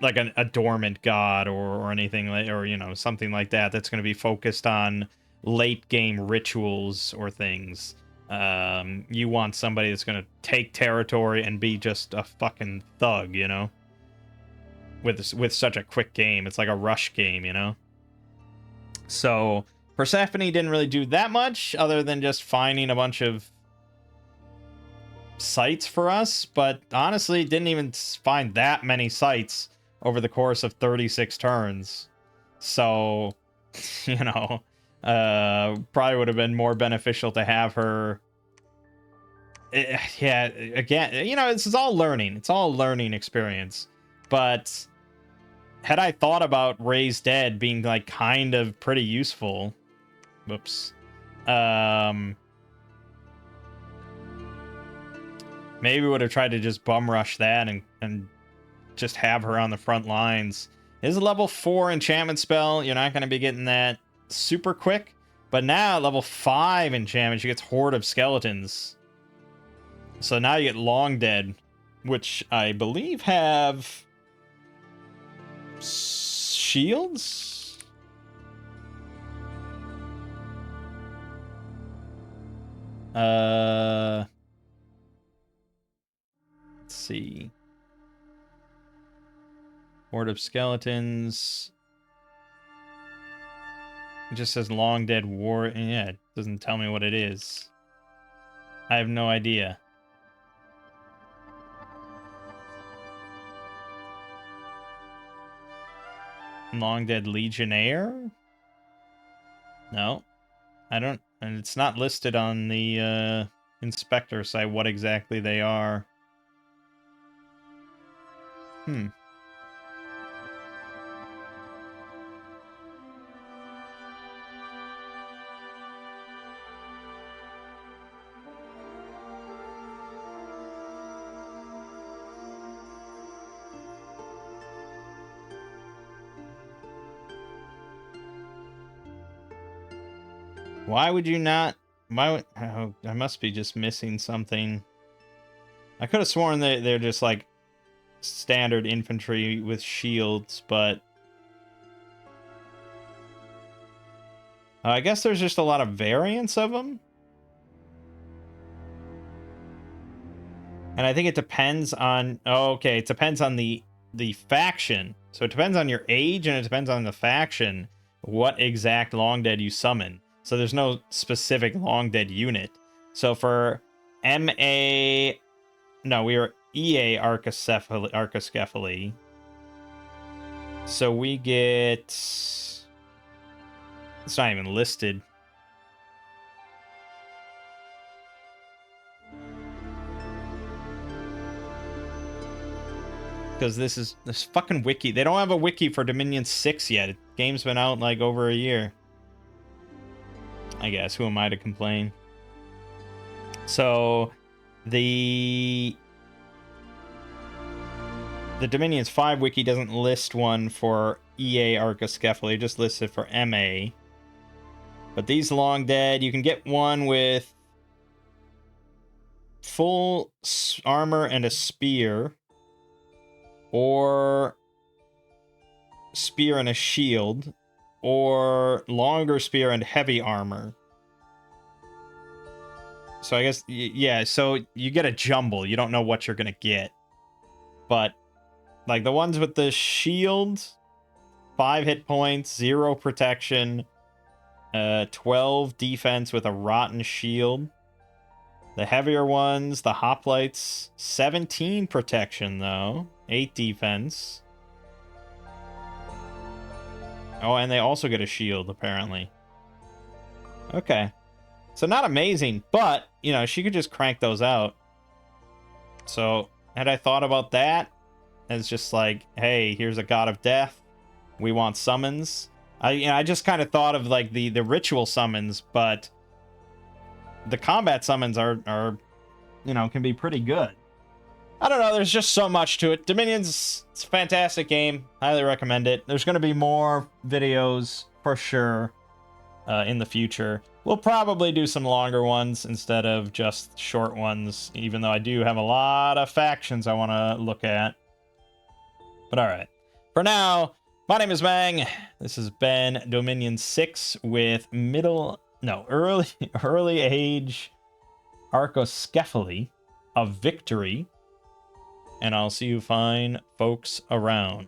like a dormant god or anything like, or, you know, something like that that's going to be focused on late game rituals or things. You want somebody that's going to take territory and be just a fucking thug, you know, with such a quick game. It's like a rush game, you know. So Persephone didn't really do that much other than just finding a bunch of sites for us, but honestly didn't even find that many sites over the course of 36 turns. So, you know, Probably would have been more beneficial to have her. Yeah, again, you know, this is all learning. It's all a learning experience. But had I thought about Raised Dead being like kind of pretty useful, whoops. Maybe would have tried to just bum rush that and just have her on the front lines. It is a level 4 enchantment spell. You're not going to be getting that super quick. But now at level 5 enchantment, she gets Horde of Skeletons. So now you get Long Dead, which I believe have shields? Let's see. Horde of Skeletons. It just says Long Dead War. Yeah, it doesn't tell me what it is. I have no idea. Long Dead Legionnaire? No. I don't... And it's not listed on the inspector site what exactly they are. Why would you not... Why would... Oh, I must be just missing something. I could have sworn that they're just like standard infantry with shields, but... I guess there's just a lot of variants of them. And I think it depends on... Oh, okay, it depends on the faction. So it depends on your age and it depends on the faction what exact Long Dead you summon. So there's no specific Long Dead unit. So for MA... No, we are EA Arcoscephale. So we get... It's not even listed. Because this fucking wiki. They don't have a wiki for Dominion 6 yet. The game's been out like over a year. I guess. Who am I to complain? So, the Dominion's 5 wiki doesn't list one for EA Arcoscephale. It just lists it for MA. But these Long Dead, you can get one with full armor and a spear. Or spear and a shield. Or longer spear and heavy armor. So I guess, yeah, so you get a jumble. You don't know what you're going to get. But, like, the ones with the shield, 5 hit points, 0 protection, 12 defense with a rotten shield. The heavier ones, the hoplites, 17 protection, though. 8 defense. Oh, and they also get a shield, apparently. Okay. So not amazing, but, you know, she could just crank those out. So, had I thought about that as just like, hey, here's a god of death. We want summons. I just kind of thought of, like, the ritual summons, but the combat summons are, you know, can be pretty good. I don't know, there's just so much to it. Dominion's, it's a fantastic game. Highly recommend it. There's going to be more videos, for sure, in the future. We'll probably do some longer ones instead of just short ones, even though I do have a lot of factions I want to look at. But alright. For now, my name is Mangg. This has been Dominion 6 with early age Arcoscephale of Victory. And I'll see you fine folks around.